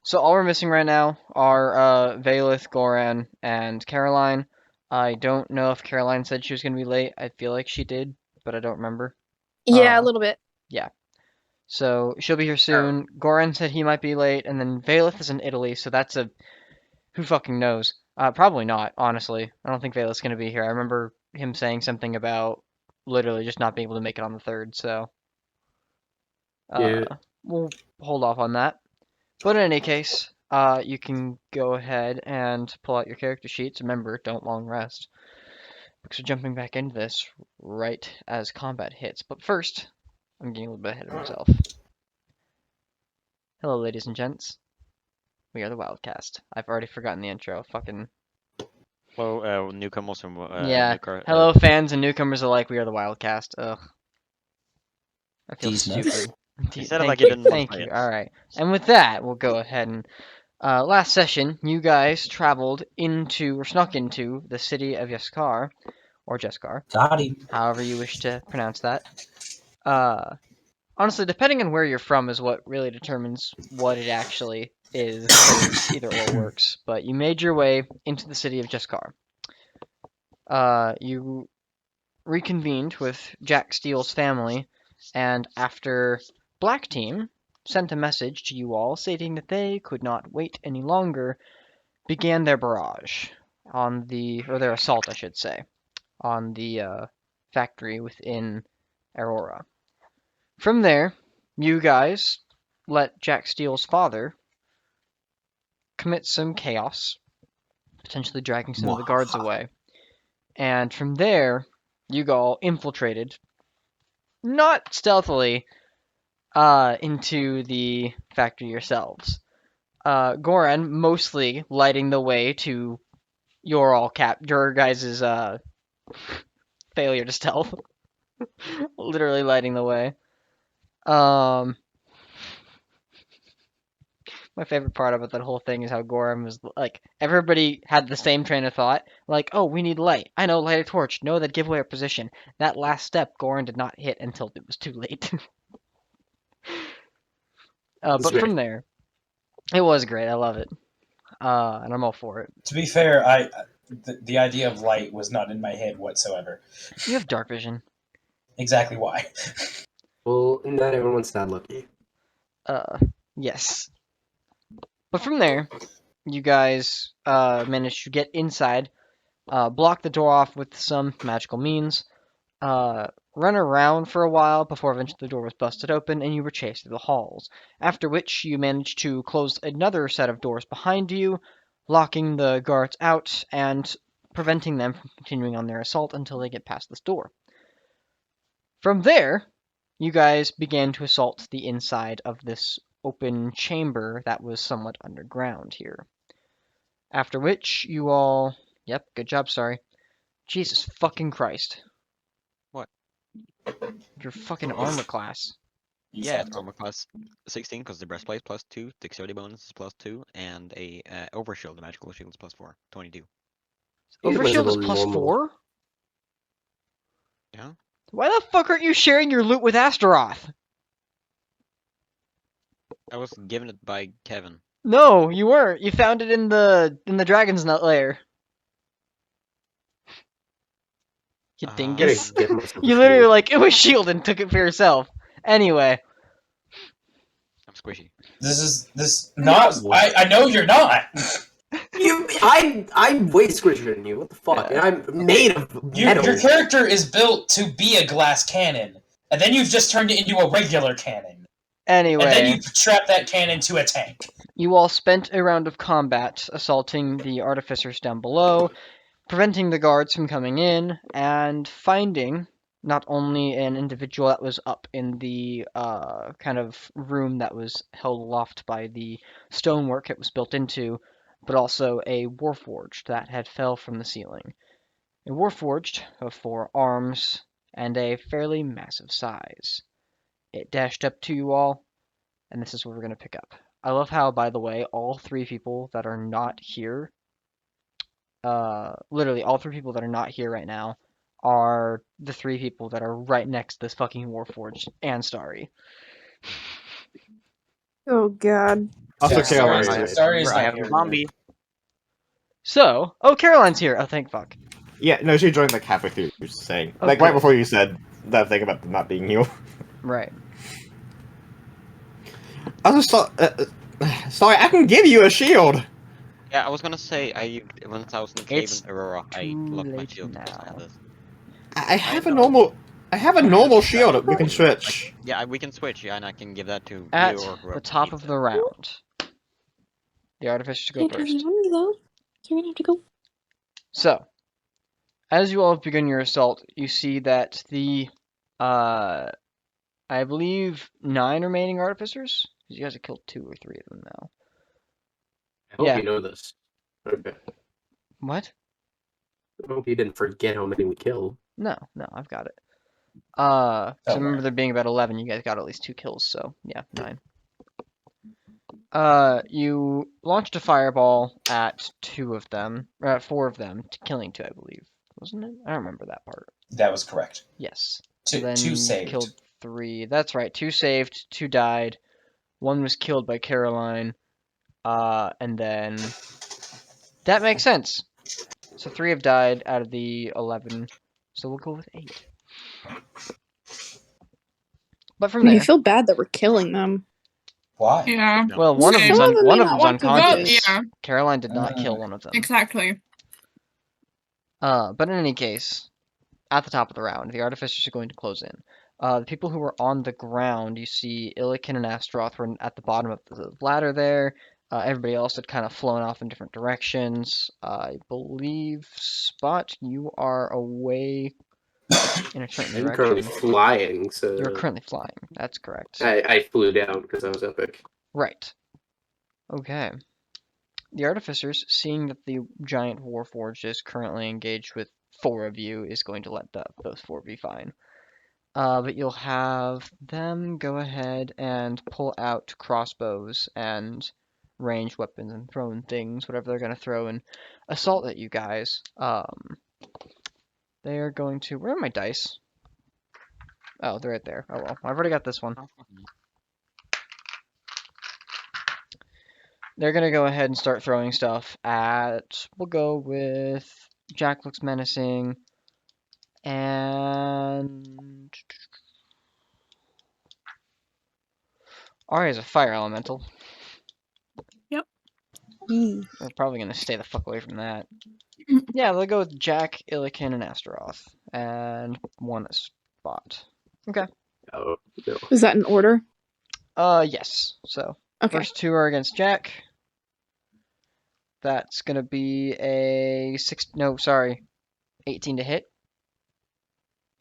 So all we're missing right now are Valith, Goran, and Caroline. I don't know if Caroline said she was gonna be late. I feel like she did, but I don't remember. Yeah, a little bit. Yeah. So she'll be here Oh. soon. Goran said he might be late, and then Valith is in Italy, so that's a who fucking knows. Probably not, honestly. I don't think Valith's gonna be here. I remember him saying something about literally just not being able to make it on the third, so Yeah. we'll hold off on that. But in any case, you can go ahead and pull out your character sheets. Remember, don't long rest. Because we're jumping back into this right as combat hits. But first, I'm getting a little bit ahead of myself. Hello, ladies and gents. We are the Wyld Cast. I've already forgotten the intro. Fucking Hello, newcomers from yeah. Hello, fans and newcomers alike. We are the Wyld Cast. Ugh, I feel Jeez, man. stupid. You said it Thank like you you. didn't want to Thank say you. it. All right. And with that, we'll go ahead and last session, you guys traveled into or snuck into the city of Yaskar, or Jeskar, Got him. however you wish to pronounce that. Honestly, depending on where you're from is what really determines what it actually is, because either or works. But you made your way into the city of Jeskar. You reconvened with Jack Steele's family, and after Black Team sent a message to you all stating that they could not wait any longer, began their barrage on or their assault, I should say, on the factory within Aurora. From there, you guys let Jack Steele's father commit some chaos, potentially dragging some of the guards away. And from there, you all infiltrated, not stealthily, into the factory yourselves. Goran mostly lighting the way to your guys' failure to stealth. Literally lighting the way. My favorite part about that whole thing is how Goran was like, everybody had the same train of thought. Like, oh, we need light. I know, light a torch. No, that give away our position. That last step, Goran did not hit until it was too late. But great. from there, it was great. I love it. And I'm all for it. To be fair, the idea of light was not in my head whatsoever. You have dark vision. Exactly why. Well, not everyone's that lucky. Yes. But from there, you guys managed to get inside, block the door off with some magical means, run around for a while before eventually the door was busted open and you were chased through the halls. After which you managed to close another set of doors behind you, locking the guards out and preventing them from continuing on their assault until they get past this door. From there, you guys began to assault the inside of this open chamber that was somewhat underground here. After which you all... Yep, good job, sorry. Jesus fucking Christ. What? Your fucking armor class. Yeah, it's armor class 16 because the breastplate plus 2, dexterity bonus is plus 2, and a overshield, the magical shield is plus 4, 22. Overshield is plus normal. 4? Yeah? Why the fuck aren't you sharing your loot with Astaroth? I was given it by Kevin. No, you weren't. You found it in the Dragon's Nut lair. You dingus. Get myself a You literally shield. like, it was shield and took it for yourself. Anyway. I'm squishy. This not. I know you're not. I'm way squishier than you. What the fuck? Yeah. And I'm made of metal. Your character is built to be a glass cannon, and then you've just turned it into a regular cannon. Anyway. And then you strap that cannon to a tank. You all spent a round of combat assaulting the artificers down below, preventing the guards from coming in, and finding not only an individual that was up in the kind of room that was held aloft by the stonework it was built into, but also a warforged that had fell from the ceiling. A warforged of 4 arms and a fairly massive size. It dashed up to you all, and this is where we're going to pick up. I love how, by the way, all 3 people that are not here, literally all 3 people that are not here right now, are the 3 people that are right next to this fucking Warforged and Starry. Oh god. Also, Yeah, Caroline. Starry's I not have here. a zombie. So, oh, Caroline's here. Oh, thank fuck. Yeah, no, she joined like halfway through saying, Oh, like right good. before you said that thing about not being you. Right. I was just sorry, I can give you a shield. Yeah, I was gonna say, once I was in the cave It's in Aurora, I too locked my late shield because I now. had this. I have I a know. normal shield that we can switch. Yeah, we can switch, yeah, and I can give that to At you or whoever the top needs of it. the round, the artificers go It doesn't first. want me though. You're gonna have to go. So, as you all have begun your assault, you see that the, I believe 9 remaining artificers. You guys have killed 2 or 3 of them now. I hope Yeah. you know this. Okay. What? I hope you didn't forget how many we killed. No, I've got it. So Don't remember worry. there being about 11. You guys got at least 2 kills, so yeah, 9. You launched a fireball at 2 of them, or at 4 of them, killing 2, I believe, wasn't it? I don't remember that part. That was correct. Yes. Two, Then two you saved. killed 3. That's right. 2 saved, 2 died. 1 was killed by Caroline. And then that makes sense. So 3 have died out of the 11. So we'll go with 8. But from You there, feel bad that we're killing them. Why? Yeah. well, one of Same. them's Some of them may not unconscious. want to Well, this. yeah, Caroline did not kill one of them. exactly. But in any case, at the top of the round, the artificers are going to close in. The people who were on the ground, you see Illikin and Astaroth were at the bottom of the ladder there. Everybody else had kind of flown off in different directions. I believe, Spot, you are away in a certain I'm currently direction. flying, so You're currently flying. That's correct. I flew down because I was epic. Right. Okay. The artificers, seeing that the giant warforged is currently engaged with 4 of you, is going to let those 4 be fine. But you'll have them go ahead and pull out crossbows and ranged weapons and thrown things, whatever they're going to throw, and assault at you guys. They are going to... Where are my dice? Oh, they're right there. Oh well, I've already got this one. They're going to go ahead and start throwing stuff at... We'll go with... Jack looks menacing. And... Ari is a fire elemental. Mm. They're probably going to stay the fuck away from that. Yeah, they'll go with Jack, Illikin, and Astaroth. And 1 Spot. Okay. Oh no. Is that in order? Yes. So, Okay. first 2 are against Jack. That's going to be a 18 to hit.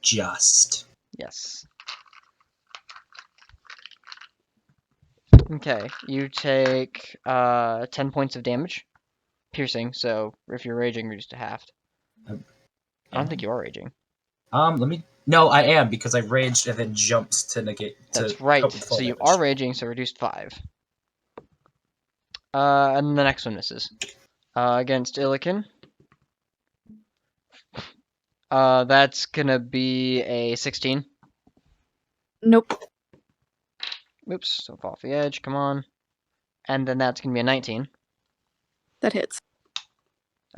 Just. Yes. Okay, you take 10 points of damage. Piercing, so if you're raging, reduced to half. I don't think you are raging. Let me. No, I am because I raged and then jumped to negate. That's right. So you are raging, so reduced 5. And the next one misses. Against Illikin. That's gonna be a 16. Nope. Oops, don't fall off the edge, come on. And then that's gonna be a 19. That hits.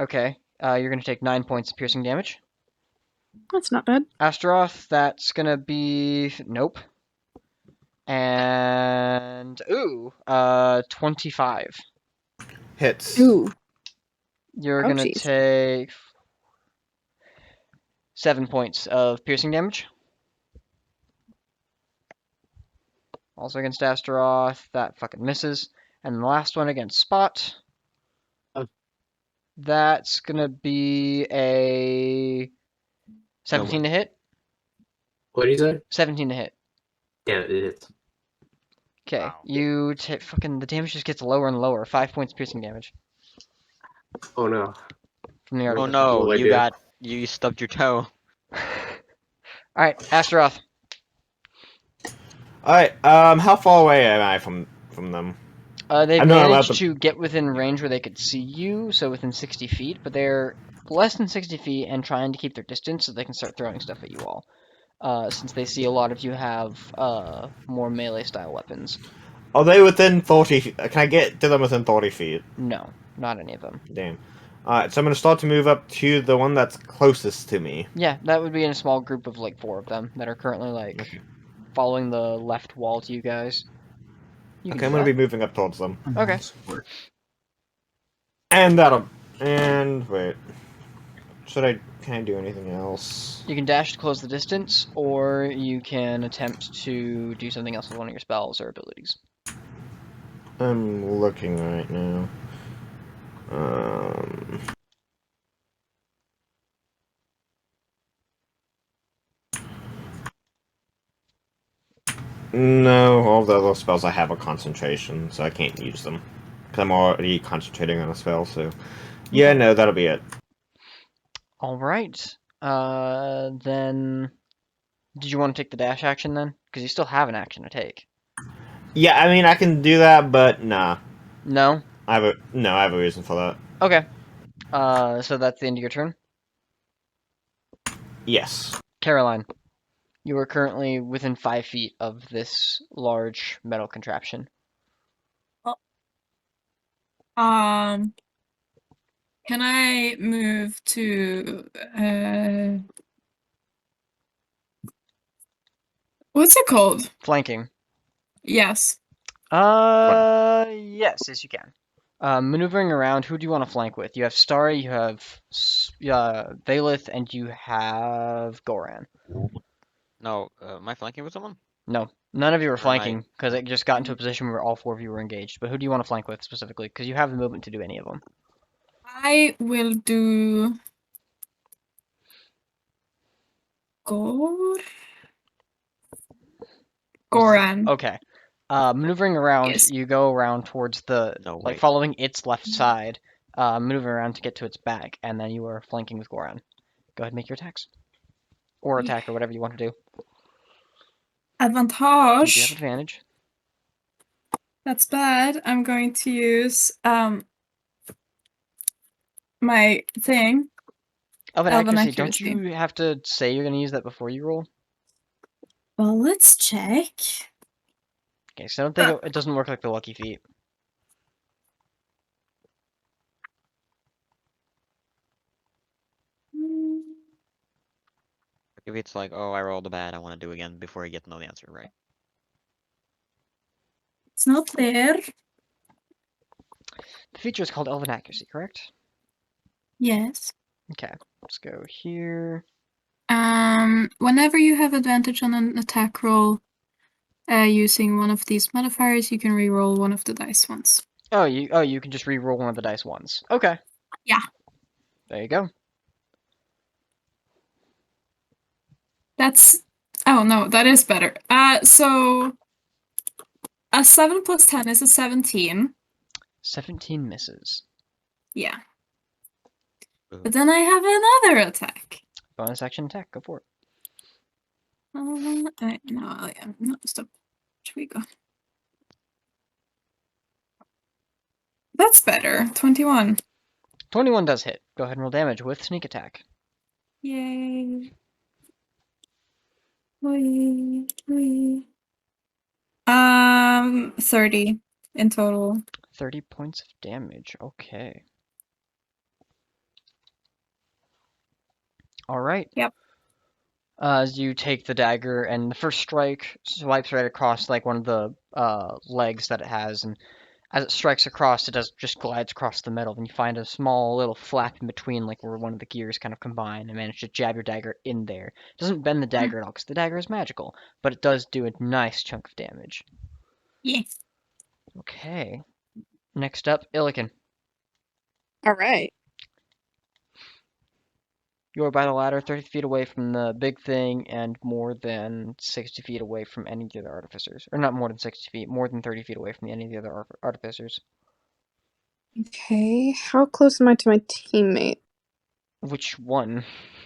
Okay, you're gonna take 9 points of piercing damage. That's not bad. Astaroth, that's gonna be... Nope. And... Ooh, 25. Hits. Ooh. You're Oh, gonna jeez. take 7 points of piercing damage. Also against Astaroth, that fucking misses. And the last one against Spot. That's gonna be a 17 to hit. What did you say? 17 to hit. Yeah, it is. Okay, Wow. you take fucking... The damage just gets lower and lower. 5 points piercing damage Oh no. from the Oh artificer. no, What do you I do? you stubbed your toe. Alright, Astaroth. Alright, how far away am I from them? They I'm not allowed managed to- to get within range where they could see you, so within 60 feet, but they're less than 60 feet and trying to keep their distance so they can start throwing stuff at you all. Since they see a lot of you have more melee style weapons. Are they within 40 feet? Can I get to them within 30 feet? No, not any of them. Damn. Alright, so I'm going to start to move up to the one that's closest to me. Yeah, that would be in a small group of like 4 of them that are currently like Okay. following the left wall to you guys. You can Okay, do I'm going that. to be moving up towards them. Okay. And that'll... And, wait. Can I do anything else? You can dash to close the distance, or you can attempt to do something else with one of your spells or abilities. I'm looking right now. No, all the other spells I have are concentration, so I can't use them. Because I'm already concentrating on a spell, so... Yeah, Okay. no, that'll be it. Alright. Then... Did you want to take the dash action then? Because you still have an action to take. Yeah, I mean, I can do that, but nah. No? I have a reason for that. Okay. So that's the end of your turn? Yes. Caroline, you are currently within 5 feet of this large metal contraption. Can I move to what's it called? Flanking. Yes. Yes, you can. Maneuvering around, who do you want to flank with? You have Starry, you have Valith, and you have Goran. No, am I flanking with someone? No, none of you are Or am I- flanking, because it just got into a position where all 4 of you were engaged. But who do you want to flank with specifically? Because you have the movement to do any of them. I will do Goran. Okay. Maneuvering around, Yes. you go around towards the, No, like, wait. following its left side, maneuvering around to get to its back, and then you are flanking with Goran. Go ahead and make your attacks. Or attack, or whatever you want to do. You do have Advantage. advantage. That's bad. I'm going to use my thing. Elven Elven accuracy, don't accuracy. you have to say you're going to use that before you roll? Well, let's check. Okay, so I don't think it doesn't work like the lucky feat. If it's like, oh, I rolled a bad, I want to do again before I get to know the answer, right? It's not there. The feature is called Elven accuracy, correct? Yes. Okay, let's go here. Whenever you have advantage on an attack roll, using one of these modifiers, you can re-roll one of the dice once. Oh, you can just re-roll one of the dice once. Okay. Yeah. There you go. That's... Oh, no, that is better. So... A 7 plus 10 is a 17. 17 misses. Yeah. Ooh. But then I have another attack. Bonus action attack, go for it. No, stop. Should we go? That's better. 21. 21 does hit. Go ahead and roll damage with sneak attack. Yay. Wee. 30 in total. 30 points of damage. Okay. All right. Yep. As you take the dagger, and the first strike swipes right across like one of the legs that it has, and as it strikes across, it just glides across the metal, and you find a small little flap in between, like where one of the gears kind of combine, and manage to jab your dagger in there. It doesn't bend the dagger at all, because the dagger is magical, but it does do a nice chunk of damage. Yes. Okay. Next up, Illiken. All right. You're by the ladder, 30 feet away from the big thing, and more than 60 feet away from any of the other artificers. Or not more than 60 feet, more than 30 feet away from any of the other artificers. Okay. How close am I to my teammate? Which one?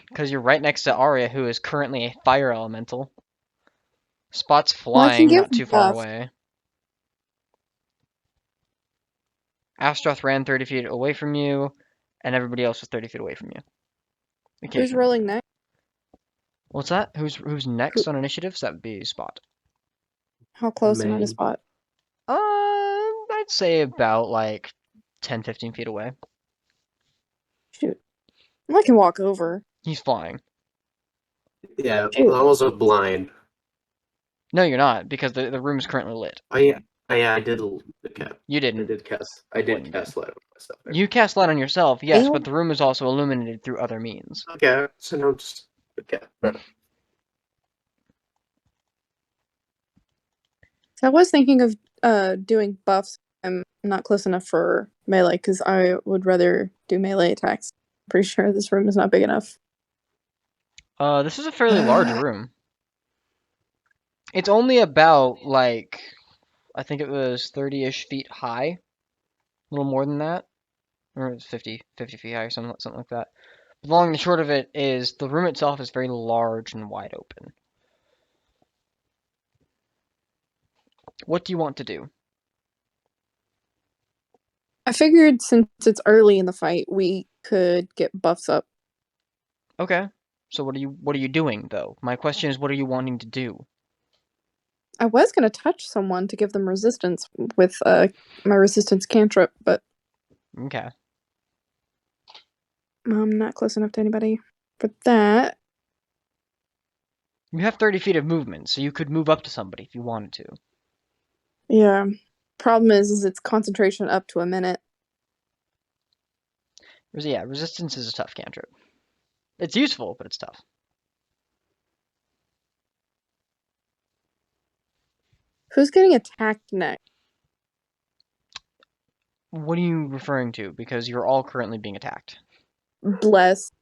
Because you're right next to Arya, who is currently a fire elemental. Spot's Well, I can flying, get not too far buff. away. Astroth ran 30 feet away from you, and everybody else was 30 feet away from you. Who's Occasionally. rolling next? What's that? Who's next on initiatives? That would be Spot. How close am I to May. Spot? I'd say about like 10, 15 feet away. Shoot. I can walk over. He's flying. Yeah, Shoot. I'm also blind. No, you're not, because the room is currently lit. Oh yeah, I did the cat. You I didn't. did cast. I When did you cast light on myself. You cast light on yourself, yes, Ew. but the room is also illuminated through other means. Okay, so now just okay. So I was thinking of doing buffs. I'm not close enough for melee because I would rather do melee attacks. Pretty sure this room is not big enough. This is a fairly large room. It's only about, like, I think it was 30-ish feet high. A little more than that. Or it's 50 feet high or something like that. But the long and short of it is the room itself is very large and wide open. What do you want to do? I figured since it's early in the fight, we could get buffs up. Okay. So what are you doing though? My question is, what are you wanting to do? I was gonna touch someone to give them resistance with my resistance cantrip, but Okay. I'm not close enough to anybody for that. You have 30 feet of movement, so you could move up to somebody if you wanted to. Yeah. Problem is it's concentration up to a minute. Yeah, resistance is a tough cantrip. It's useful, but it's tough. Who's getting attacked next? What are you referring to? Because you're all currently being attacked. Bless.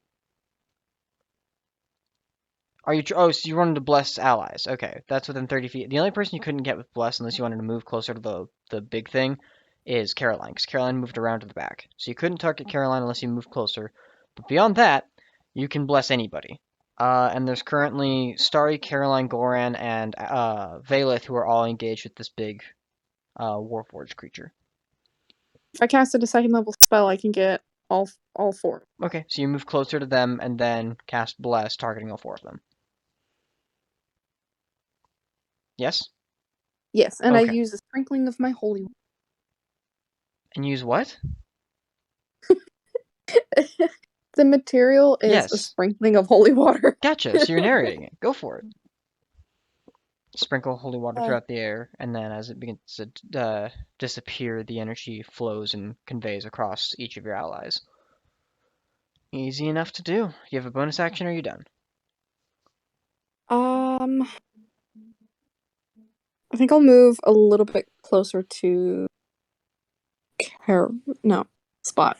Are you? Oh, so you wanted to bless allies. Okay, that's within 30 feet. The only person you couldn't get with bless, unless you wanted to move closer to the big thing, is Caroline, because Caroline moved around to the back. So you couldn't target Caroline unless you moved closer. But beyond that, you can bless anybody. And there's currently Starry, Caroline, Goran, and Valeth, who are all engaged with this big Warforged creature. If I casted a second level spell, I can get all four. Okay, so you move closer to them and then cast bless, targeting all four of them. Yes? Yes, and I Okay. use a sprinkling of my holy. And use what? The material is a Yes. sprinkling of holy water. Gotcha, so you're narrating it. Go for it. Sprinkle holy water Oh. throughout the air, and then as it begins to disappear, the energy flows and conveys across each of your allies. Easy enough to do. You have a bonus action, or are you done? I think I'll move a little bit closer to Spot.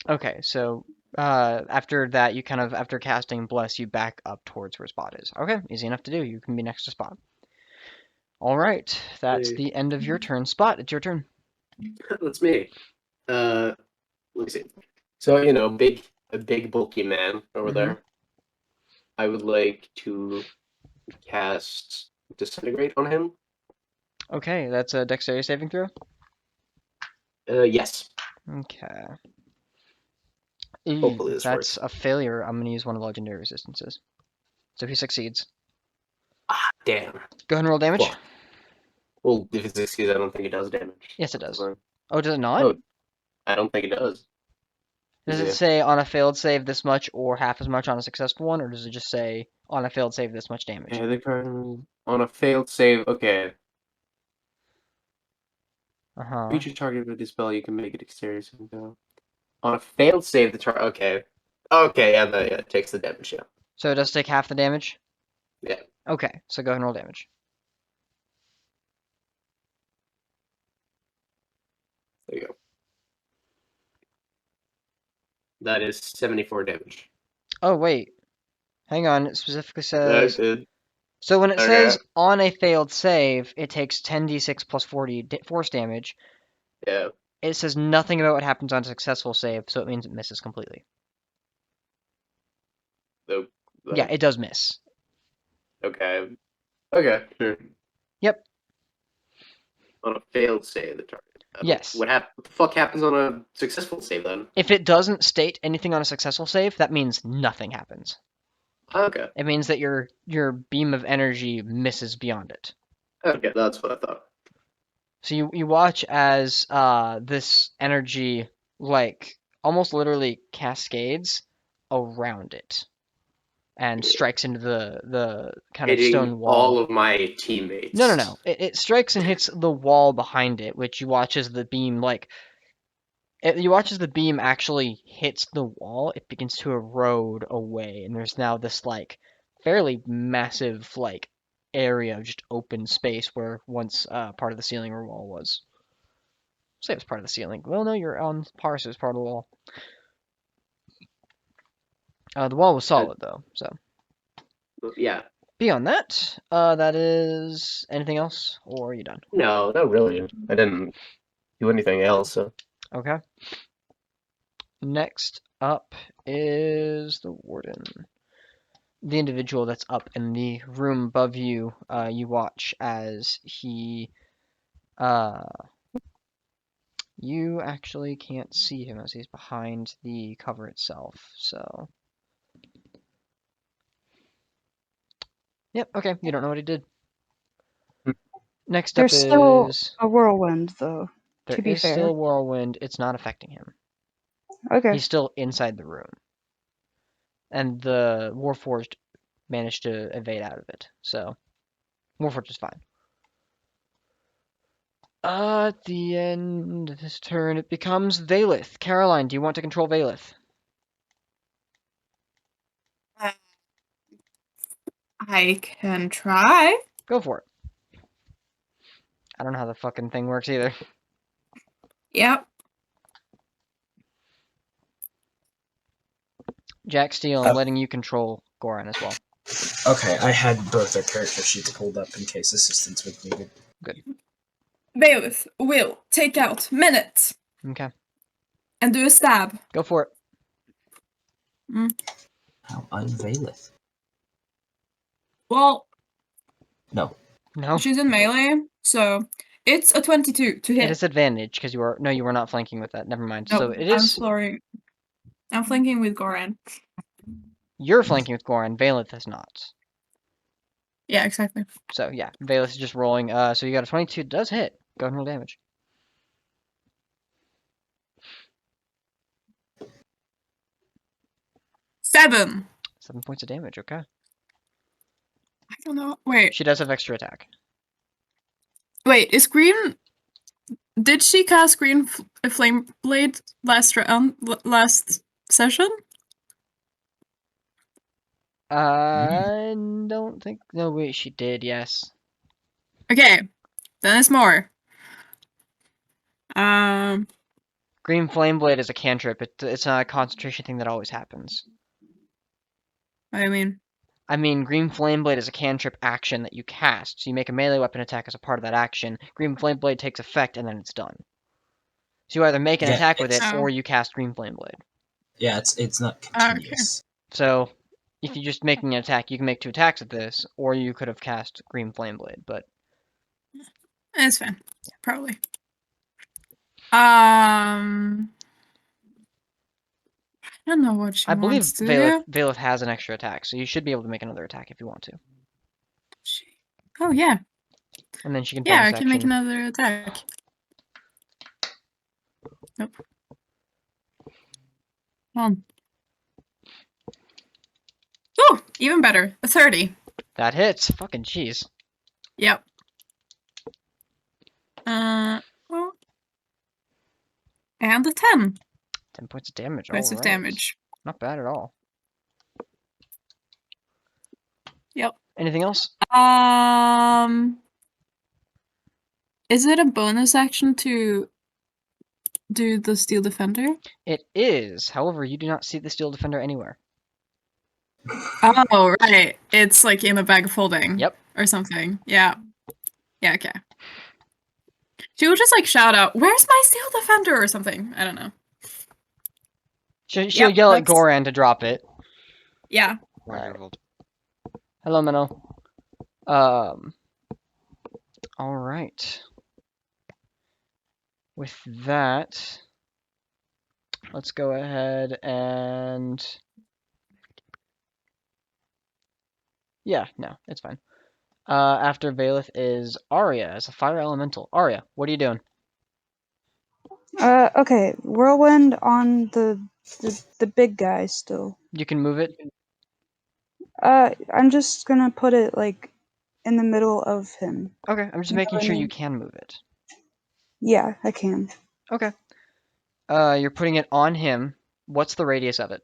Okay, so after that, you kind of, after casting Bless, you back up towards where Spot is. Okay, easy enough to do. You can be next to Spot. All right, that's Hey. the end of your turn. Spot, it's your turn. That's me. Let me see. So a big bulky man over Mhm. there. I would like to cast Disintegrate on him. Okay, that's a dexterity saving throw. Yes. Okay. Hopefully this That's works. a failure. I'm going to use one of the legendary resistances. So he succeeds. Ah, damn. Go ahead and roll damage. Fuck. Well, if it succeeds, I don't think it does damage. Yes, it does. Fine. Oh, does it not? Oh, I don't think it does. Does it say on a failed save this much or half as much on a successful one, or does it just say on a failed save this much damage? Yeah, the card on a failed save. Okay. Uh-huh. Creature targeted with this spell, you can make it exterior. On a failed save, the target. Okay. Okay, yeah, it takes the damage, yeah. So it does take half the damage? Yeah. Okay, so go ahead and roll damage. There you go. That is 74 damage. Oh, wait. Hang on, it specifically says... That's it. So when it Okay. says on a failed save, it takes 10d6 plus 40 force damage. Yeah. It says nothing about what happens on a successful save, so it means it misses completely. Nope. Yeah, it does miss. Okay. Okay, sure. Yep. On a failed save, the target. Yes. What the fuck happens on a successful save then? If it doesn't state anything on a successful save, that means nothing happens. Okay. It means that your beam of energy misses beyond it. Okay, that's what I thought. So you watch as this energy like almost literally cascades around it and strikes into the kind of Hitting stone all wall. of my teammates. No. It strikes and hits the wall behind it, which you watch as the beam you watch as the beam actually hits the wall. It begins to erode away, and there's now this like fairly massive like area of just open space where once part of the ceiling or wall was. Say it was part of the ceiling. Well, no, you're on par, so it's part of the wall. The wall was solid though, so. Yeah. Beyond that, that is anything else, or are you done? No, not really. I didn't do anything else. So. Okay. Next up is the warden. The individual that's up in the room above you, you watch as he, you actually can't see him as he's behind the cover itself, so. Yep, okay, you don't know what he did. Next up There's still is, a whirlwind, though. there To be is fair. still a whirlwind, it's not affecting him. Okay. He's still inside the room. And the Warforged managed to evade out of it, so Warforged is fine. At the end of his turn, it becomes Valith. Caroline, do you want to control Valith? I can try. Go for it. I don't know how the fucking thing works either. Yep. Jack Steele, I'm letting you control Goran as well. Okay, I had both their character sheets pulled up in case assistance was needed. Good. Bailiff will take out Minute Okay. and do a stab. Go for it. How unveileth? Well, No. No. she's in melee, so it's a 22 to It hit. is advantage because you were not flanking with that. Never mind. No, So it I'm is. sorry. I'm flanking with Goran. You're flanking with Goran. Valith is not. Yeah, exactly. So yeah, Valith is just rolling. So you got a 22. Does hit. Go ahead and roll damage. Seven. 7 points of damage. Okay. I don't know. Wait, She does have extra attack. is Green? Did she cast Green Flame Blade last last session? I don't think. No, wait, she did. Yes. Okay, then it's more. Green Flame Blade is a cantrip. It's not a concentration thing that always happens. I mean, Green Flame Blade is a cantrip action that you cast. So you make a melee weapon attack as a part of that action. Green Flame Blade takes effect and then it's done. So you either make an attack with it or you cast Green Flame Blade. Yeah, it's not continuous. So if you're just making an attack, you can make 2 attacks at this, or you could have cast Green Flame Blade, but it's fine. Probably. I don't know what she I believe wants to do. Valith has an extra attack, so you should be able to make another attack if you want to. Oh yeah. And then she can. Yeah, I can make another attack. Nope. Come on. Oh, even better. A 30. That hits. Fucking jeez. Yep. Well, and a 10. 10 points of damage. Points of damage. Not bad at all. Yep. Anything else? Is it a bonus action to do the Steel Defender? It is. However, you do not see the Steel Defender anywhere. Oh, right. It's like in a bag of holding. Yep. Or something. Yeah. Yeah, okay. She will just like shout out, "Where's my Steel Defender?" or something. I don't know. She'll yell at Goran to drop it. Yeah. Right. Hello, Minnow. Alright. With that, let's go ahead and... Yeah, no, it's fine. After Valeth is Arya as a fire elemental. Arya, what are you doing? Okay, whirlwind on the big guy still. You can move it. I'm just gonna put it like in the middle of him. Okay, I'm just You know making what I sure you mean? can move it. Yeah, I can. Okay. You're putting it on him. What's the radius of it?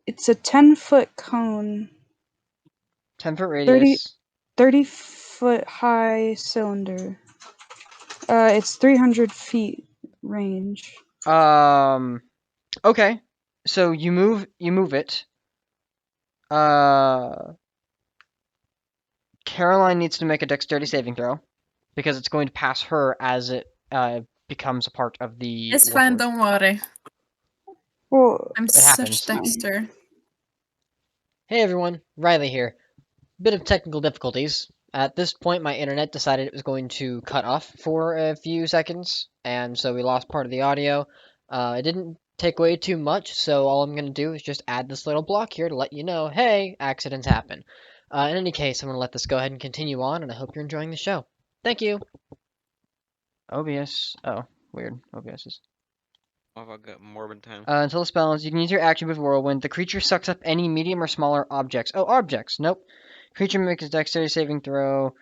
It's a 10-foot cone, 10-foot 30, radius. 30-foot high cylinder. It's 300 feet range. Okay. So you move it. Caroline needs to make a dexterity saving throw because it's going to pass her as it becomes a part of the It's fine, Warforged. don't worry. Well, I'm such happens. Dexter. Hey everyone, Riley here. Bit of technical difficulties. At this point, my internet decided it was going to cut off for a few seconds, and so we lost part of the audio. It didn't take away too much, so all I'm going to do is just add this little block here to let you know, hey, accidents happen. In any case, I'm going to let this go ahead and continue on, and I hope you're enjoying the show. Thank you! OBS. Oh, weird. OBS is. Oh, I got morbid time. Until the spell ends, you can use your action with Whirlwind. The creature sucks up any medium or smaller objects. Oh, objects. Nope. Creature makes a dexterity saving throw.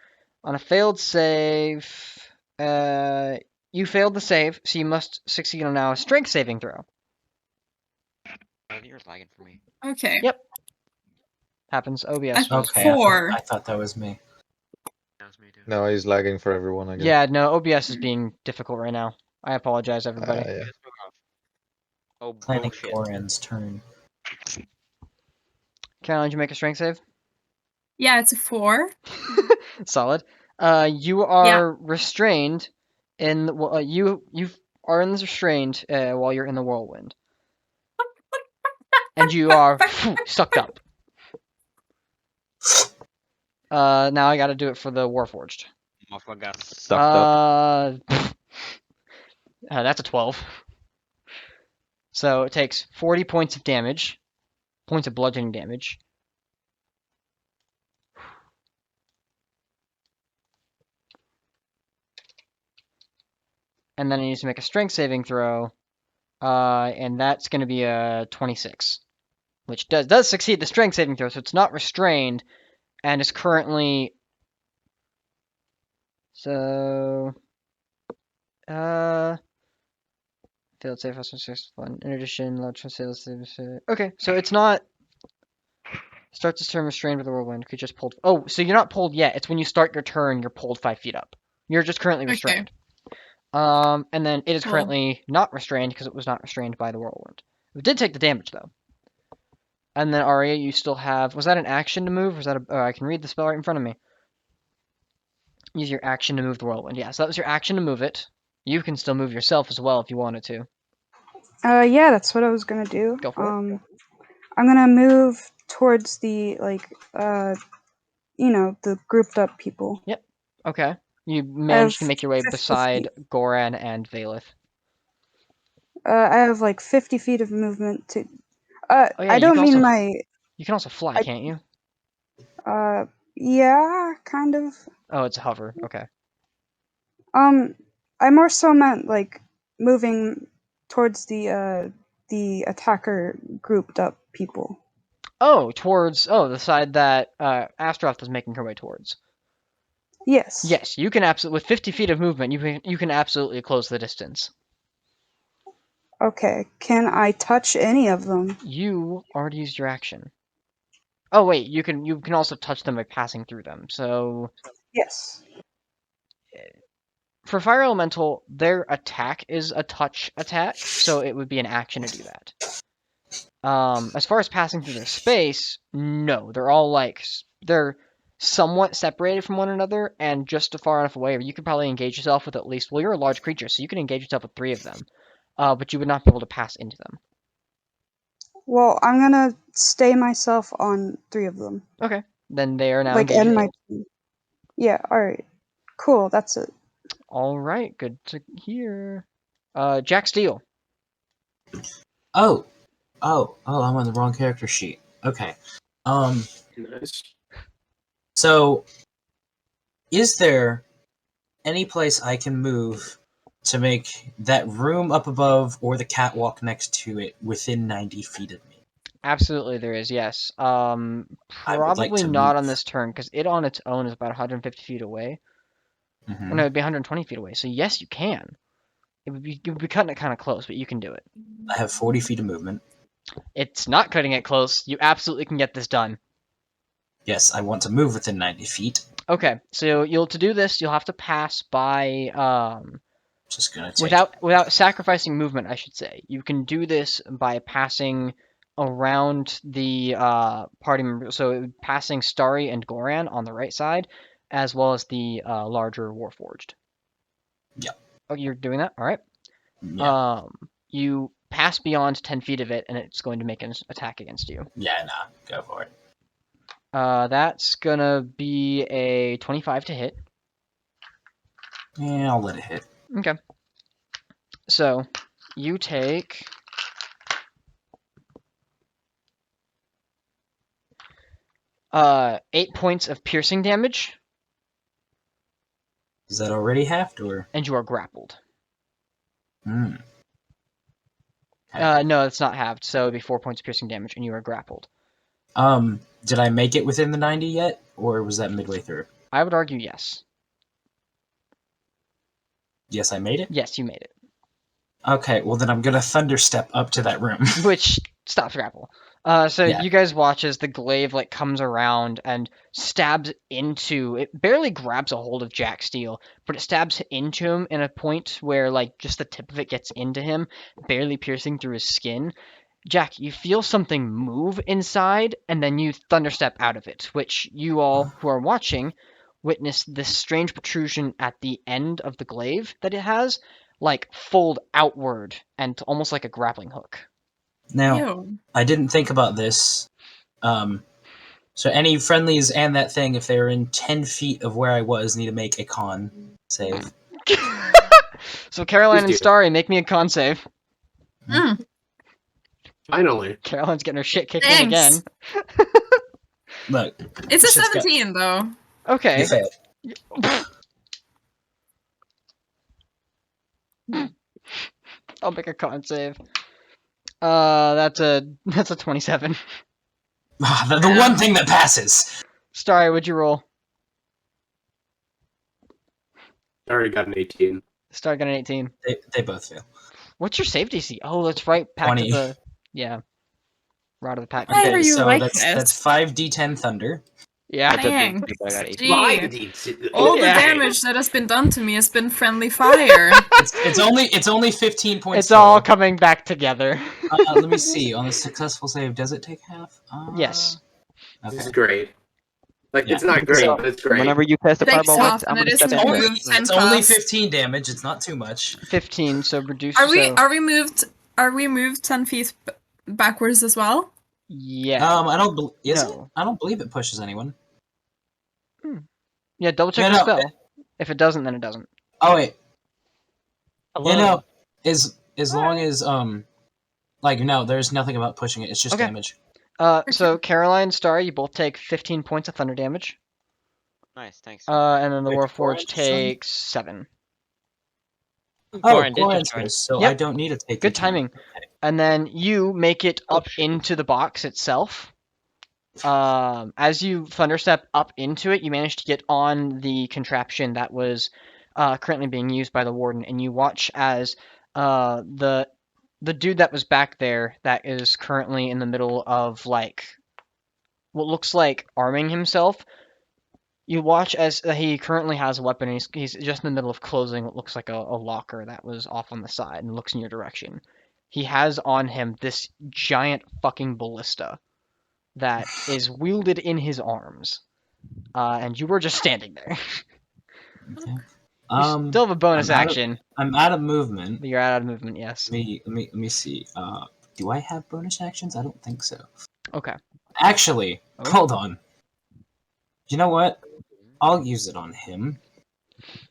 On a failed save, you failed the save, so you must succeed on now a strength saving throw. You're lagging for me. Okay. Yep. Happens. OBS. Okay, 4. I thought that was me. That's me too. No, he's lagging for everyone again. Yeah, no, OBS is being difficult right now. I apologize, everybody. Yeah. Just fuck off. Oh, Planning bullshit. Goran's turn. Caroline, did you make a strength save? Yeah, it's a 4. Solid. You are restrained in you are in this restrained while you're in the whirlwind, and you are sucked up. Now I got to do it for the Warforged. Motherfucker got sucked up. That's a 12. So it takes 40 points of damage, points of bludgeoning damage. And then it needs to make a strength saving throw, and that's going to be a 26, which does succeed the strength saving throw, so it's not restrained, and is currently... So... Failed save, fun. In addition, okay, so it's not... Starts its turn restrained with a whirlwind. Could just pulled... Oh, so you're not pulled yet. It's when you start your turn, you're pulled 5 feet up. You're just currently restrained. And then it is currently not restrained because it was not restrained by the whirlwind. It did take the damage, though. And then Arya, you still have... Was that an action to move? Or was that a... Oh, I can read the spell right in front of me. Use your action to move the whirlwind. Yeah, so that was your action to move it. You can still move yourself as well if you wanted to. Yeah, that's what I was gonna do. Go for it. I'm gonna move towards the the grouped up people. Yep. Okay. You managed to make your way 50 beside feet. Goran and Valeth. I have like 50 feet of movement to. Oh, yeah, I you don't can mean also, my. You can also fly, can't you? Yeah, kind of. Oh, it's a hover. Okay. I more so meant like moving towards the attacker grouped up people. Oh, towards the side that Astaroth is making her way towards. Yes. Yes, you can absolutely with 50 feet of movement, you can absolutely close the distance. Okay. Can I touch any of them? You already used your action. Oh wait, you can also touch them by passing through them. So Yes. for Fire Elemental, their attack is a touch attack, so it would be an action to do that. As far as passing through their space, no, they're all they're somewhat separated from one another and just far enough away where you could probably engage yourself with at least, well, you're a large creature, so you can engage yourself with 3 of them, but you would not be able to pass into them. Well, I'm gonna stay myself on 3 of them. Okay, then they are now Like engaged. end my team. Yeah. All right. Cool. That's it. All right, good to hear. Jack Steele. Oh, Oh, I'm on the wrong character sheet. Okay. Nice. So, is there any place I can move to make that room up above or the catwalk next to it within 90 feet of me? Absolutely, there is. Yes. I would like Probably to not on move. this turn because it on its own is about 150 feet away. Mhm. Or no, it'd be 120 feet away. So yes, you can. You would be cutting it kind of close, but you can do it. I have 40 feet of movement. It's not cutting it close. You absolutely can get this done. Yes, I want to move within 90 feet. Okay, so to do this, you'll have to pass by Just gonna take without sacrificing movement, I should say. You can do this by passing around the party member, so passing Starry and Goran on the right side, as well as the larger Warforged. Yeah. Oh, you're doing that? All right. Yeah. You pass beyond 10 feet of it, and it's going to make an attack against you. Yeah, nah, go for it. That's gonna be a 25 to hit. Yeah, I'll let it hit. Okay. So, you take 8 points of piercing damage, Is that already halved, or? and you are grappled. Hmm. No, it's not halved, so it'd be 4 points of piercing damage, and you are grappled. Did I make it within the 90 yet, or was that midway through? I would argue yes. Yes, I made it? Yes, you made it. Okay, well then I'm gonna thunderstep up to that room. Which stops grapple. So Yeah. you guys watch as the glaive comes around and stabs into it. Barely grabs a hold of Jack Steele, but it stabs into him in a point where just the tip of it gets into him, barely piercing through his skin. Jack, you feel something move inside, and then you thunderstep out of it, which you all who are watching witness this strange protrusion at the end of the glaive that it has, fold outward and almost like a grappling hook. Now, Ew. I didn't think about this. So any friendlies and that thing, if they're in 10 feet of where I was, need to make a con save. So Caroline Please and do. Starry, make me a con save. Mm, Finally. Caroline's getting her shit kicked in again. thanks. Look, It's a Shit's got- 17 though. Okay. you failed. I'll make a con save. That's a 27. The one thing that passes. Starry, what'd you roll? I already got an 18. Starry got an 18. They both fail. What's your save DC? Oh, that's right. Pact 20. of the Rod of the Pact. Why Okay. are you so like that's this? 5d10 thunder. Yeah. Dang. I got 18. Gee. Five deeds. All the Yeah. damage that has been done to me has been friendly fire. It's only 15 points. It's all total. coming back together. Let me see. On a successful save, does it take half? Yes. Okay. This is great. Yeah. It's not great, So, but it's great. Whenever you cast a Thanks, fireball once, Austin, I'm gonna it step isn't in. only, moved 10 it's only fast. 15 damage. It's not too much. 15, so reduce. Are we so, are we moved 10 feet backwards as well? Yeah. I don't. Is No. it? I don't believe it pushes anyone. Yeah, double check No, the no. spell. If it doesn't, then it doesn't. Oh wait. Hello. You know, as long as no, there's nothing about pushing it. It's just Okay. damage. So Caroline, Starry, you both take 15 points of thunder damage. Nice, thanks. And then the Wait, Warforged Goran just joined? takes 7. Oh, Goran did Goran just join. says, so Yep. I don't need to take Good the turn. timing. And then you make it up into the box itself. As you thunderstep up into it, you manage to get on the contraption that was currently being used by the warden, and you watch as the dude that was back there that is currently in the middle of what looks like arming himself. You watch as he currently has a weapon, and he's just in the middle of closing what looks like a locker that was off on the side and looks in your direction. He has on him this giant fucking ballista that is wielded in his arms. And you were just standing there. Okay. You still have a bonus I'm out of- action, I'm out of movement. but you're out of movement, yes. Let me see. Do I have bonus actions? I don't think so. Okay. Actually, Oh. hold on. You know what? I'll use it on him.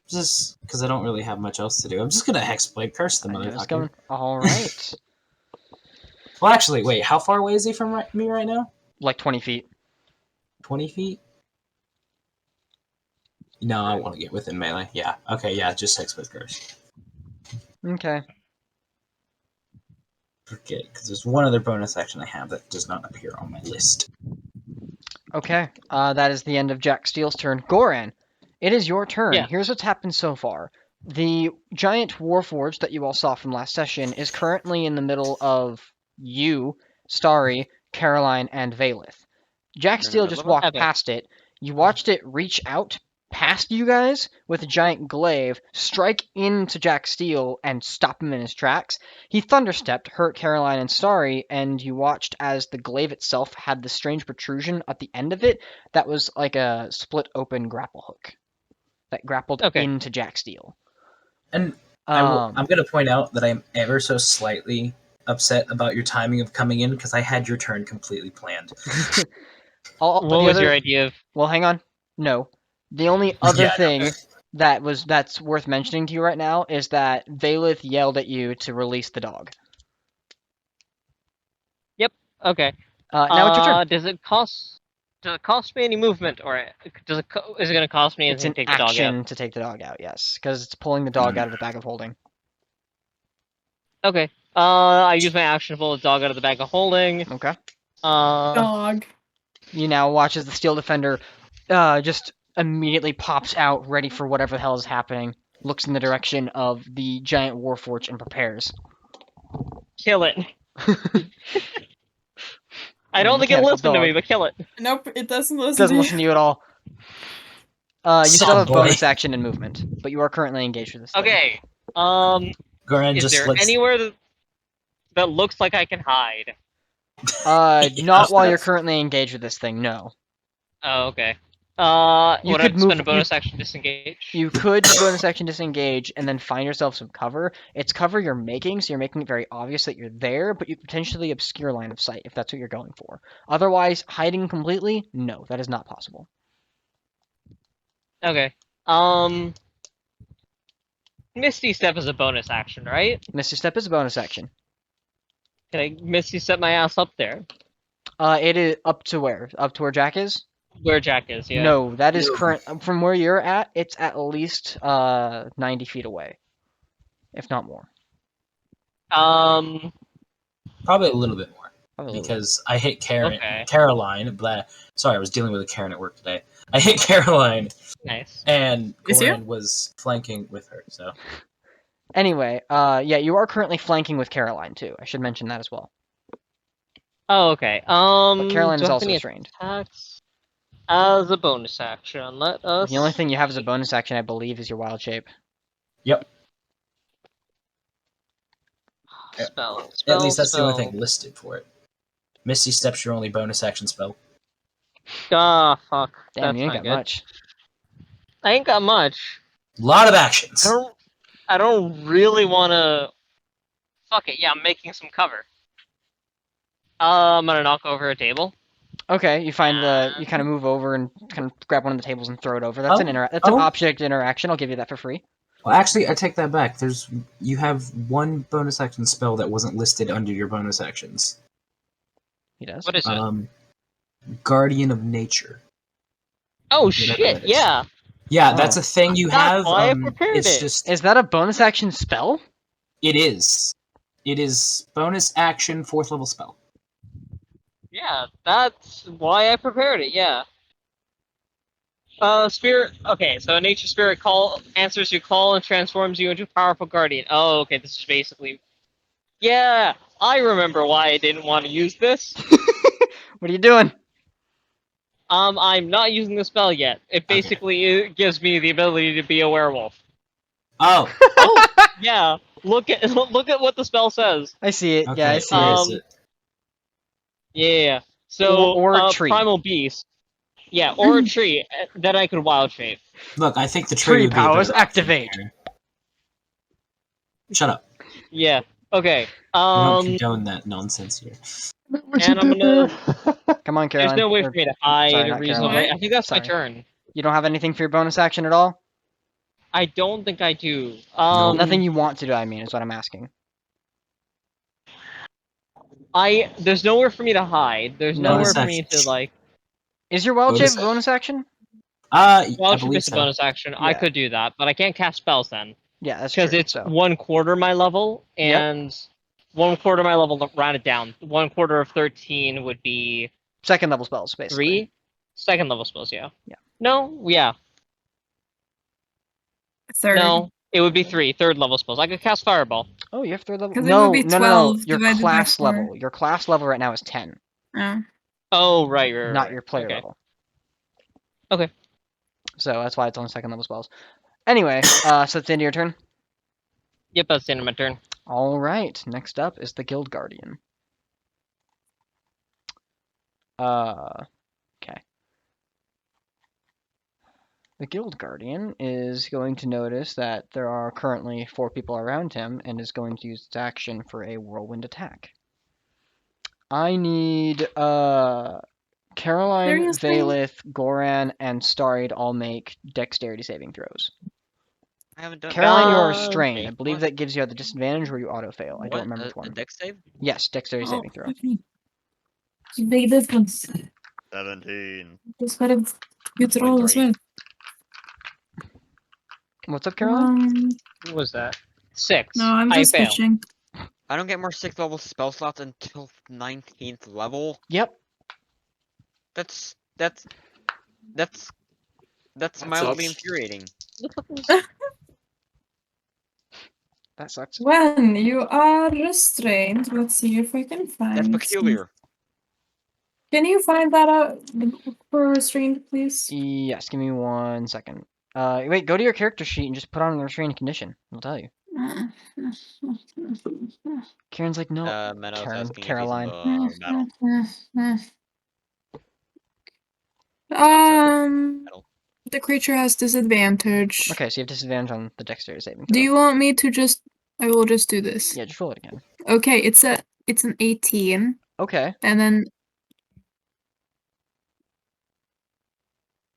Just because I don't really have much else to do. I'm just gonna hexblade curse the I know it's motherfucker. coming. Alright. Well, actually, wait. How far away is he from me right now? Like 20 feet. 20 feet? No, I want to get within melee. Yeah. Okay, yeah, just 6 with curse. Okay. Forget, because there's one other bonus action I have that does not appear on my list. Okay. That is the end of Jack Steele's turn. Goran, it is your turn. Yeah. Here's what's happened so far. The giant warforged that you all saw from last session is currently in the middle of you, Starry, Caroline, and Valeth. Jack Steele just walked Epic. past it. You watched it reach out past you guys with a giant glaive, strike into Jack Steele, and stop him in his tracks. He thunderstepped, hurt Caroline and Starry, and you watched as the glaive itself had this strange protrusion at the end of it that was like a split open grapple hook that grappled into Jack Steele. And I'm going to point out that I'm ever so slightly upset about your timing of coming in because I had your turn completely planned. What was your idea of? Well, hang on. No. The only other thing that's worth mentioning to you right now is that Valeth yelled at you to release the dog. Yep. Okay. Now it's your turn. Does it cost me any movement, or is it going to cost me anything to take the dog out? It's an action to take the dog out, yes, because it's pulling the dog out of the bag of holding. Okay. I use my action to pull the dog out of the bag of holding. Okay. Dog. You now watch as the Steel Defender just immediately pops out, ready for whatever the hell is happening, looks in the direction of the giant warforged and prepares. Kill it. I don't think it listened to me, but kill it. Nope, it doesn't listen Doesn't to you. listen to you at all. You still have bonus action and movement, but you are currently engaged with this thing. Okay. Goran Is just there looks... anywhere that looks like I can hide? Not while you're currently engaged with this thing, no. Oh, okay. You would could I spend move- a bonus action to disengage? You could bonus action disengage and then find yourself some cover. It's cover you're making, so you're making it very obvious that you're there, but you potentially obscure line of sight if that's what you're going for. Otherwise, hiding completely, no, that is not possible. Okay. Misty Step is a bonus action, right? Misty Step is a bonus action. Can I Misty Step my ass up there? It is up to where? Up to where Jack is? Where Jack is, yeah. No, that is current. From where you're at, it's at least 90 feet away, if not more. Probably a little bit more. Because I hit Caroline. Blah. Sorry, I was dealing with a Karen at work today. I hit Caroline. Nice. And Goran was flanking with her, so. Anyway, yeah, you are currently flanking with Caroline, too. I should mention that as well. Oh, okay. But Caroline is also restrained. Attacks as a bonus action. Let us... The only thing you have as a bonus action, I believe, is your wild shape. Yep. Spell. At least that's the only thing listed for it. Misty Step's your only bonus action spell. Ah, fuck. Damn, you ain't not got good. much. I ain't got much. A lot of actions. I don't really want to... Fuck it, yeah, I'm making some cover. I'm gonna knock over a table. Okay, you find you kind of move over and kind of grab one of the tables and throw it over. That's an object interaction. I'll give you that for free. Well, actually, I take that back. You have one bonus action spell that wasn't listed under your bonus actions. He does. What is it? Guardian of Nature. Oh shit! Yeah. Yeah, that's a thing you have. Why I prepared it. Is that a bonus action spell? It is. It is bonus action 4th level spell. Yeah, that's why I prepared it. Yeah. Spirit. Okay, so a nature spirit answers your call and transforms you into a powerful guardian. Oh, okay. This is basically. Yeah, I remember why I didn't want to use this. What are you doing? I'm not using the spell yet. It basically gives me the ability to be a werewolf. Oh. Yeah. Look at what the spell says. I see it. Okay, yeah, I see it. Yeah. So or a tree. Primal Beast. Yeah, or a tree that I could wild shape. Look, I think the tree would be powers activate. Shut up. Yeah. Okay. We don't condone that nonsense here. And I'm gonna. Come on, Caroline. There's no way for me to hide Sorry, a not reasonable. Caroline. I think that's Sorry. my turn. You don't have anything for your bonus action at all? I don't think I do. Nothing you want to do, I mean, is what I'm asking. There's nowhere for me to hide. There's No. nowhere Bonus for me to action. like. Is your wild Bonus shape a bonus action? I Wild shape believe is a so. bonus action. I Yeah. could do that, but I can't cast spells then Yeah, that's true. because it's So 1/4 my level, Yep. and 1/4 my level rounded down. 1/4 of 13 would be second level spells, basically. 3. Second level spells, yeah. Yeah. No, yeah. Third. No, it would be 3 third level spells. I could cast Fireball. Oh, you have third level? 'Cause it No, would be no. 12 Your divided by class 4. level. Your class level right now is 10, Oh. Oh, right. not your player okay. level. Okay. So that's why it's only second level spells. Anyway, so that's the end of your turn. Yep, that's the end of my turn. All right. Next up is the Guild Guardian. Okay. The Guild Guardian is going to notice that there are currently 4 people around him and is going to use its action for a whirlwind attack. I need Caroline, Seriously? Valith, Goran, and Starried all make dexterity saving throws. I haven't done. Caroline, you are Okay. restrained. I believe What? that gives you the disadvantage or you auto fail. I don't remember which A one. dex save? Yes, dexterity Oh, saving throw. it's a big difference. 17. Just got a good roll as 23. well. What's up, Caroline? What was that? 6. No, I'm I just fail. switching. I don't get more 6th level spell slots until 19th level. Yep. That's That mildly sucks. infuriating. That sucks. When you are restrained, let's see if I can find. That's peculiar. Can you find that out for restrained, please? Yes, give me 1 second. Wait, go to your character sheet and just put on the restraining condition. It'll tell you. Karen's like, no. Meadows Karen, asking Caroline. if he's in the battle. The creature has disadvantage. Okay, so you have disadvantage on the dexterity saving throw. Do you want me to just? I will just do this. Yeah, just roll it again. Okay, it's an 18, Okay. and then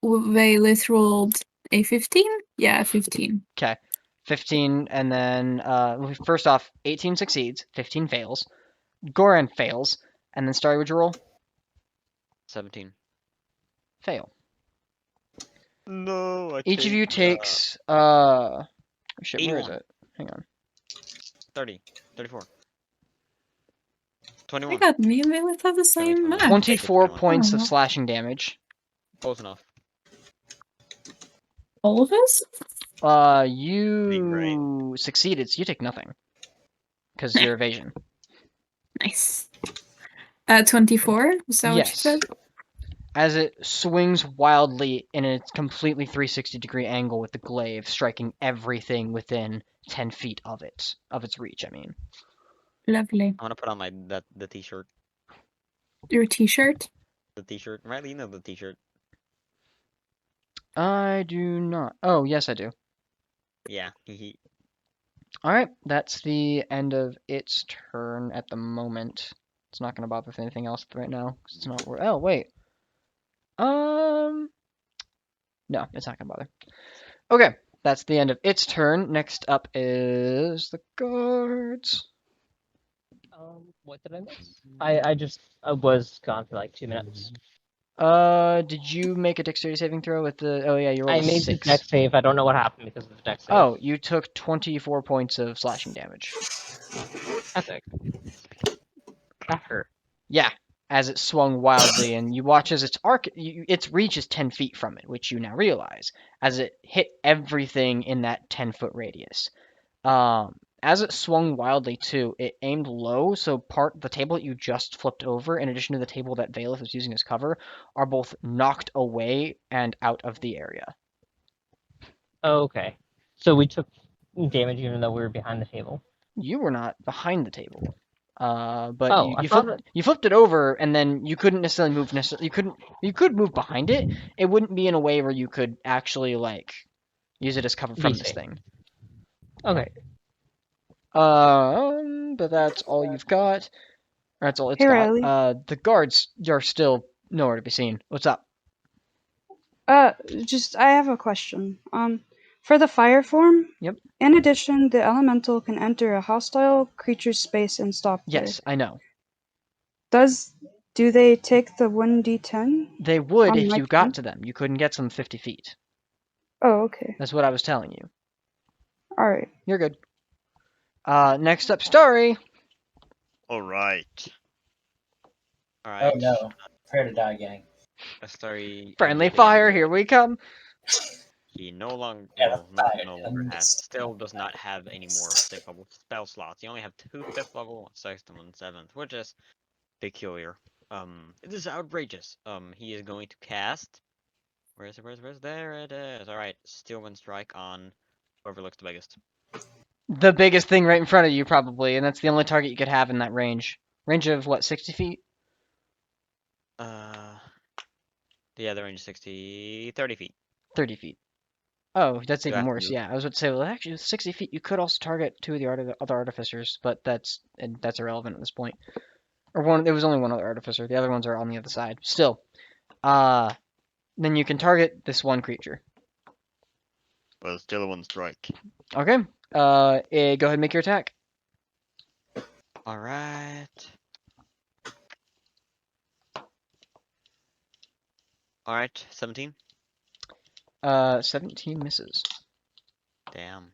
Valith rolled a 15. Yeah, 15. Okay. 15, and then first off, 18 succeeds, 15 fails. Goran fails, and then Starry, would you roll? 17. Fail. No, Each of you takes shit, where is 81. it? Hang on. 30. 34. I 21. got me and Valith have the same 20. math. 24 21. points of Oh. slashing damage. Close enough. All of us? You succeeded, so you take nothing. Because your evasion. Nice. 24? Is that what you Yes. said? As it swings wildly in a completely 360-degree angle with the glaive, striking everything within 10 feet of its reach, I mean. Lovely. I'm gonna put on the t-shirt. Your t-shirt? The t-shirt. Riley, you know the t-shirt. I do not. Oh, yes, I do. Yeah. Alright, that's the end of its turn at the moment. It's not going to bother with anything else right now. 'Cause it's not. Oh, wait. No, it's not going to bother. Okay, that's the end of its turn. Next up is the guards. What did I miss? I was gone for like 2 minutes. Did you make a dexterity saving throw with the? Oh yeah, you rolled I a made the 6. dex save. I don't know what happened because of the dex save. Oh, you took 24 points of slashing damage. Epic. That hurt. Yeah, as it swung wildly, and you watch as its its reach is 10 feet from it, which you now realize, as it hit everything in that 10-foot radius. As it swung wildly too, it aimed low, so the table that you just flipped over, in addition to the table that Valith was using as cover, are both knocked away and out of the area. Okay. So we took damage even though we were behind the table. You were not behind the table. But Oh, you flipped it over, and then you couldn't necessarily move. You could move behind it. It wouldn't be in a way where you could actually like use it as cover from this thing. Okay. But that's all you've got. Or that's all it's Hey, got. Riley. The guards are still nowhere to be seen. What's up? I have a question. For the fire form. Yep. In addition, the elemental can enter a hostile creature's space and stop. Yes, I know. Do they take the 1d10? They would On if my you got turn? to them. You couldn't get them 50 feet. Oh, okay. That's what I was telling you. Alright. You're good. Next up, Starry. Alright. Alright. Oh no. Prepare to die, gang. Story. Friendly fire, here we come. He no longer, Yeah, well, not fire, no longer and has, still does not have any more 6th level spell slots. You only have 2 5th level, 6th and 1 7th, which is peculiar. It is outrageous. He is going to cast. Where is it? There it is. Alright, Steel Wind Strike on whoever looks the biggest. The biggest thing right in front of you, probably, and that's the only target you could have in that range. Range of what, 60 feet? Yeah, the range is 30 feet. 30 feet. Oh, that's Do I even have to worse. move? Yeah, I was about to say, well, actually, 60 feet, you could also target 2 of the other artificers, but that's irrelevant at this point. Or one, there was only one other artificer. The other ones are on the other side. Still, then you can target this one creature. Well, still a 1 strike. Okay. Go ahead and make your attack. Alright. Alright, 17. 17 misses. Damn.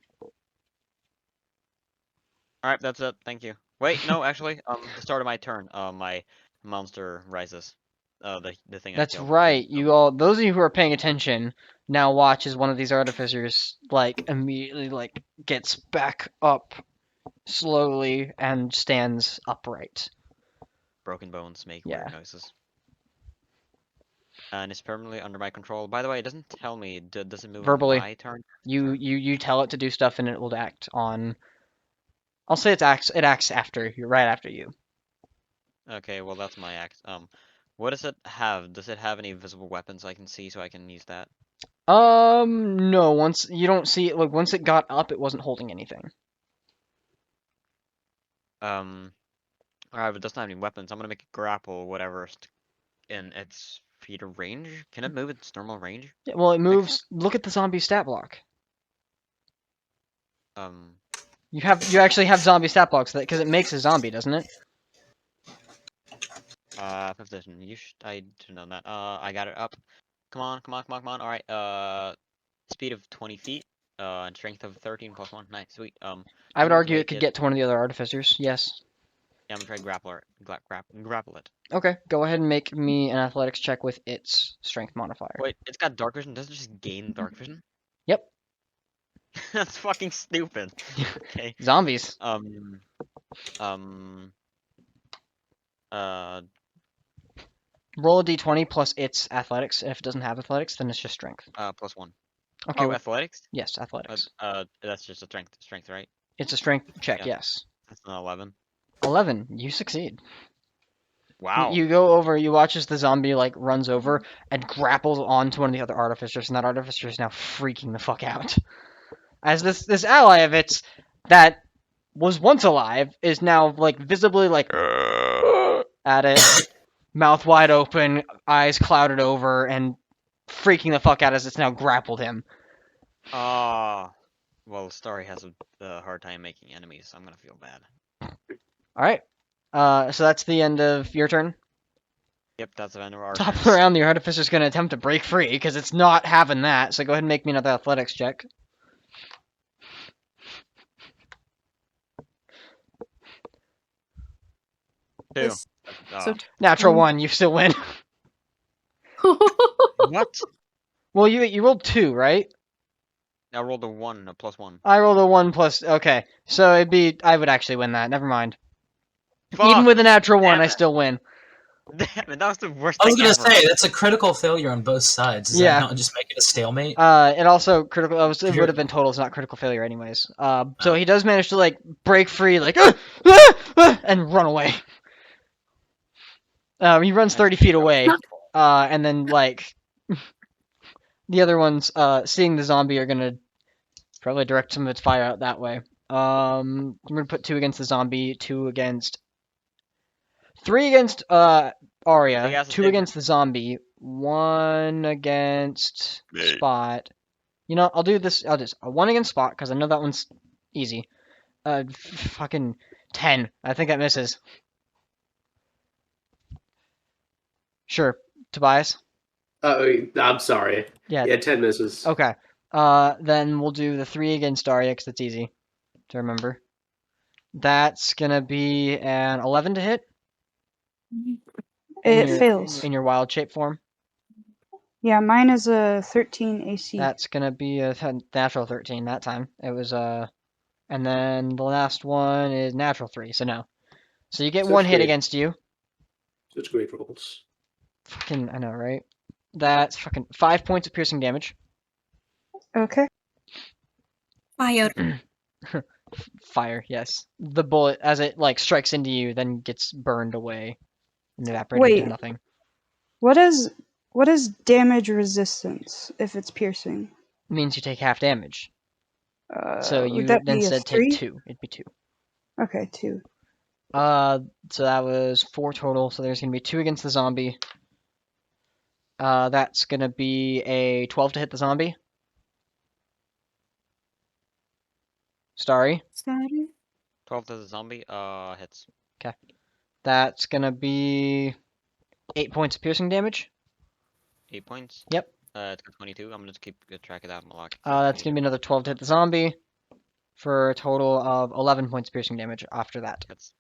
Alright, that's it. Thank you. Wait, no, actually, the start of my turn, my monster rises. The thing I That's killed. right. You all, those of you who are paying attention, now watch as one of these artificers, like, immediately, like, gets back up slowly and stands upright. Broken bones make Yeah. weird noises. And it's permanently under my control. By the way, it doesn't tell me, does it move Verbally. on my turn? You tell it to do stuff and it will act on. I'll say it acts after you, right after you. Okay, well that's my act. What does it have? Does it have any visible weapons I can see so I can use that? No. Once you don't see it, like once it got up, it wasn't holding anything. Alright, but it doesn't have any weapons. I'm gonna make it grapple or whatever in its feet of range. Can it move its normal range? Yeah, well, it moves. Look at the zombie stat block. You actually have zombie stat blocks because it makes a zombie, doesn't it? 5th edition. I should know that. I got it up. Come on. Alright, speed of 20 feet. And strength of 13 plus 1. Nice, sweet. I would I'm argue gonna it could make get to one of the other artificers. Yes. Yeah, I'm gonna try grapple it. Okay, go ahead and make me an athletics check with its strength modifier. Wait, it's got dark vision. Doesn't it just gain dark vision? Yep. That's fucking stupid. Okay. Zombies. Roll a d20 plus its athletics. If it doesn't have athletics, then it's just strength. Plus 1. Okay. Oh, athletics? Yes, athletics. That's just a strength, right? It's a strength check, Yeah. yes. That's an 11. 11. You succeed. Wow. You go over, you watch as the zombie, like, runs over and grapples onto one of the other artificers, and that artificer is now freaking the fuck out. As this ally of its that was once alive is now, like, visibly, like, at it, mouth wide open, eyes clouded over, and freaking the fuck out as it's now grappled him. Well, Starry has a hard time making enemies, so I'm gonna feel bad. Alright. So that's the end of your turn? Yep, that's the end of our Top of turns. the round, the artificer's going to attempt to break free, because it's not having that, so go ahead and make me another athletics check. Two. So Natural 1, you still win. What? Well, you rolled 2, right? I rolled a 1, a plus 1. I rolled a 1 plus, okay. So I would actually win that, never mind. Fuck! Even with a natural 1, Damn I it. still win. Damn it, that was the worst I was thing gonna ever. say that's a critical failure on both sides. Does Yeah. that not just make it a stalemate? It also, it would have been total, it's not critical failure anyways. So he does manage to, like, break free, like, and run away. He runs 30 feet away, and then, like, the other ones, seeing the zombie, are gonna probably direct some of its fire out that way. I'm gonna put 2 against the zombie, 3 against, Arya, 2 against the zombie, 1 against Spot. You know, I'll do this, 1 against Spot, because I know that one's easy. Fucking 10. I think that misses. Sure. Tobias? I'm sorry. Yeah. Yeah, 10 misses. Okay. Then we'll do the 3 against Daria, because that's easy to remember. That's gonna be an 11 to hit It fails. in your wild shape form. Yeah, mine is a 13 AC. That's gonna be a natural 13 that time. It was and then the last one is natural 3, so no. So you get Such 1 hit great- against you. Such great rolls. Fucking, I know, right? That's fucking 5 points of piercing damage. Okay. Fire. Fire, yes. The bullet, as it like strikes into you, then gets burned away and evaporated Wait. to nothing. What is damage resistance if it's piercing? It means you take half damage. So you would that would be a instead 3? take 2. It'd be 2. Okay, 2. So that was 4 total. So there's gonna be 2 against the zombie. That's gonna be a 12 to hit the zombie. Starry. Sorry. 12 to the zombie. Hits. That's gonna be 8 points of piercing damage. 8 points. Yep. It's got 22. I'm gonna keep good track of that. I'm lock. That's gonna be another 12 to hit the zombie, for a total of 11 points of piercing damage after that. That's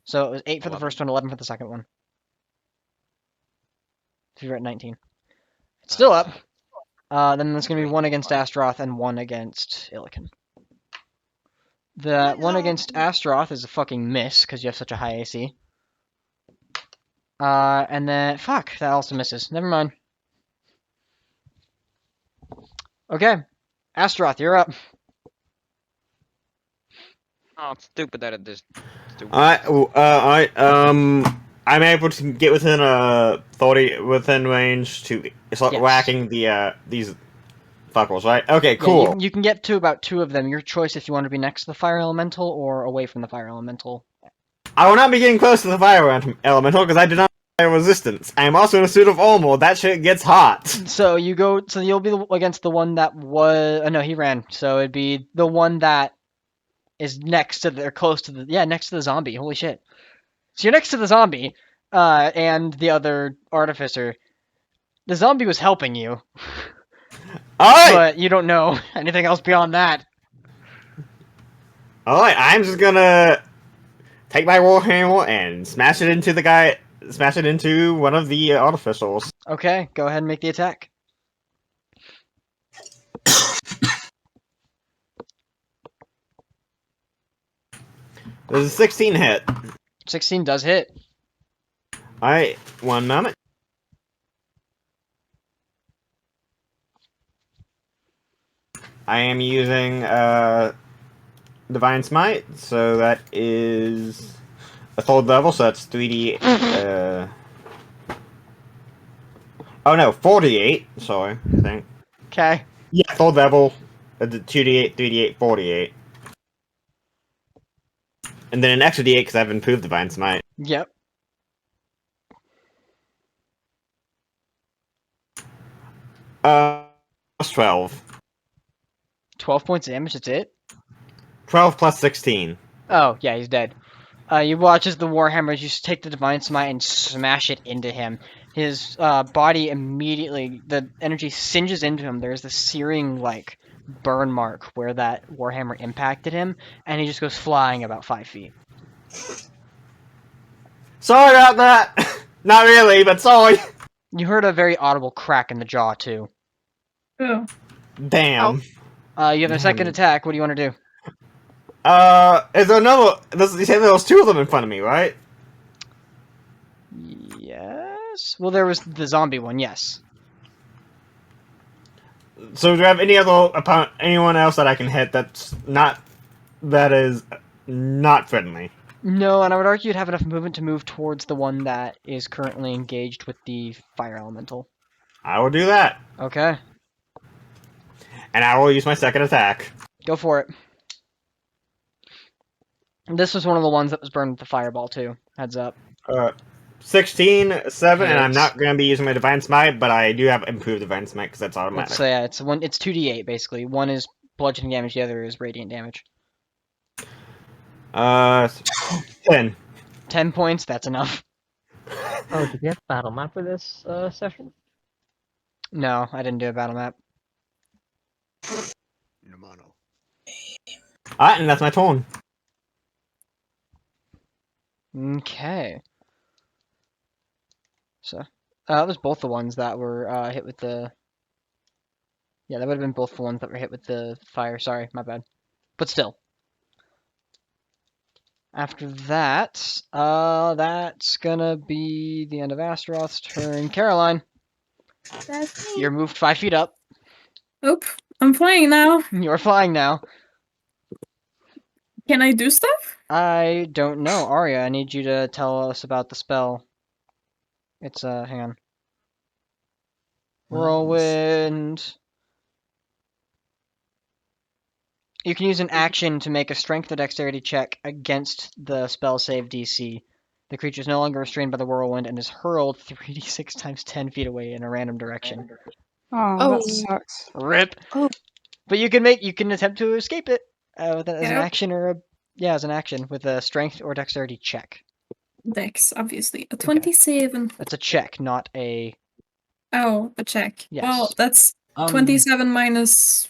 So it was 8 for the 11. first one, 11 for the second one. So you're at 19. It's still up. Then there's gonna be 1 against Astroth and 1 against Illican. The one against Astroth is a fucking miss because you have such a high AC. And then fuck, that also misses. Never mind. Okay, Astroth, you're up. Oh, it's stupid that it just. Stupid. I'm able to get within 30 within range to start Yes. whacking the these fuckles, right? Okay, Yeah, cool. you can get to about 2 of them. Your choice if you want to be next to the fire elemental or away from the fire elemental. I will not be getting close to the fire elemental because I do not have resistance. I am also in a suit of armor. That shit gets hot. So you go. So you'll be against the one that was. No, he ran. So it'd be the one that is next to the, or close to the. Yeah, next to the zombie. Holy shit. So you're next to the zombie, and the other artificer. The zombie was helping you, Alright! but you don't know anything else beyond that. Alright, I'm just gonna take my warhammer and smash it into the guy. Smash it into one of the artificers. Okay, go ahead and make the attack. There's a 16 hit. 16 does hit. Alright, 1 moment. I am using Divine Smite, so that is a 3rd level, so that's 3d. Oh no, 48. Sorry, I think. Okay. Yeah, 3rd level. 2d8, 3d8, 48. And then an extra d8 because I've improved Divine Smite. Yep. Plus 12. 12 points of damage. That's it. 12 plus 16. Oh yeah, he's dead. You watch as the Warhammer just take the Divine Smite and smash it into him. His body immediately, the energy singes into him. There's this searing, like, burn mark where that Warhammer impacted him, and he just goes flying about 5 feet. Sorry about that! Not really, but sorry! You heard a very audible crack in the jaw, too. Oh. Damn. You have a second attack. What do you want to do? Is there another... You said there was 2 of them in front of me, right? Yes? Well, there was the zombie one, yes. So do you have any other anyone else that I can hit that is not friendly? No, and I would argue you'd have enough movement to move towards the one that is currently engaged with the fire elemental. I will do that. Okay. And I will use my second attack. Go for it. This was one of the ones that was burned with the fireball, too. Heads up. 16, 7, and I'm Hits. not going to be using my Divine Smite, but I do have improved Divine Smite because that's automatic. So yeah, it's 2d8 basically. One is bludgeoning damage, the other is radiant damage. 10. 10 points, that's enough. Oh, did you have battle map for this session? No, I didn't do a battle map. Alright, and that's my turn. Okay. So, that was both the ones that were hit with the. Yeah, that would have been both the ones that were hit with the fire. Sorry, my bad. But still. After that, that's gonna be the end of Astaroth's turn. Caroline, That's me. you're moved 5 feet up. Oop, I'm flying now. You're flying now. Can I do stuff? I don't know. Arya, I need you to tell us about the spell. It's, hang on. Whirlwind. You can use an action to make a strength or dexterity check against the spell save DC. The creature is no longer restrained by the whirlwind and is hurled 3d6 times 10 feet away in a random direction. Oh, that sucks. Rip. Oh. But you can attempt to escape it as an action or as an action with a strength or dexterity check. Dex, obviously. A 27. That's a check, not a. Oh, a check. Yes. Well, that's 27 minus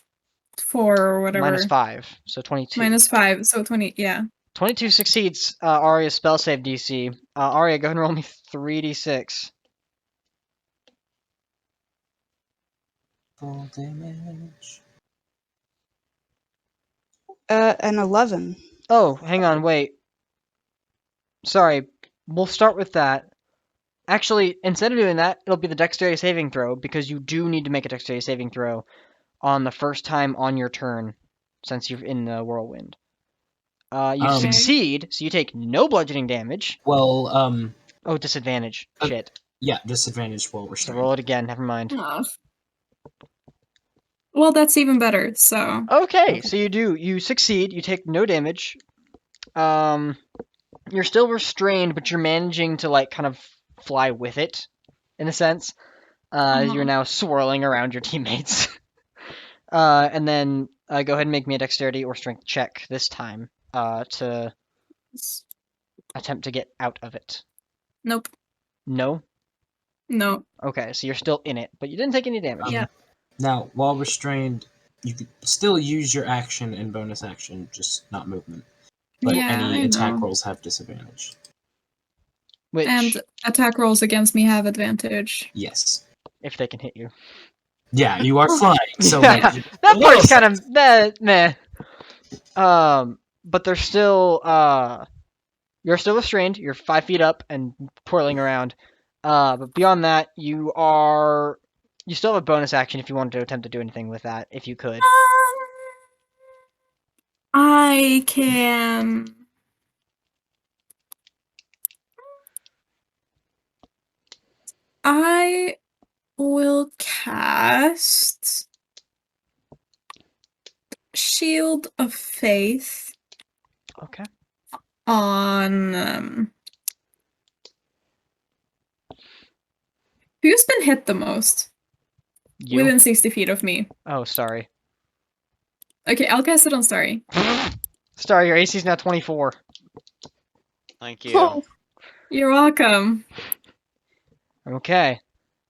4 or whatever. Minus 5, so 22. Minus 5, so 20, yeah. 22 succeeds Arya's spell save DC. Arya, go ahead and roll me 3d6. Full damage. An 11. Oh, hang on, wait. Sorry, we'll start with that. Actually, instead of doing that, it'll be the dexterity saving throw, because you do need to make a dexterity saving throw on the first time on your turn, since you're in the whirlwind. You succeed, so you take no bludgeoning damage. Well, Oh, disadvantage. Shit. Yeah, disadvantage while we're So roll it again, never mind. Oh. Well, that's even better, so. Okay, so you succeed, you take no damage. You're still restrained, but you're managing to, like, kind of fly with it, in a sense. You're now swirling around your teammates. And then go ahead and make me a dexterity or strength check this time to attempt to get out of it. Nope. No? No. Okay, so you're still in it, but you didn't take any damage. Yeah. Now, while restrained, you could still use your action and bonus action, just not movement. But Yeah, any I attack know. rolls have disadvantage. Which, And attack rolls against me have advantage. Yes. if they can hit you. Yeah, you are flying, so Yeah, like, that part's kind of meh. But they're still you're still restrained. You're 5 feet up and twirling around. But beyond that, you still have a bonus action if you wanted to attempt to do anything with that, if you could. I can. I will cast Shield of Faith. Okay. On who's been hit the most? You? Within 60 feet of me. Oh, sorry. Okay, I'll cast it on Starry. Sorry, your AC is now 24. Thank you. Oh, you're welcome. Okay.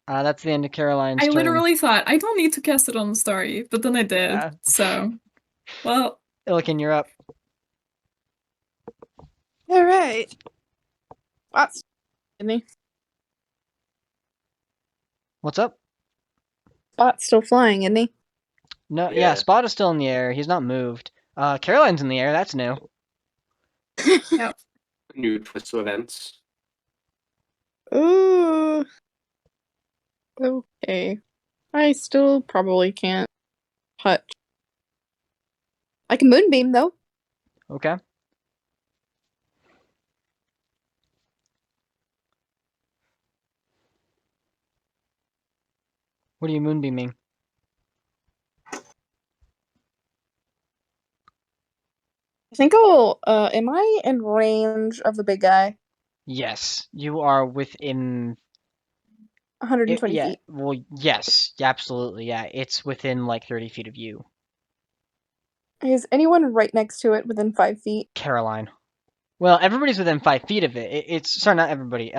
That's the end of Caroline's I turn. literally thought I don't need to cast it on Starry, but then I did. Yeah. So, well. Illiken, you're up. All right. That's me. What's up? Spot's still flying, isn't he? No, Yeah. yeah, Spot is still in the air. He's not moved. Caroline's in the air. That's new. Yep. New twist of events. Ooh. Okay. I still probably can't touch. I can moonbeam though. Okay. What are you moonbeaming? I think I'll. Am I in range of the big guy? Yes, you are within 120 yeah, feet. well, yes, absolutely, yeah. It's within like 30 feet of you, Is anyone right next to it within 5 feet? Caroline. Well, everybody's within 5 feet of it. It's sorry, not everybody.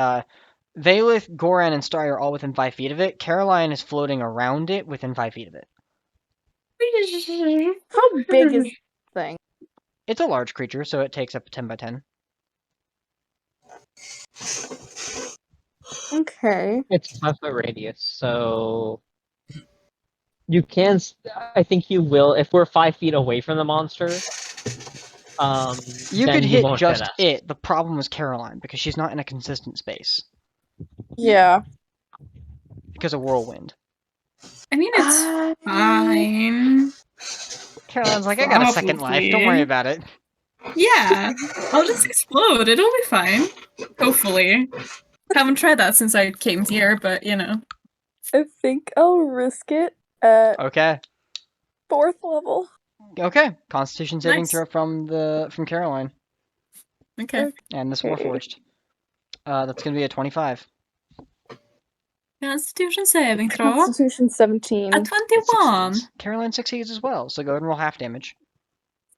Valith, Goran, and Starry are all within 5 feet of it. Caroline is floating around it within 5 feet of it. How big is this thing? It's a large creature, so it takes up 10 by 10. Okay. It's 5-foot radius, so you can. I think you will if we're 5 feet away from the monster. You then could you hit won't just us. it. The problem is Caroline, because she's not in a consistent space. Yeah. Because of whirlwind. I mean, it's fine. Caroline's like, I got a second life. Don't worry about it. Yeah, I'll just explode. It'll be fine. Hopefully. Haven't tried that since I came here, but you know. I think I'll risk it at Okay. 4th level. Okay. Constitution saving Nice. throw from Caroline. Okay. And this Warforged. That's gonna be a 25. Constitution saving throw. Constitution 17. A 21. Caroline succeeds as well, so go ahead and roll half damage.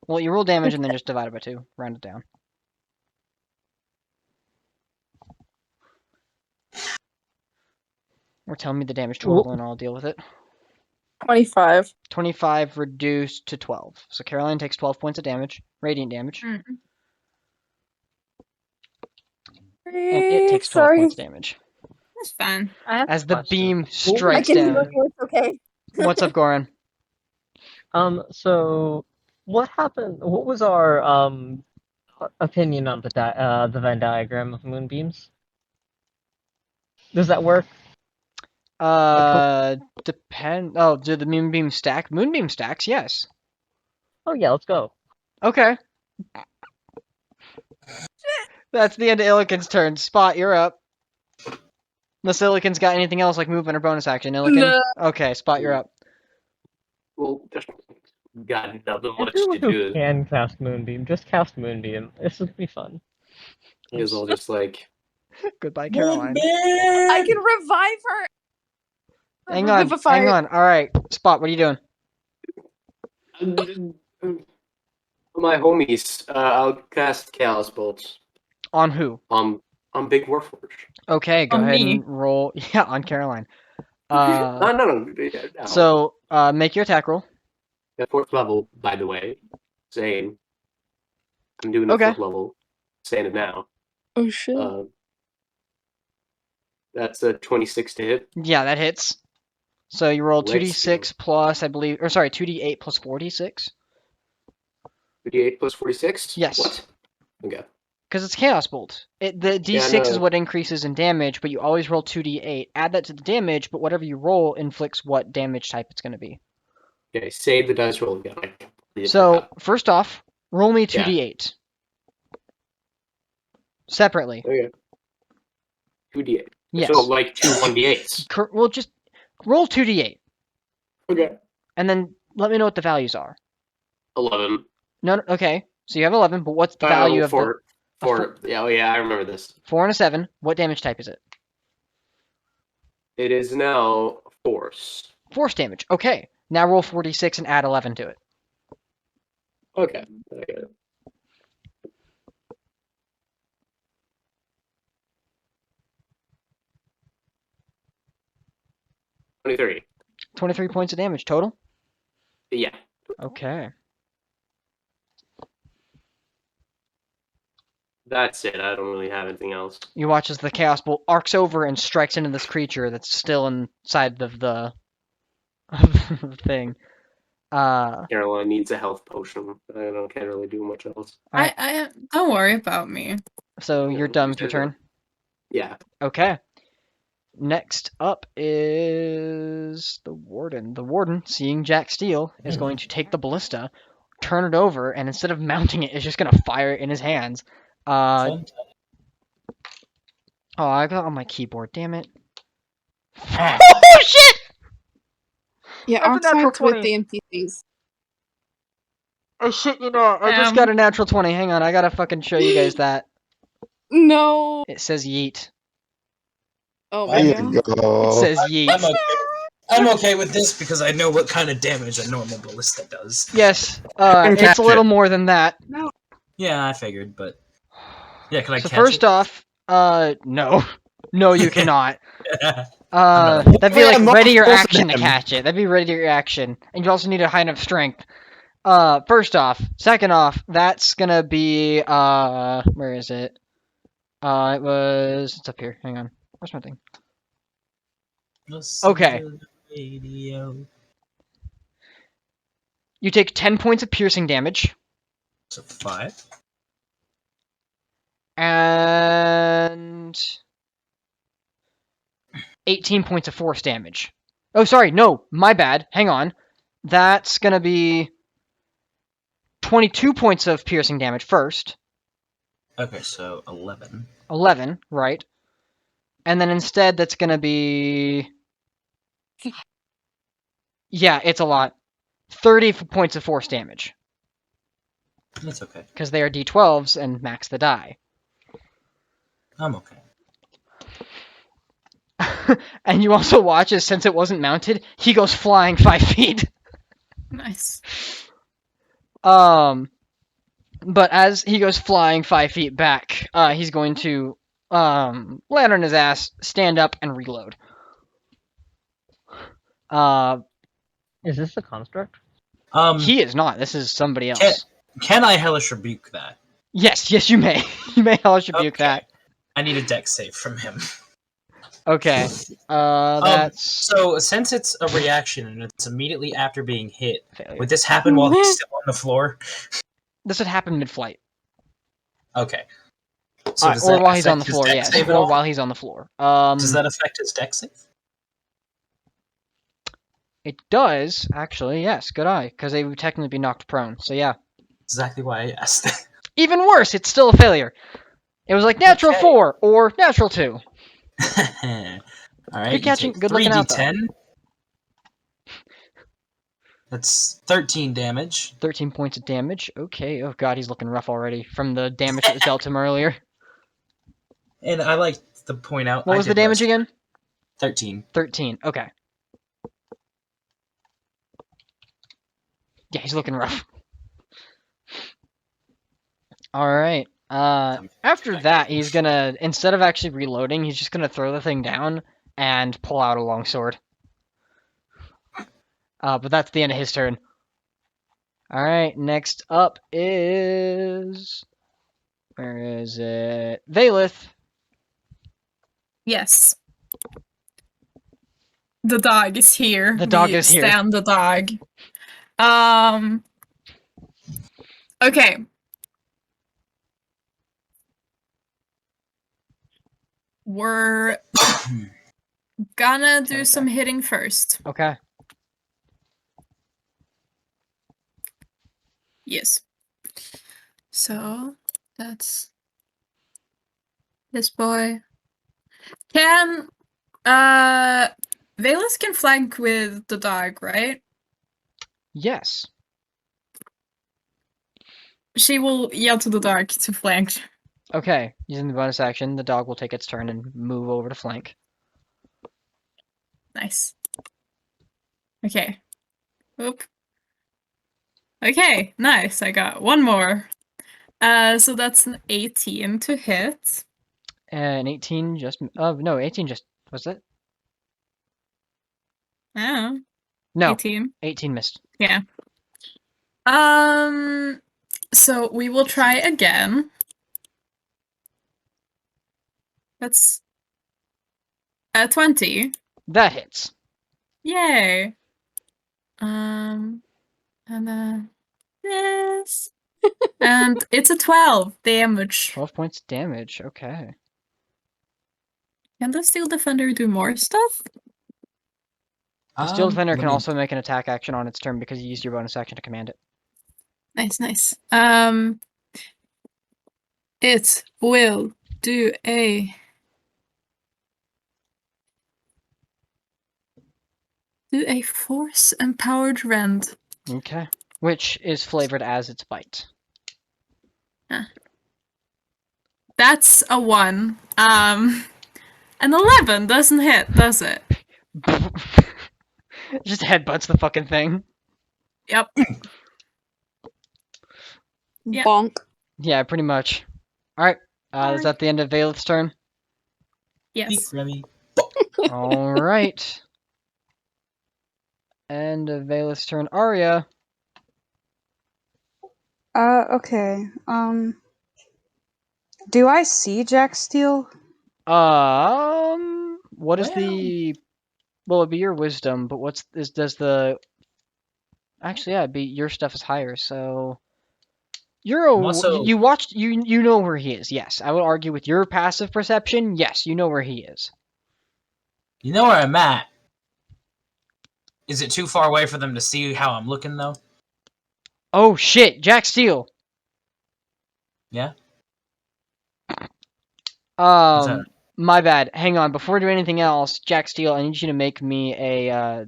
Well, you roll damage and then just divide it by 2. Round it down. Or tell me the damage total and I'll deal with it. 25. 25 reduced to 12. So Caroline takes 12 points of damage. Radiant damage. And it takes 12 points of damage. That's fine. As the beam I strikes can down. heal you, it's okay. What's up, Goran? So what happened? What was our opinion on the Venn diagram of moonbeams? Does that work? Depend. Oh, do the moonbeam stack? Moonbeam stacks, yes. Oh yeah, let's go. Okay. That's the end of Illiken's turn. Spot, you're up. Unless Illiken's got anything else like movement or bonus action. Illiken? No. Okay, Spot, you're up. Well, there's got nothing much Everyone to who do. can cast moonbeam, just cast moonbeam. This would be fun. Is all just like Goodbye, Caroline. I can revive her. Hang on, hang on. Alright, Spot, what are you doing? my homies. I'll cast Chaos Bolts On who? on Big Warforge. Okay, go On ahead me. and roll. Yeah, on Caroline. No. So, make your attack roll. At 4th level, by the way. Saying. I'm doing the Okay. 4th level. Saying it now. Oh shit. That's a 26 to hit. Yeah, that hits. So you roll Let's 2d6 plus, I believe, or sorry, 2d8 plus 46. 58 plus 46? Yes. What? Okay. Because it's Chaos Bolt. The d6 is what increases in damage, but you always roll 2d8. Add that to the damage, but whatever you roll inflicts what damage type it's going to be. Okay, save the dice roll again. So, first off, roll me 2d8. Separately. Okay. 2d8. Yes. So, like 2 1d8s. Well, just roll 2d8. Okay. And then let me know what the values are. 11. No, okay. So you have 11, but what's the value of four, the... Four. Yeah, I remember this. 4 and a 7. What damage type is it? It is now force. Force damage. Okay. Now roll 46 and add 11 to it. Okay. I get it. $23. 23 points of damage total? Yeah. Okay. That's it. I don't really have anything else. You watch as the Chaos Bolt arcs over and strikes into this creature that's still inside of the thing. Caroline needs a health potion. Can't really do much else. I don't worry about me. So you're done with your turn? Yeah. Okay. Next up is the Warden. The Warden, seeing Jack Steele, is going to take the ballista, turn it over, and instead of mounting it, is just going to fire it in his hands. Oh, I got it on my keyboard, damn it. Oh, shit! Yeah, That's a natural Oxnard's with 20. the NPCs. Oh, shit, you know, I just got a natural 20. Hang on, I gotta fucking show you guys that. No. It says yeet. Oh There my you god. go. It says yeet. I'm okay with this because I know what kind of damage a normal ballista does. Yes, it's a little more than that. Yeah, I figured, but yeah, can I So catch first it? off, no. No, you cannot. not- That'd be We like have ready your multiples of action to them. catch it. That'd be ready your action, and you also need a high enough strength. First off, second off, that's gonna be where is it? It's up here. Hang on, where's my thing? Listen Okay. to the radio. You take 10 points of piercing damage, So 5. and 18 points of force damage. Oh, sorry, no, my bad. Hang on. That's gonna be 22 points of piercing damage first. Okay, so 11. 11, right. And then instead, that's gonna be... Yeah, it's a lot. 30 points of force damage. That's okay. Because they are d12s and max the die. I'm okay. And you also watch as, since it wasn't mounted, he goes flying 5 feet. Nice. But as he goes flying 5 feet back, he's going to land on his ass, stand up, and reload. Is this the construct? He is not. This is somebody else. Can I Hellish Rebuke that? Yes, you may. You may hellish rebuke Okay. that. I need a deck save from him. Okay. That's So since it's a reaction and it's immediately after being hit, failure. would this happen while he's still on the floor? This would happen mid-flight. Okay. So does Or that while he's on the affect his floor, deck yes. save at Or all? while he's on the floor. Does that affect his deck save? It does, actually, yes. Good eye. Because they would technically be knocked prone. So yeah. Exactly why I asked. Even worse, it's still a failure. It was like natural Okay. 4 or natural 2. Alright. Good catching, good looking out, though. 3d10. That's 13 damage. 13 points of damage. Okay. Oh god, he's looking rough already from the damage that was dealt him earlier. And I like to point out. What was the damage again? 13. 13. Okay. Yeah, he's looking rough. Alright. After that, he's gonna, instead of actually reloading, he's just gonna throw the thing down and pull out a longsword. But that's the end of his turn. Alright, next up is... Where is it? Valeth. Yes. The dog is here. The dog We is here. stand the dog. Okay. We're gonna do some hitting first. Okay. Yes. So that's this boy. Can Valus can flank with the dog, right? Yes. She will yell to the dog to flank. Okay. Using the bonus action, the dog will take its turn and move over to flank. Nice. Okay. Oop. Okay, nice. I got one more. So that's an 18 to hit. And 18 just... Oh, no, 18 just... Was it? Oh. No. 18. 18 missed. Yeah. So we will try again. That's 20. That hits. Yay. And then this. And it's a 12 damage. 12 points damage. Okay. Can the Steel Defender do more stuff? The Steel Defender let can me- also make an attack action on its turn because you used your bonus action to command it. Nice, nice. It will do a force empowered rend. Okay. Which is flavored as its bite. That's a 1. An 11 doesn't hit, does it? Just headbutts the fucking thing. Yep. Yeah. Bonk. Yeah, pretty much. Alright. Is that the end of Valeth's turn? Yes. Remy. All right. And Vela's turn. Arya. Okay. Do I see Jack Steele? What is Well- the? Well, it'd be your wisdom, but does the? Actually, yeah, it'd be your stuff is higher, so. I'm also- You watched you know where he is. Yes, I would argue with your passive perception. Yes, you know where he is. You know where I'm at. Is it too far away for them to see how I'm looking, though? Oh shit, Jack Steele. Yeah? What's that? My bad. Hang on. Before we do anything else, Jack Steele, I need you to make me a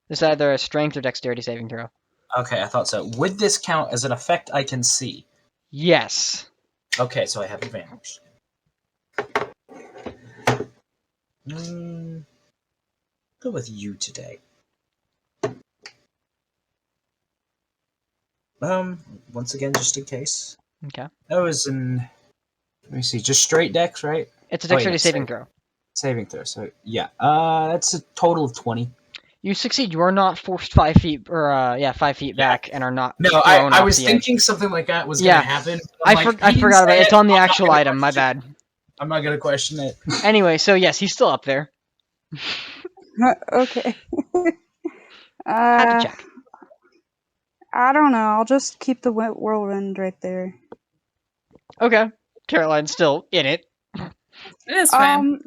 this is either a strength or dexterity saving throw. Okay, I thought so. Would this count as an effect I can see? Yes. Okay, so I have advantage. Go with you today. Once again, just in case. Okay. That was in. Let me see, just straight dex, right? It's a Oh, dexterity yeah, saving throw. Saving throw. So yeah, that's a total of 20. You succeed. You are not forced 5 feet, or 5 feet back, and are not. No, thrown I off was the thinking edge. something like that was Yeah. gonna happen. I He forgot didn't about say it. It's on the I'm not actual gonna item. My question bad. it. I'm not gonna question it. Anyway, so yes, he's still up there. Okay. Had to check. I don't know. I'll just keep the whirlwind right there. Okay. Caroline's still in it. It is fine.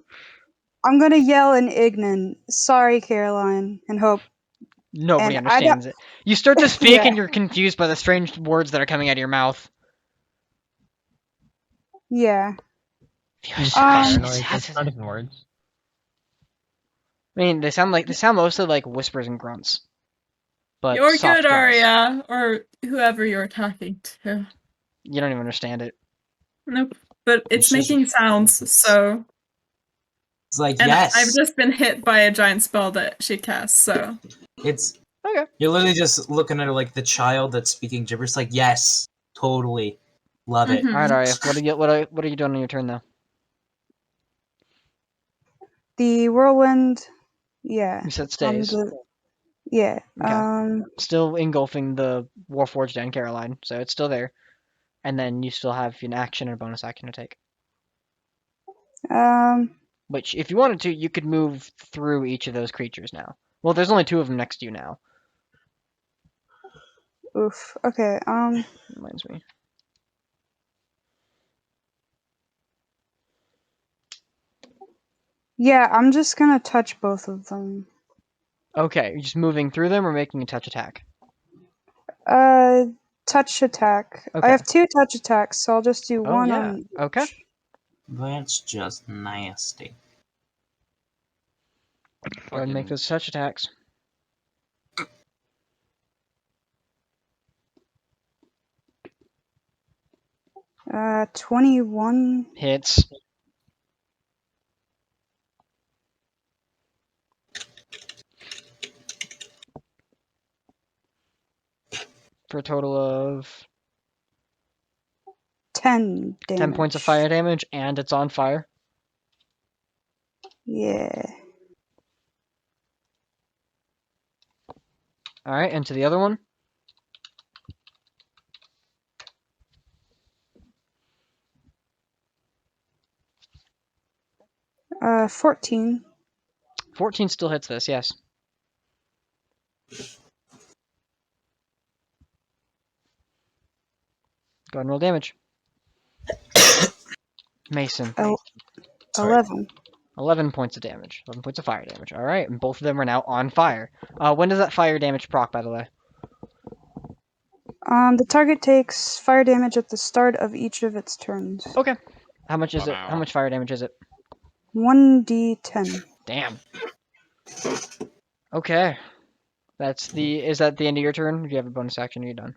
I'm gonna yell in Ignan. Sorry, Caroline, and hope. Nobody And understands it. You start to speak Yeah. and you're confused by the strange words that are coming out of your mouth. Yeah. Paranoid. That's not even words. I mean, they sound mostly like whispers and grunts. But You're soft good, grunts. Arya, or whoever you're talking to. You don't even understand it. Nope. But it's It's just- making sounds, so. It's like, And yes. I've just been hit by a giant spell that she cast, so. It's Okay. You're literally just looking at her like the child that's speaking gibberish. Like, yes, totally, love it. Mhm. All right, Arya. What are you doing on your turn though? The whirlwind. Yeah. You said stays. Yeah. Okay. Still engulfing the Warforged and Caroline, so it's still there. And then you still have an action and a bonus action to take. Which, if you wanted to, you could move through each of those creatures now. Well, there's only 2 of them next to you now. Oof. Okay. Reminds me. Yeah, I'm just gonna touch both of them. Okay, you're just moving through them or making a touch attack? Touch attack. Okay. I have 2 touch attacks, so I'll just do one yeah. on. Okay. That's just nasty. Go ahead and make those touch attacks. Uh, 21. Hits. For a total of 10 damage. 10 points of fire damage, and it's on fire. Yeah. Alright, and to the other one. 14. 14 still hits this, yes. Go ahead and roll damage. Mason. Oh, Sorry. 11. 11 points of damage. 11 points of fire damage. Alright, and both of them are now on fire. When does that fire damage proc, by the way? The target takes fire damage at the start of each of its turns. Okay. How much is it? Wow. How much fire damage is it? 1d10. Damn. Okay. Is that the end of your turn? Do you have a bonus action? Are you done?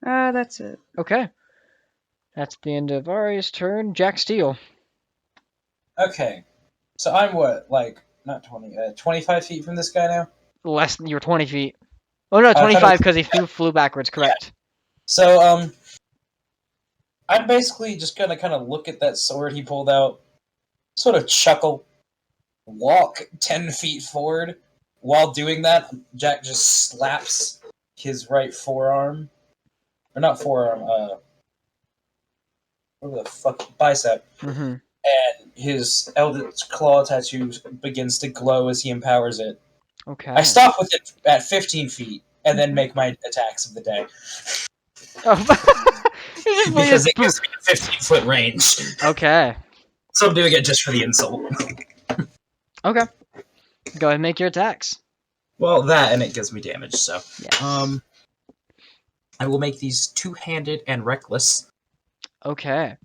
That's it. Okay. That's the end of Ari's turn. Jack Steele. Okay, so I'm what, like, not 20, 25 feet from this guy now? Less than you're 20 feet. Oh no, I thought it 25 was- because he flew backwards, correct. So, I'm basically just gonna kind of look at that sword he pulled out, sort of chuckle, walk 10 feet forward. While doing that, Jack just slaps his right forearm. Or not forearm, whatever the fuck, bicep. Mm-hmm. And his Eldritch Claw tattoo begins to glow as he empowers it. Okay. I stop with it at 15 feet and then make my attacks of the day. Oh. Because it gives me a 15-foot range. Okay. So I'm doing it just for the insult. Okay. Go ahead and make your attacks. Well, that and it gives me damage, so. Yes. I will make these two-handed and reckless. Okay.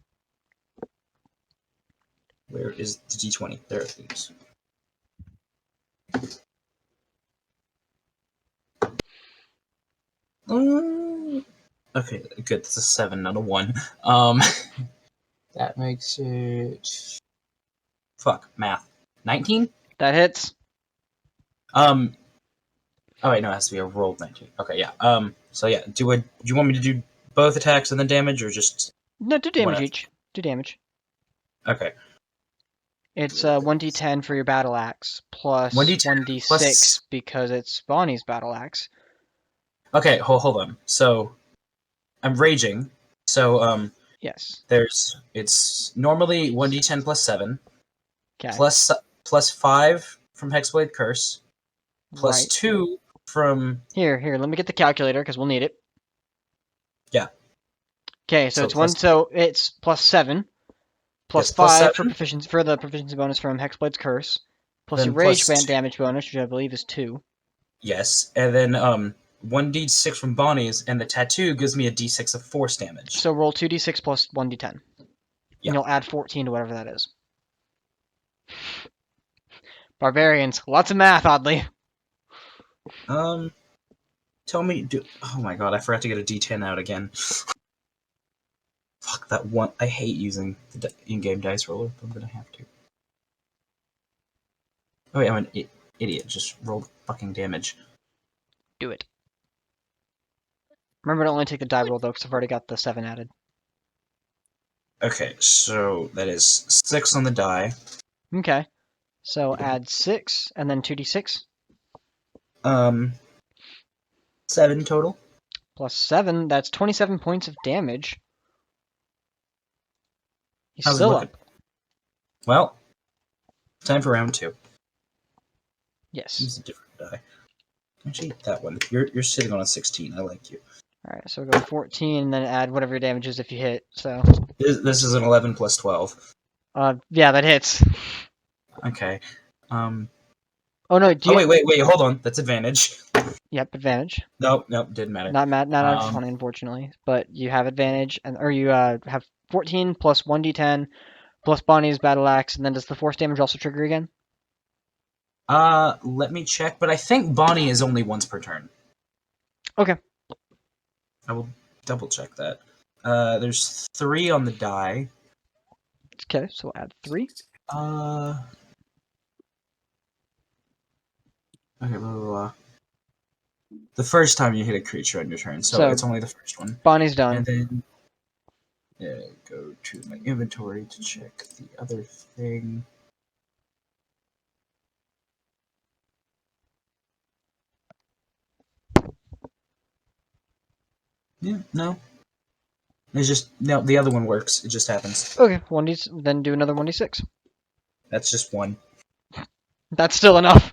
Where is the D20? There it is. Okay, good. That's a 7, not a 1. That makes it. Fuck, math. 19? That hits. Oh wait, no, it has to be a rolled 19. Okay, yeah. So yeah, do you want me to do both attacks and then damage, or just? No, do damage One each. Do damage. Okay. It's 1d10 for your battle axe plus 1d6 plus... because it's Bonnie's battle axe. Okay, hold on. So I'm raging. So yes. It's normally 1d10 plus 7. Okay. Plus 5 from Hexblade Curse. Plus right. 2 from... Here, let me get the calculator because we'll need it. Yeah. Okay, so it's plus 7. Plus yes, 5 plus 7. for proficiency for the proficiency bonus from Hexblade's Curse. Plus then your rage plus damage bonus, which I believe is 2. Yes, and then 1d6 from Bonnie's, and the tattoo gives me a d6 of force damage. So roll 2d6 plus 1d10. Yeah. And you'll add 14 to whatever that is. Barbarians. Lots of math, oddly. Tell me... Oh my god, I forgot to get a d10 out again. Fuck, that one... I hate using the in-game dice roller, but I'm gonna have to. Oh wait, I'm an idiot. Just roll the fucking damage. Do it. Remember to only take the die roll, though, because I've already got the 7 added. Okay, so that is 6 on the die. Okay. So add 6, and then 2d6. 7 total. Plus 7, that's 27 points of damage. He's How's it still looking? up. Well, time for round 2. Yes. Use a different die. Actually, that one. You're sitting on a 16. I like you. Alright, so go 14, and then add whatever your damage is if you hit, so... This is an 11 plus 12. Yeah, that hits. Okay. Oh, no, do you... wait, hold on. That's advantage. Yep, advantage. Nope, didn't matter. Not out of 20, unfortunately. But you have advantage, or you have 14 plus 1d10 plus Bonnie's battle axe, and then does the force damage also trigger again? Let me check, but I think Bonnie is only once per turn. Okay. I will double check that. There's 3 on the die. Okay, so we'll add 3. Okay, blah, blah, blah. The first time you hit a creature on your turn, so it's only the first one. Bonnie's done. And then go to my inventory to check the other thing. Yeah, no. It's just no. The other one works. It just happens. Okay, then do another 1d6. That's just 1. That's still enough.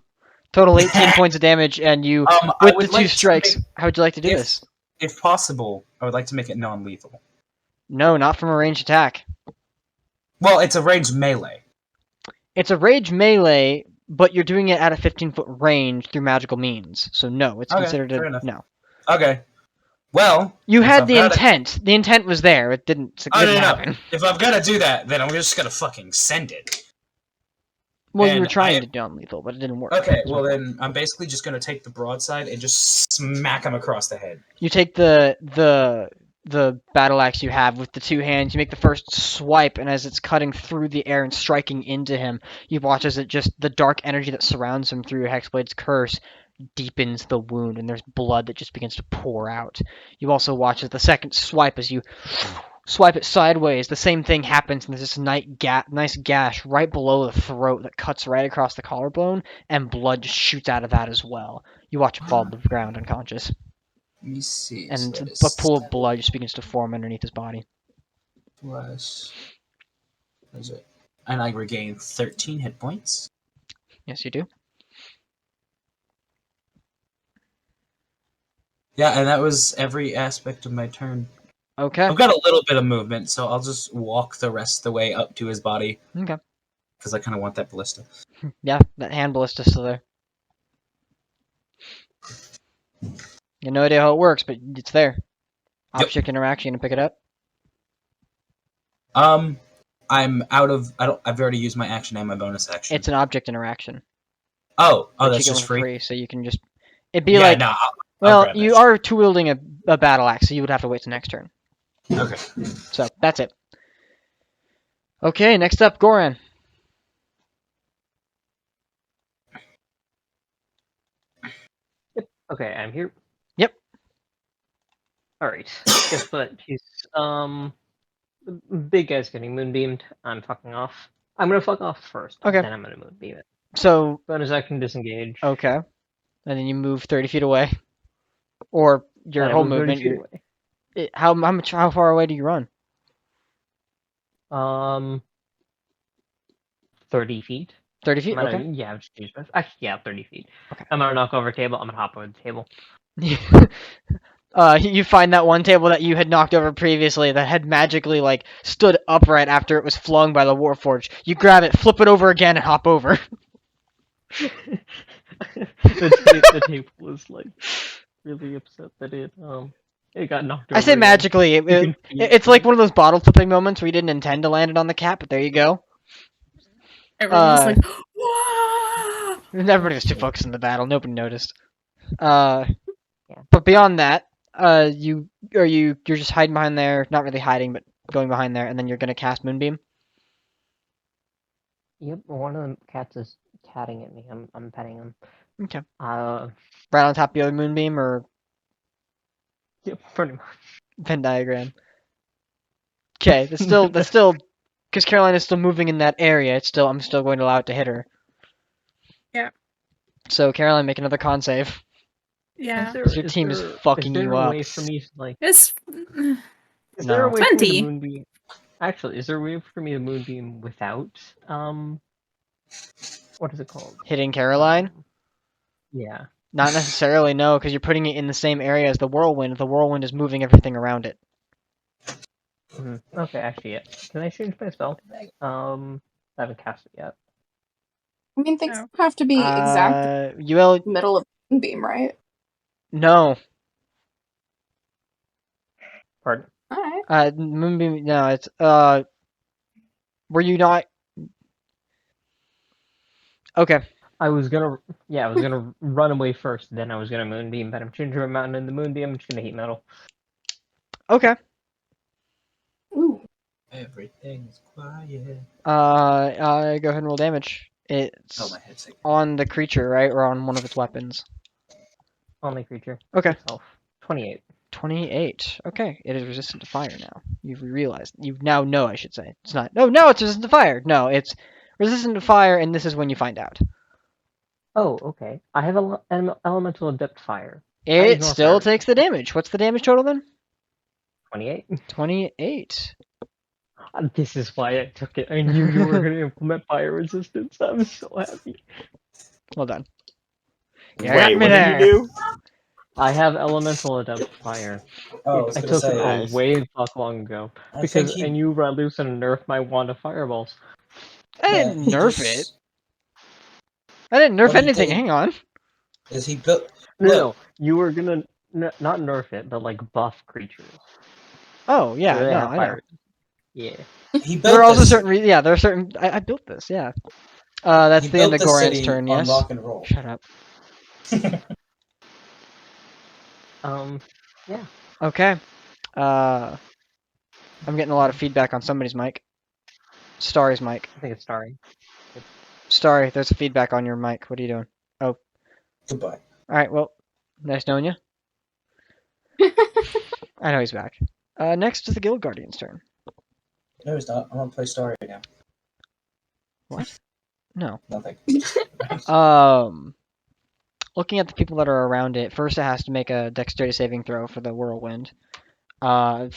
Total 18 points of damage, and you with the 2 strikes. How would you like to do this? If possible, I would like to make it non-lethal. No, not from a ranged attack. Well, it's a ranged melee. It's a ranged melee, but you're doing it at a 15-foot range through magical means. So no, it's considered fair a enough. no. Okay. Well, you had the intent. The intent was there. It didn't happen. If I'm gonna do that, then I'm just gonna fucking send it. Well, you were trying to do non-lethal, but it didn't work. Okay, well then I'm basically just gonna take the broadside and just smack him across the head. You take the battle axe you have with the 2 hands. You make the first swipe, and as it's cutting through the air and striking into him, you watch as the dark energy that surrounds him through your Hexblade's curse deepens the wound, and there's blood that just begins to pour out. You also watch as the second swipe, as you swipe it sideways, the same thing happens, and there's this nice gash right below the throat that cuts right across the collarbone, and blood just shoots out of that as well. You watch him fall to the ground unconscious, Let me see. and So that a is pool of blood just begins to form underneath his body. plus. What is it? And I regain 13 hit points. Yes, you do. Yeah, and that was every aspect of my turn. Okay. I've got a little bit of movement, so I'll just walk the rest of the way up to his body. Okay. Because I kind of want that ballista. Yeah, that hand ballista's still there. You have no idea how it works, but it's there. Object interaction, and pick it up. I'm out of. I've already used my action and my bonus action. It's an object interaction. Oh, that that's you just get for free. So you can just. It'd be like. No, well, you are two wielding a battle axe, so you would have to wait till next turn. Okay. So that's it. Okay, next up, Goran. Okay, I'm here. Yep. Alright. Guess what? He's the big guy's getting moonbeamed. I'm fucking off. I'm gonna fuck off first. Okay. Then I'm gonna moonbeam it. So. Bonus action disengage. Okay. And then you move 30 feet away. Or your whole movement. How far away do you run? 30 feet. 30 feet? Gonna, okay. Yeah, actually, yeah, 30 feet. Okay. I'm gonna knock over a table. I'm gonna hop over the table. You find that one table that you had knocked over previously that had magically like stood upright after it was flung by the Warforged. You grab it, flip it over again, and hop over. the table was like really upset that it got knocked over. I say again. magically. It's like one of those bottle flipping moments where you didn't intend to land it on the cat, but there you go. Everyone's like, everybody was too focused on the battle. Nobody noticed. But beyond that, you're just hiding behind there. Not really hiding, but going behind there, and then you're gonna cast Moonbeam. Yep, one of the cats is catting at me. I'm petting him. Okay. Right on top of the other Moonbeam, or. Yep, pretty much. Venn diagram. Okay, that's still because Caroline is still moving in that area. I'm still going to allow it to hit her. Yeah. So Caroline, make another con save. Yeah. Because your team is fucking you up. Way for me to, like, it's is there a way 20. for me to moonbeam? Actually, is there a way for me to moonbeam without what is it called? Hitting Caroline? Yeah. Not necessarily, no, because you're putting it in the same area as the whirlwind. The whirlwind is moving everything around it. Okay, actually, yeah. Can I change my spell? I haven't cast it yet. I mean, things don't have to be exact middle of Moonbeam, right? No. Pardon? Alright. Moonbeam, no, it's, were you not? Okay. I was gonna run away first, then I was gonna moonbeam, but I'm changing my mountain in the moonbeam. I'm just gonna heat metal. Okay. Ooh. Everything's quiet. Go ahead and roll damage. It's on the creature, right, or on one of its weapons. On the creature. Okay. Itself. 28. 28. Okay, it is resistant to fire now. You've realized. You now know, I should say. It's not. No, it's resistant to fire. No, it's resistant to fire, and this is when you find out. Oh, okay. I have an elemental adept fire. It still takes the damage. What's the damage total then? 28. 28. This is why I took it. I knew you were going to implement fire resistance. I'm so happy. Well done. Yeah, wait, what did you do? I have elemental adept fire. Oh, I took it way fuck long ago. Because I knew Raluce and nerfed my wand of fireballs. I didn't nerf it. I didn't nerf anything. Hang on. Is he built? No, you were gonna not nerf it, but like buff creatures. Oh yeah, So they no, have I know. fire. Yeah. There are also certain. Yeah, there are certain. I built this. Yeah. That's the end of Goran's turn. Yes. Rock and roll. Shut up. Yeah. Okay. I'm getting a lot of feedback on somebody's mic. Starry's mic. I think it's Starry. Starry, there's a feedback on your mic. What are you doing? Oh. Goodbye. Alright, well, nice knowing you. I know he's back. Next is the Guild Guardian's turn. No, it's not. I want to play Story now. What? No. Nothing. Looking at the people that are around it, first it has to make a dexterity saving throw for the whirlwind. Natural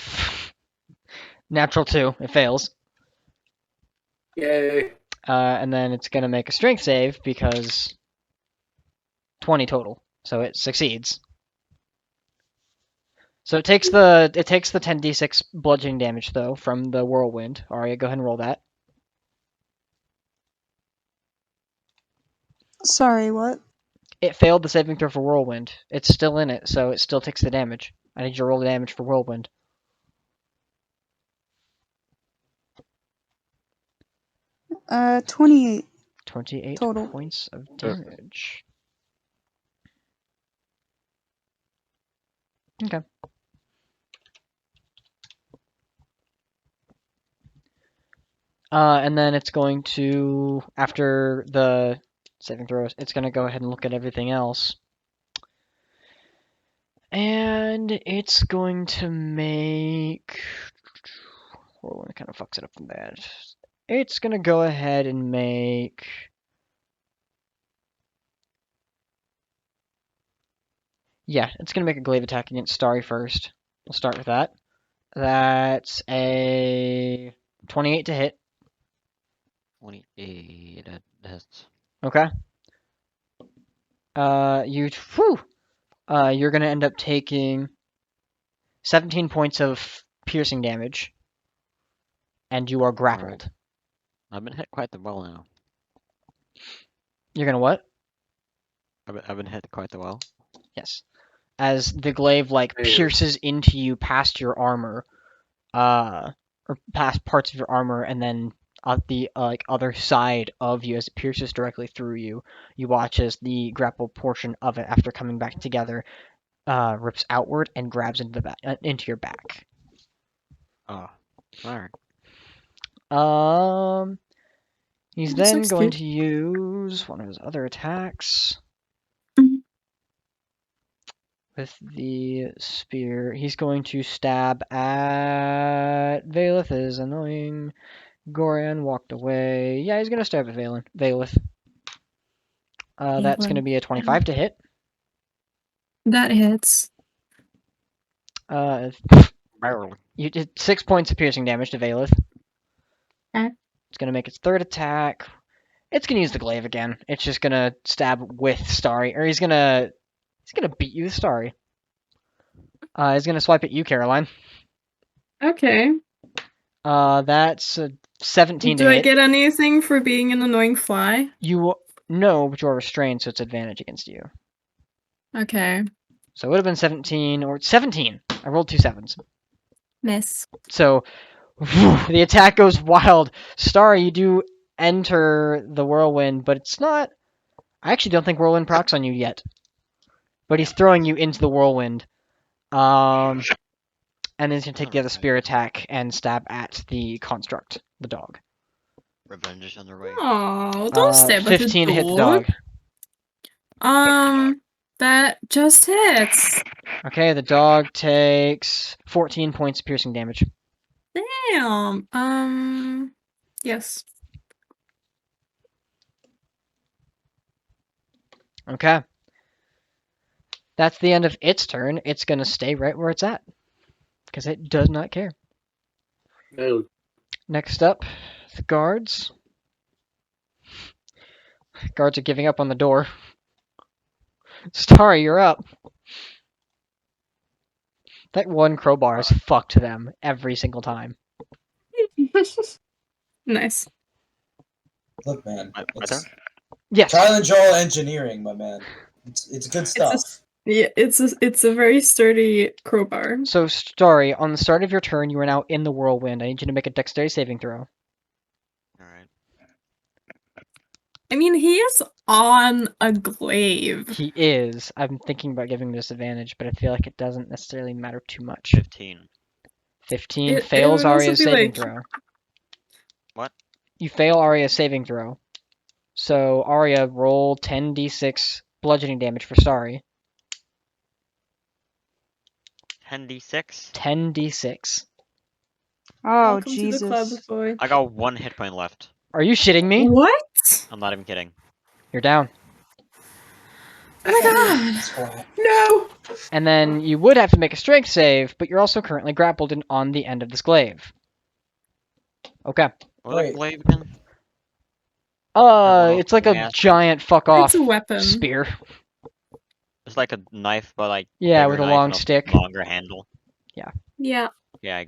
2, it fails. Yay. And then it's gonna make a strength save because 20 total, so it succeeds. So it takes the 10d6 bludgeoning damage though from the whirlwind. Arya, go ahead and roll that. Sorry, what? It failed the saving throw for whirlwind. It's still in it, so it still takes the damage. I need you to roll the damage for whirlwind. 28 28 total. points of damage. Okay. And then it's going to, after the saving throws, it's going to go ahead and look at everything else. And it's going to make... Oh, it kind of fucks it up from that. It's going to go ahead and make... Yeah, it's going to make a glaive attack against Starry first. We'll start with that. That's a 28 to hit. 28 hits. Okay. You're gonna end up taking 17 points of piercing damage, and you are grappled. Alright. I've been hit quite well now. You're gonna what? I've been hit quite well. Yes. As the glaive pierces into you past your armor, or past parts of your armor, and then the other side of you as it pierces directly through you. You watch as the grapple portion of it, after coming back together, rips outward and grabs into your back. Oh, alright. He's That's then so going cute. to use one of his other attacks. Mhm. With the spear, he's going to stab at Valeth. Is annoying. Goran walked away. Yeah, he's gonna stab at Valeth. That's gonna be a 25 to hit. That hits. Barely. You did 6 points of piercing damage to Valeth. Okay. It's gonna make its third attack. It's gonna use the glaive again. It's just gonna stab with Starry, or he's gonna beat you with Starry. He's gonna swipe at you, Caroline. Okay. That's a 17 to Do I hit. get anything for being an annoying fly? No, but you are restrained, so it's advantage against you. Okay. So it would have been 17 or 17. I rolled 2 sevens. Miss. So the attack goes wild. Starry, you do enter the whirlwind, but it's not. I actually don't think whirlwind procs on you yet. But he's throwing you into the whirlwind. And then he's gonna take the other spear attack and stab at the construct, the dog. Revenge is underway. Oh, don't stab at the 15 to hit the dog. dog. That just hits. Okay, the dog takes 14 points of piercing damage. Damn. Yes. Okay. That's the end of its turn. It's gonna stay right where it's at. Because it does not care. No. Next up, the guards. Guards are giving up on the door. Starry, you're up. That one crowbar has fucked them every single time. Nice. Look, man. My It's turn? Yes. Kylen-Jaal engineering, my man. It's good stuff. Yeah, it's a very sturdy crowbar. So, Starry, on the start of your turn, you are now in the whirlwind. I need you to make a dexterity saving throw. Alright. I mean, he is on a glaive. He is. I'm thinking about giving him disadvantage, but I feel like it doesn't necessarily matter too much. 15. 15 It fails would also Arya's be saving like- throw. What? You fail Arya's saving throw. So, Arya, roll 10d6 bludgeoning damage for Starry. 10d6. 10d6. Oh, Welcome to the club, Jesus. boy. I got 1 hit point left. Are you shitting me? What? I'm not even kidding. You're down. Oh my god! No! And then you would have to make a strength save, but you're also currently grappled and on the end of this glaive. Okay. What was Wait. the glaive again? Or It's like a yeah. giant fuck off It's a weapon. spear. It's like a knife, but like Yeah, bigger with a knife long and stick. longer handle. Yeah. Yeah,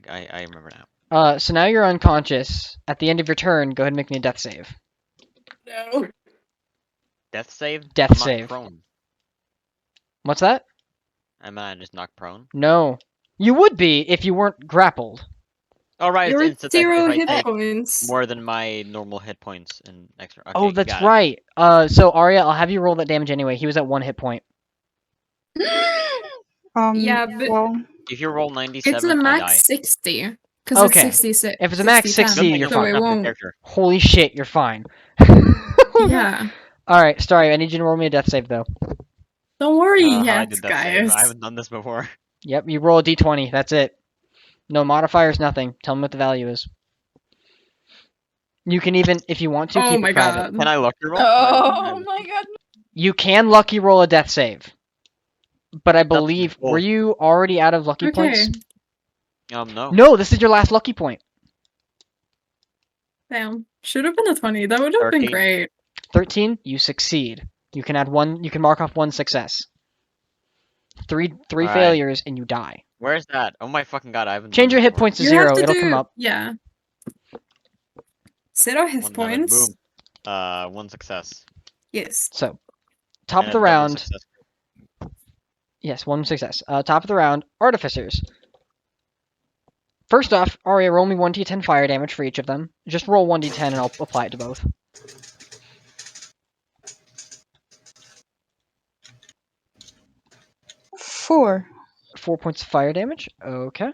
I remember now. So now you're unconscious. At the end of your turn, go ahead and make me a death save. No. Death save? Death I'm not save. prone. What's that? Am I just knocked prone? No. You would be if you weren't grappled. Oh right, You're it's at instant if 0 I hit take points. more than my normal hit points and extra. Okay, Oh, that's got it. right. So Arya, I'll have you roll that damage anyway. He was at 1 hit point. Yeah, but Well, If you roll 97, it's a I die. max 60. Because Okay. it's 66. If it's a max 60, 60, you're so fine. it Fucked up your won't. character. Holy shit, you're fine. Yeah. Alright, sorry, I need you to roll me a death save though. Don't worry How I yet, did that save. guys. I haven't done this before. Yep, you roll a d20, that's it. No modifiers, nothing. Tell me what the value is. You can even, if you want to, Oh keep my it private. god. Can I lucky roll? Oh my god. You can lucky roll a death save. But I believe, cool. were you already out of lucky points? No. No, this is your last lucky point. Damn. Should have been a 20. That would have been 13. great. 13, you succeed. You can add one, you can mark off one success. Three Alright. failures and you die. Where's that? Oh my fucking god, I haven't Change done your this hit before. points to You have 0, to it'll do, come up. yeah. 0 hit One damage, points. boom. 1 success. Yes. So, top And of the a double round. success. Yes, 1 success. Top of the round, artificers. First off, Arya, roll me 1d10 fire damage for each of them. Just roll 1d10 and I'll apply it to both. 4. 4 points of fire damage. Okay.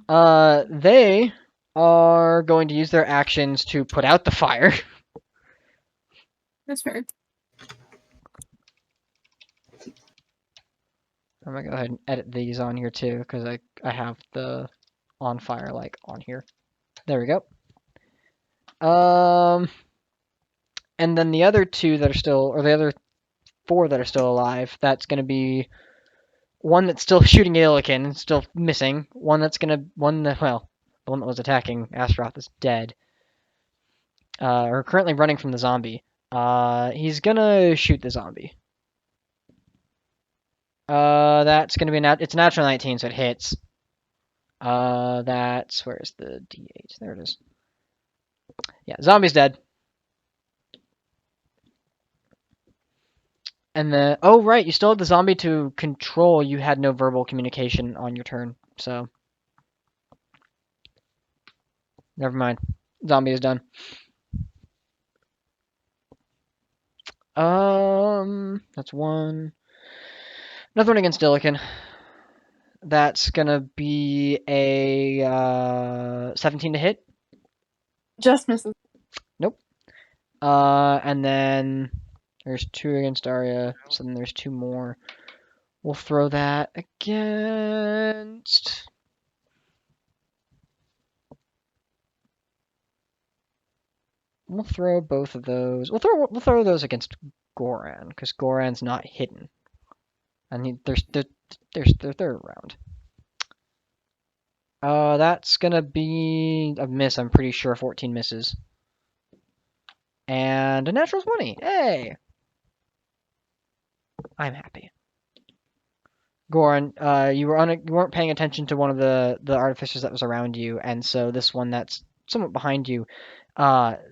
They are going to use their actions to put out the fire. That's fair. I'm gonna go ahead and edit these on here too, because I have the on fire like on here. There we go. And then the other 2 that are still, or the other 4 that are still alive, that's gonna be one that's still shooting Illiken, still missing. One that's gonna, the one that was attacking Astaroth is dead. Or currently running from the zombie. He's gonna shoot the zombie. That's gonna be it's a natural 19, so it hits. Where's the D8? There it is. Yeah, zombie's dead. And then, oh right, you still have the zombie to control. You had no verbal communication on your turn, so never mind. Zombie is done. That's 1. Another one against Illiken. That's gonna be a 17 to hit. Just misses. Nope. And then there's 2 against Arya, so then there's 2 more. We'll throw that against. We'll throw both of those. We'll throw those against Goran because Goran's not hidden, and they're around. That's gonna be a miss. I'm pretty sure 14 misses. And a natural 20. Hey! I'm happy. Goran, you weren't paying attention to one of the artificers that was around you, and so this one that's somewhat behind you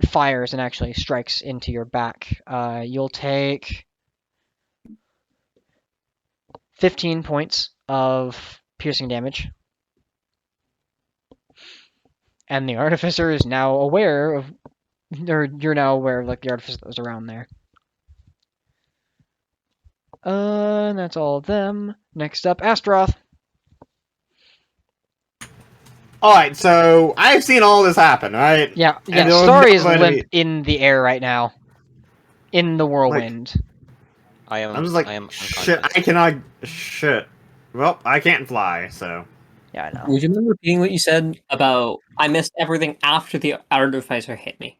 fires and actually strikes into your back. You'll take 15 points of piercing damage. And the artificer is now aware of, or you're now aware of like the artificer that was around there. And that's all of them. Next up, Astaroth. Alright, so I've seen all this happen, right? Yeah. And there was Starry is nobody- limp in the air right now. in the whirlwind. I am. I'm just like, I am shit, unconscious. I cannot. Shit. Well, I can't fly, so. Yeah, I know. Would you mind repeating what you said about I missed everything after the artificer hit me?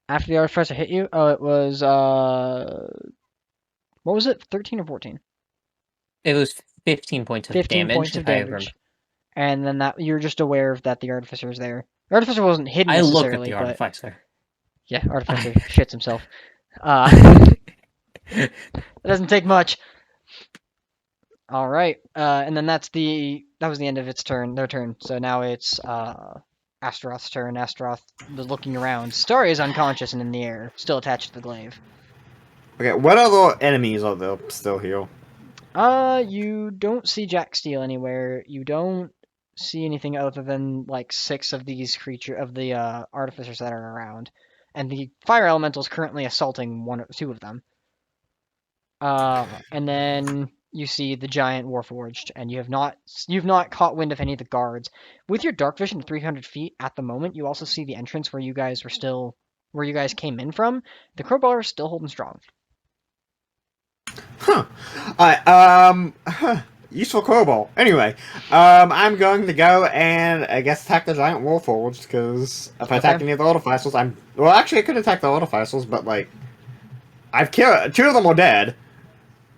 After the artificer hit you, oh, it was what was it? 13 or 14? It was 15 points of 15 damage. points of if I remember. damage. And then that you're just aware of that the artificer is there. The artificer wasn't hidden I look necessarily, at the but artificer. yeah, artificer shits himself. It doesn't take much. All right, and then that was the end of their turn. So now it's Astaroth's turn. Astaroth was looking around. Starry is unconscious and in the air, still attached to the glaive. Okay, what other enemies are there still here? You don't see Jack Steel anywhere. You don't see anything other than like 6 of these artificers that are around, and the fire elemental is currently assaulting 2 of them. And then you see the giant Warforged, and you've not caught wind of any of the guards. With your dark vision at 300 feet at the moment, you also see the entrance where you guys came in from. The crowbar is still holding strong. Huh. Useful crowbar. Anyway, I'm going to go and I guess attack the giant warforged because if I attack any of the artificers, actually I could attack the artificers, but like I've killed 2 of them are dead.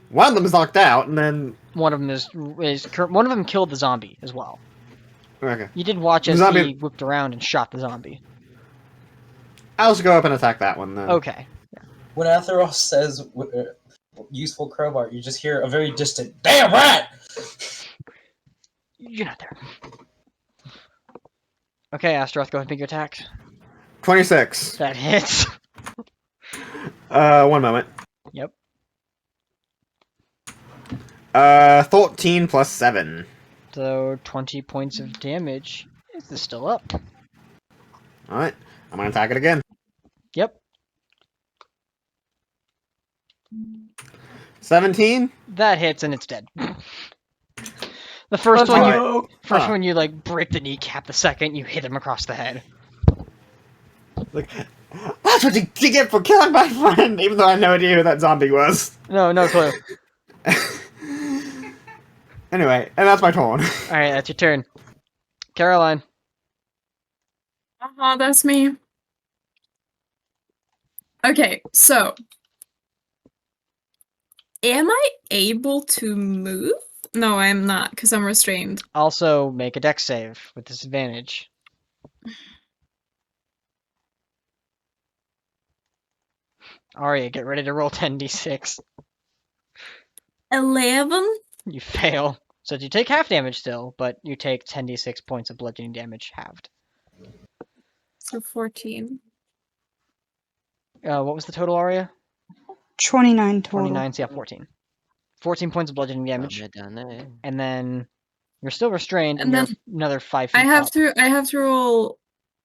One of them is knocked out, and then one of them killed the zombie as well. Okay. You did watch as he whipped around and shot the zombie. I'll just go up and attack that one then. Okay. When Atheros says useful crowbar, you just hear a very distant "damn rat." You're not there. Okay, Astaroth, go ahead and pick your attack. 26. That hits. 1 moment. Yep. 13 plus 7. So 20 points of damage. Is this still up? Alright, I'm gonna attack it again. Yep. 17? That hits and it's dead. The first one you like break the kneecap. The second you hit him across the head. Like, that's what you get for killing my friend, even though I had no idea who that zombie was. No clue. Anyway, and that's my turn. Alright, that's your turn. Caroline. That's me. Okay, so am I able to move? No, I am not, because I'm restrained. Also, make a dex save with disadvantage. Arya, get ready to roll 10d6. 11? You fail. So you take half damage still, but you take 10d6 points of bludgeoning damage halved. So 14. What was the total, Arya? 29 total. 29, so yeah, 14. 14 points of bludgeoning damage. And then you're still restrained, and you're another 5 feet I have up. to roll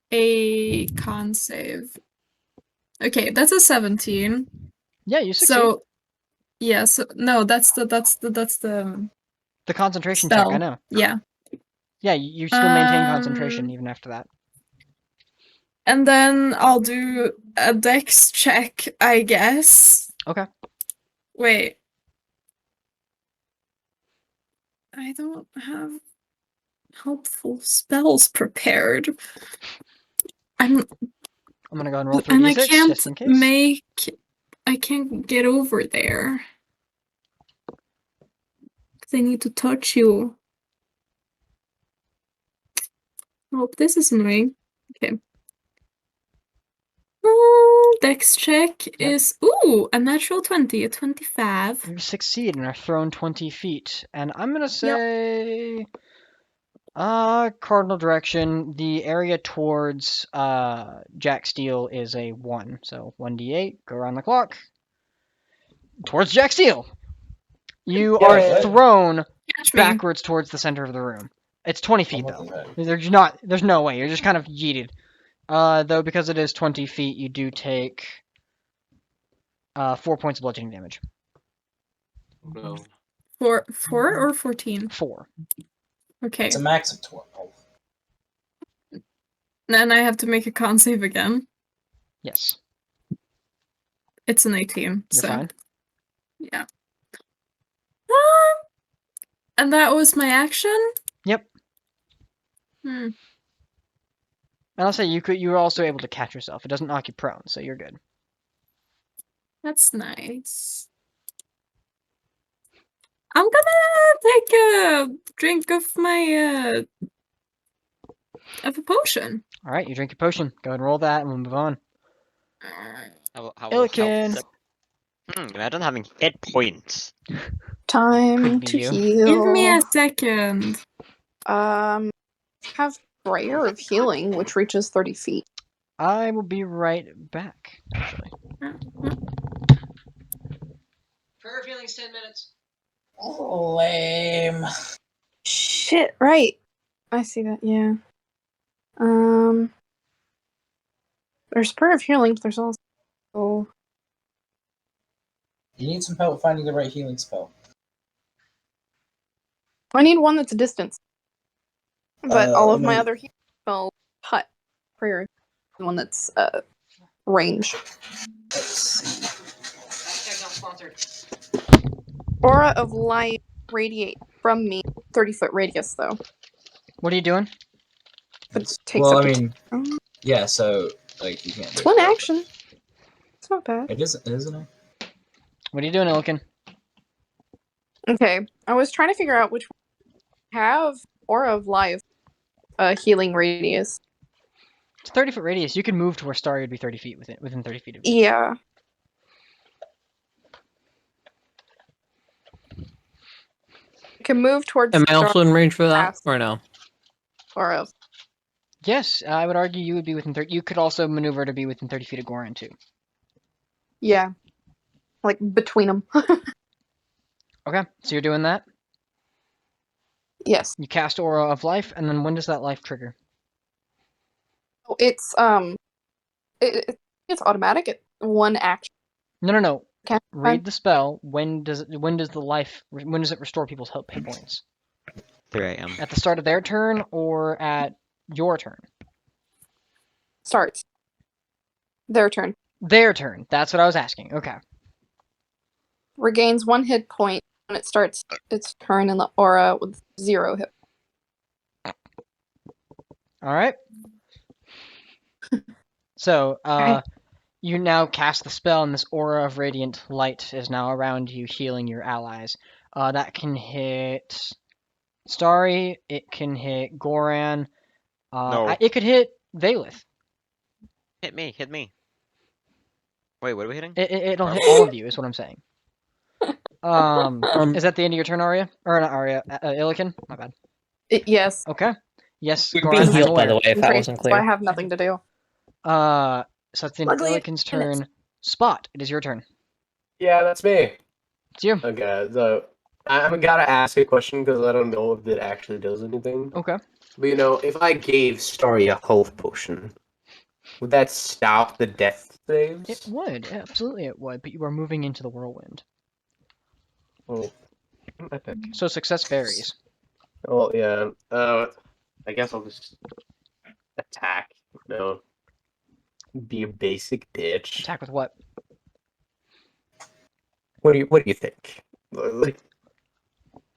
a con save. Okay, that's a 17. Yeah, you succeed. So yeah, so no, that's the concentration spell. check, I know. Yeah. Yeah, you still maintain concentration even after that. And then I'll do a dex check, I guess. Okay. Wait. I don't have helpful spells prepared. I'm gonna go and roll 3d6 and I just in case. I can't get over there. Because I need to touch you. Oh, this is annoying. Okay. Dex check is a natural 20, a 25. You succeed and are thrown 20 feet. And I'm gonna say cardinal direction. The area towards Jack Steel is a 1. So 1d8, go around the clock. Towards Jack Steel. You are thrown backwards towards the center of the room. It's 20 feet though. There's no way. You're just kind of yeeted. Though because it is 20 feet, you do take 4 points of bludgeoning damage. No. 4 or 14? 4. Okay. It's a max of 12. Then I have to make a con save again. Yes. It's an 18. You're so fine. yeah. And that was my action? Yep. Hmm. And I'll say you were also able to catch yourself. It doesn't knock you prone, so you're good. That's nice. I'm gonna take a drink of my of a potion. All right, you drink your potion. Go ahead and roll that, and we'll move on. How will health Illiken. sip? Imagine having hit points. Time Could be to you. heal. Give me a second. Have Prayer of Healing, which reaches 30 feet. I will be right back, actually. Prayer of Healing's 10 minutes. Lame. Shit, right. I see that, yeah. There's Prayer of Healing, but there's also... You need some help finding the right healing spell. I need one that's a distance. But all of my let me- other healing spells cut Prayer. The one that's range. Let's see. Hashtag not sponsored. Aura of Light radiate from me. 30-foot radius, though. What are you doing? But takes Well, up I to mean, yeah. So like you can't. It's one action. It's not bad. It isn't it? What are you doing, Illiken? Okay, I was trying to figure out which one have Aura of Life healing radius. It's a 30-foot radius. You can move to where Starry would be 30 feet within 30 feet of you. Yeah. I can move towards Am I also in range for that, Fast. or no? Aura. Yes, I would argue you would be within 30. You could also maneuver to be within 30 feet of Goran, too. Yeah. Like, between them. Okay, so you're doing that? Yes. You cast Aura of Life, and then when does that life trigger? It's, it's automatic. It's one action. No. Okay. Read the spell. When does it restore people's hit points? 3 a.m. At the start of their turn or at your turn? Starts. Their turn. Their turn. That's what I was asking. Okay. Regains 1 hit point when it starts its turn in the aura with 0 hit. All right. So, you now cast the spell, and this aura of radiant light is now around you, healing your allies. That can hit Starry. It can hit Goran. No. It could hit Valeth. Hit me. Wait, what are we hitting? It'll hit all of you, is what I'm saying. Is that the end of your turn, Arya? Or not Arya, Illiken? My bad. Yes. Okay. Yes, We're Goran, being I'm healed, by aware. the way, if that wasn't So I clear. have nothing to do. So that's the end of Illiken's turn. Spot, it is your turn. Yeah, that's me. It's you. Okay, so I'm gotta ask a question because I don't know if it actually does anything. Okay. But you know, if I gave Starry a health potion, would that stop the death saves? It would. Absolutely it would, but you are moving into the whirlwind. Oh, epic. So success varies. Oh yeah. I guess I'll just attack. No. Be a basic bitch. Attack with what? What do you think? Like,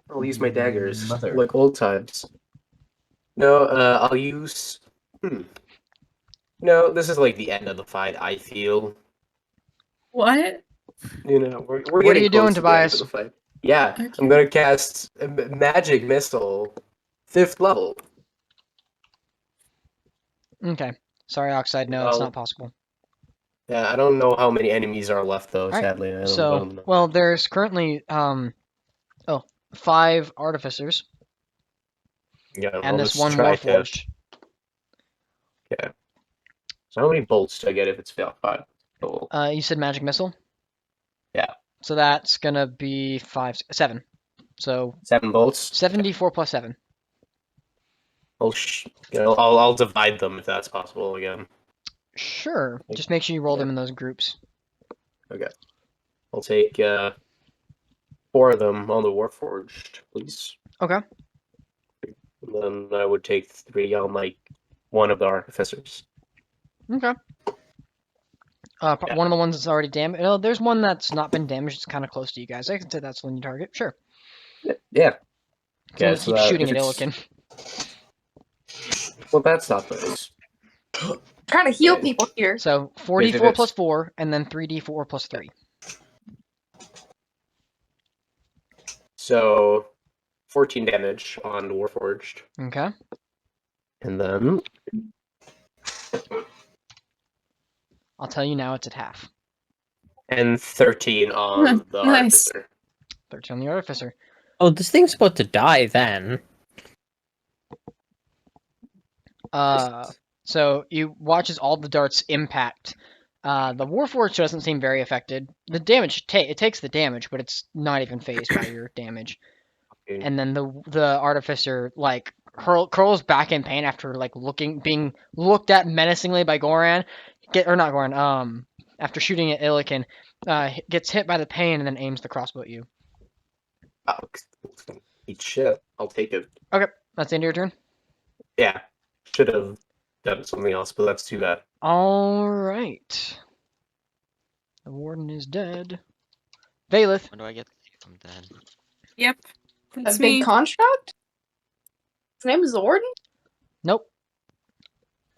I'll use my daggers Mother. like old times. No, I'll use. No, this is like the end of the fight. I feel. What? You know, we're What are getting you close doing, to the end of Tobias? the fight. Yeah, Okay. I'm gonna cast a magic missile, 5th level. Okay. Sorry, Oxide. No, it's Well, not possible. Yeah, I don't know how many enemies are left though. Alright, Sadly, I don't So, know. well, there's currently 5 artificers Yeah, and I'll this just one try to. warforged. Okay. So how many bolts do I get if it's 5 total? You said magic missile. Yeah. So that's gonna be 7. So 7 bolts. 7d4 plus 7. I'll divide them if that's possible again. Sure. Just make sure you roll Yeah. them in those groups. Okay. I'll take 4 of them on the warforged, please. Okay. And then I would take 3 on like one of the artificers. Okay. Yeah. One of the ones that's already damaged. No, there's one that's not been damaged. It's kind of close to you guys. I can say that's the one you target. Sure. Yeah. It's the one that so keeps shooting if at it's- Illiken. Well, that's not nice. Trying to heal Okay. people here. So If 4d4 it's- plus 4, and then 3d4 plus 3. So 14 damage on Warforged. Okay. And then I'll tell you now it's at half. and 13 on the Nice. Artificer. 13 on the Artificer. Oh, this thing's about to die then. So you watch as all the darts impact. The Warforged doesn't seem very affected. The damage, it takes the damage, but it's not even phased by your damage. Okay. And then the Artificer, like, curls back in pain after, like, being looked at menacingly by Goran. Not Goran, after shooting at Illiken, gets hit by the pain and then aims the crossbow at you. Oh, eat shit. I'll take it. That's the end of your turn? Yeah. Should have done something else, but that's too bad. Alright. The Warden is dead. Valeth. When do I get to see if I'm dead? Yep. A That's big me. construct? His name is the Warden? Nope.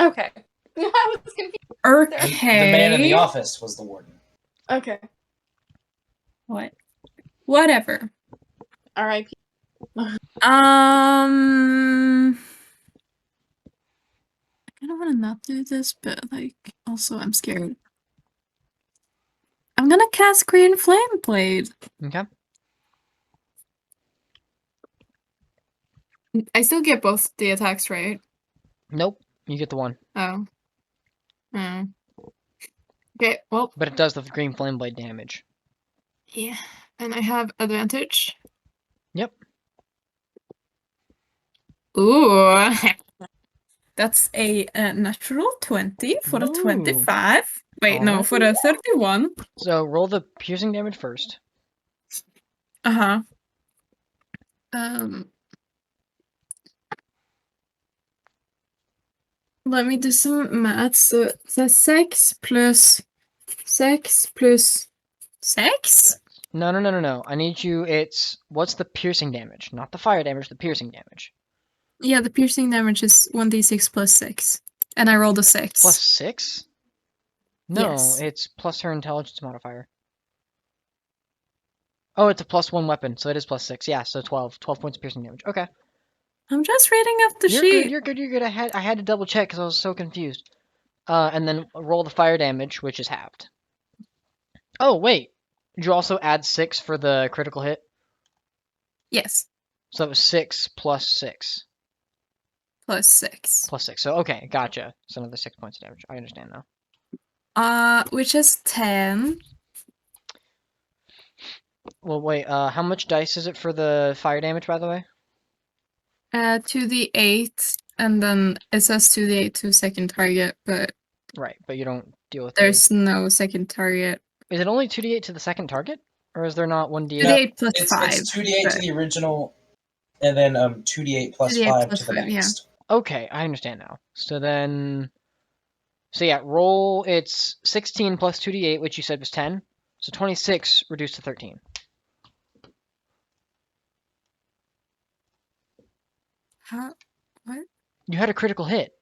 Okay. I was confused. Okay. The man in the office was the warden. Okay. What? Whatever. R.I.P. I kind of want to not do this, but like, also I'm scared. I'm gonna cast Green Flame Blade. Okay. I still get both the attacks, right? Nope. You get the one. Oh. Oh. Okay, well, But it does the green flame blade damage. yeah. And I have advantage. Yep. Ooh. That's a natural 20 for a Ooh. 25. Wait, no, Alright. for a 31. So roll the piercing damage first. Uh-huh. Um. Let me do some math. So that's 6 plus 6 plus 6? No. I need you. What's the piercing damage? Not the fire damage, the piercing damage. Yeah, the piercing damage is 1d6 plus 6. And I rolled a 6. Plus 6? No, Yes. it's plus her intelligence modifier. Oh, it's a +1 weapon, so it is plus 6. Yeah, so 12. 12 points of piercing damage. Okay. I'm just reading up the You're sheet. good, you're good. I had to double check because I was so confused. And then roll the fire damage, which is halved. Oh, wait. Did you also add 6 for the critical hit? Yes, So it was 6 plus 6. plus 6. Plus 6. So, okay, gotcha. So another 6 points of damage. I understand now. Which is 10. Well, wait, how much dice is it for the fire damage, by the way? 2d8, and then it says 2d8 to second target, but Right, but you don't deal with there's no second target. Is it only 2d8 to the second target? Or is there not 1d8? 2d8 plus It's 5. 2d8 but- to the original, and then 2d8 plus 2d8 5 plus to the 5, yeah. next. Okay, I understand now. So then... So yeah, roll, it's 16 plus 2d8, which you said was 10. So 26 reduced to 13. How? What? You had a critical hit.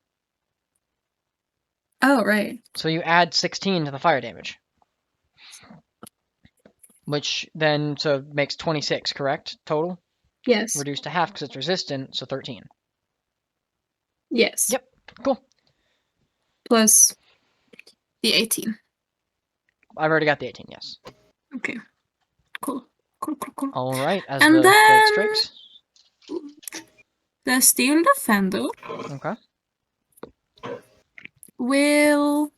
Oh, right. So you add 16 to the fire damage. Which then, so makes 26, correct? Total? Yes. Reduced to half because it's resistant, so 13. Yes. Yep, cool. Plus the 18. I've already got the 18, yes. Okay. Cool. Cool. Alright, as And the blade then- strikes. The Steel Defender Okay. will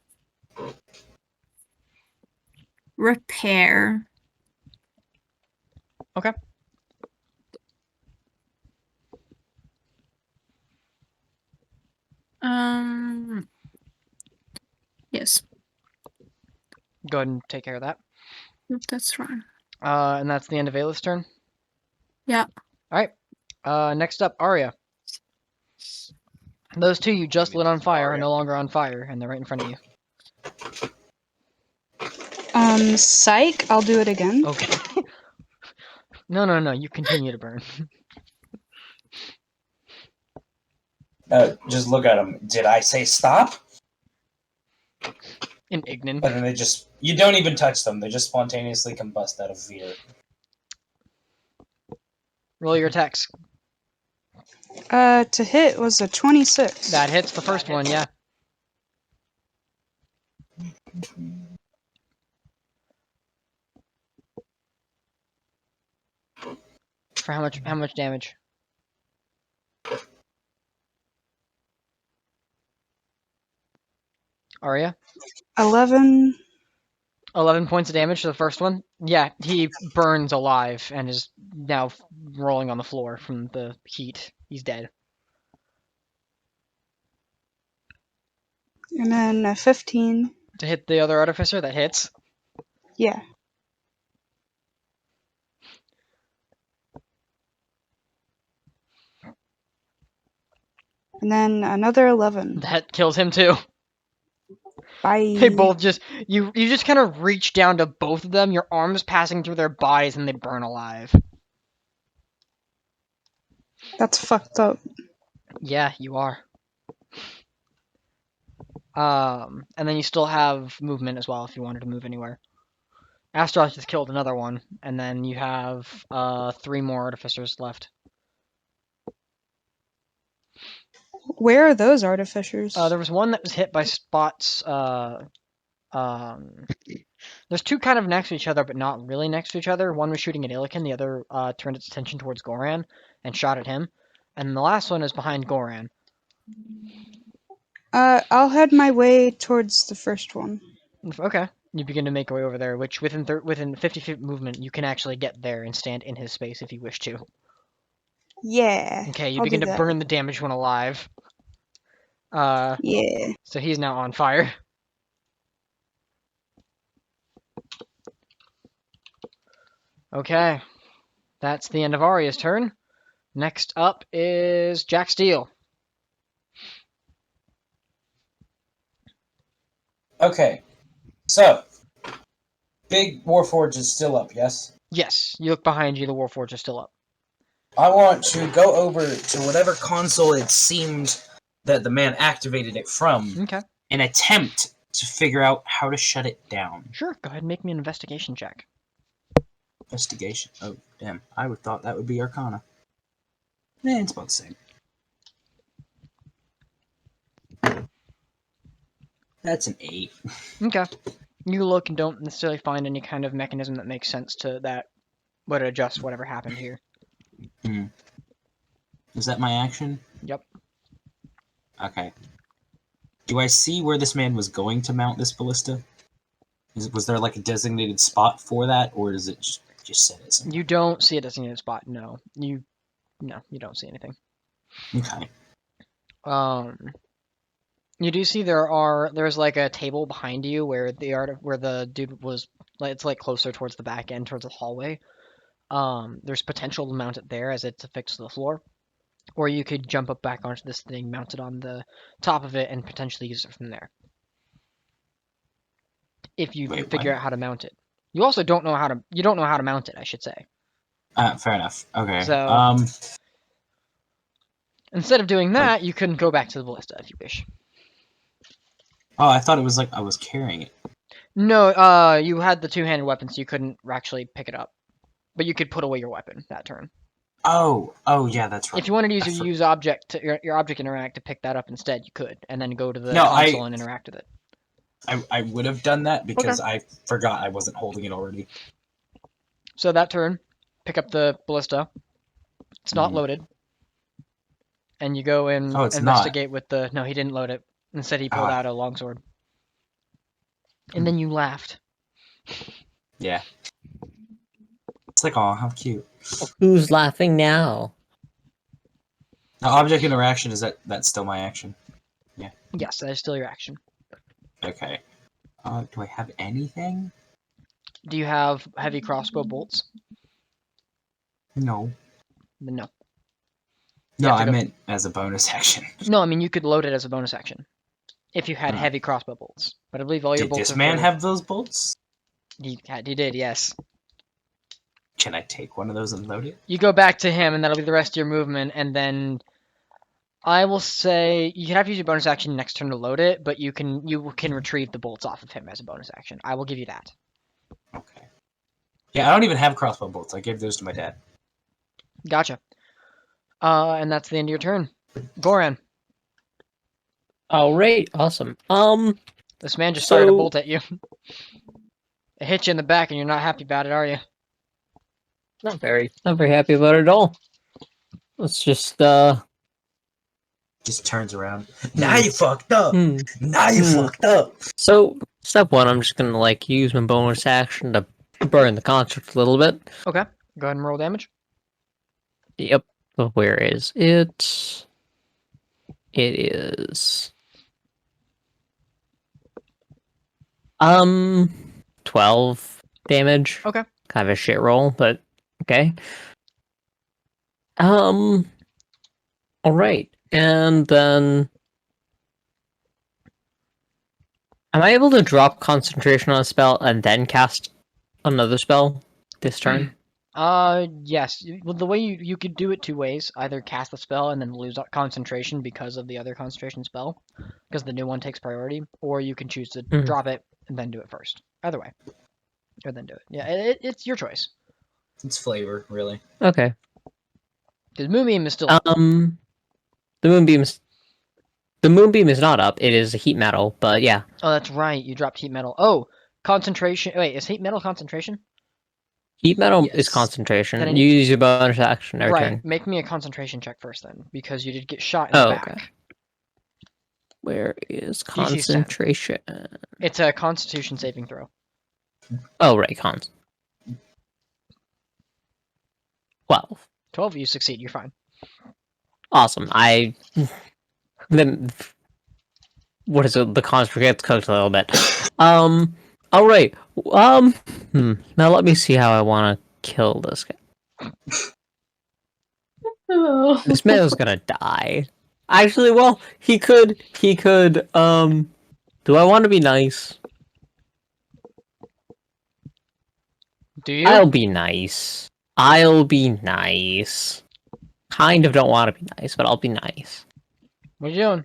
repair. Okay. Yes. Go ahead and take care of that. That's fine. And that's the end of Ayla's turn. Yeah. Alright. Next up, Arya. Those two you just lit on fire are no longer on fire, and they're right in front of you. Psych, I'll do it again. Okay. No, you continue to burn. Just look at them. Did I say stop? In Ignan. And then they just... You don't even touch them. They just spontaneously combust out of fear. Roll your attacks. To hit was a 26. That hits the first one, yeah. For how much damage? Arya? 11. 11 points of damage to the first one? Yeah, he burns alive and is now rolling on the floor from the heat. He's dead. And then a 15. To hit the other artificer, that hits. Yeah. And then another 11. That kills him too. Bye. They both just you just kind of reach down to both of them, your arms passing through their bodies, and they burn alive. That's fucked up. Yeah, you are. And then you still have movement as well if you wanted to move anywhere. Astaroth just killed another one, and then you have 3 more artificers left. Where are those artificers? There was one that was hit by spots. There's 2 kind of next to each other, but not really next to each other. One was shooting at Ilikin, the other turned its attention towards Goran and shot at him. And the last one is behind Goran. I'll head my way towards the first one. Okay. You begin to make your way over there, which within 50 feet movement, you can actually get there and stand in his space if you wish to. Yeah. Okay, you I'll begin do to that. burn the damaged one alive. Yeah. So he's now on fire. Okay. That's the end of Arya's turn. Next up is Jack Steele. Okay. So, Big Warforge is still up, yes? Yes, you look behind you, the Warforged is still up. I want to go over to whatever console it seemed that the man activated it from Okay. and attempt to figure out how to shut it down. Sure, go ahead and make me an investigation check. Investigation. Oh, damn. I would thought that would be Arcana. It's about the same. That's an 8. Okay. You look and don't necessarily find any kind of mechanism that makes sense to that would adjust whatever happened here. Is that my action? Yep. Okay. Do I see where this man was going to mount this ballista? Was there like a designated spot for that, or is it just set it somewhere? You don't see a designated spot, no. You don't see anything. Okay. You do see there's like a table behind you where the dude was, like, it's like closer towards the back end, towards the hallway. There's potential to mount it there as it's affixed to the floor. Or you could jump up back onto this thing, mount it on the top of it, and potentially use it from there. If you figure out how to mount it. You also don't know how to mount it, I should say. Fair enough. Okay. So, instead of doing that, you can go back to the ballista if you wish. Oh, I thought it was like I was carrying it. No, you had the two-handed weapon, so you couldn't actually pick it up. But you could put away your weapon that turn. Oh, yeah, that's right. If you wanted to use your object interact to pick that up instead, you could, and then go to the console and interact with it. I would have done that because I forgot I wasn't holding it already. So that turn, pick up the ballista. It's not loaded. And you go and investigate with the... No, he didn't load it. Instead, he pulled out a longsword. And then you laughed. Yeah. It's like, oh, how cute. Who's laughing now? Now, object interaction, is that's still my action? Yeah. Yes, that is still your action. Okay. Do I have anything? Do you have heavy crossbow bolts? No. No. No, I meant as a bonus action. No, I mean, you could load it as a bonus action. If you had heavy crossbow bolts. But I believe all your bolts Did this man have those bolts? He did, yes. Can I take one of those and load it? You go back to him, and that'll be the rest of your movement, and then I will say you have to use your bonus action next turn to load it, but you can retrieve the bolts off of him as a bonus action. I will give you that. Okay. Yeah, I don't even have crossbow bolts. I gave those to my dad. Gotcha. And that's the end of your turn. Goran, All right, awesome. this man just fired a So- bolt at you. It hit you in the back, and you're not happy about it, are you? Not very happy about it at all. Let's just Just turns around. Now you fucked up. hmm. Now you fucked up. So step one, I'm just gonna like use my bonus action to burn the construct a little bit. Okay. Go ahead and roll damage. Yep. So where is it? It is 12 damage. Okay. Kind of a shit roll, but okay. All right, and then am I able to drop concentration on a spell and then cast another spell this turn? Yes. Well, the way you could do it two ways: either cast the spell and then lose concentration because of the other concentration spell, because the new one takes priority, or you can choose to drop it and then do it first. Either way, or then do it. Yeah, it's your choice. It's flavor, really. Okay. The moonbeam is still. The moonbeam is not up. It is a heat metal, but yeah. Oh, that's right. You dropped heat metal. Oh, concentration. Wait, is heat metal concentration? Heat metal Yes. is concentration. Then I You need- use your bonus action every Right. turn. Make me a concentration check first, then, because you did get shot in the back. Okay. Where is DC 's 10. concentration? It's a Constitution saving throw. Oh, right, cons. 12. 12. You succeed. You're fine. Awesome. Then what is it? The construct gets cooked a little bit. All right. Now let me see how I want to kill this guy. This man is gonna die. Actually, well, he could. Do I want to be nice? Do you? I'll be nice. I'll be nice. Kind of don't want to be nice, but I'll be nice. What are you doing?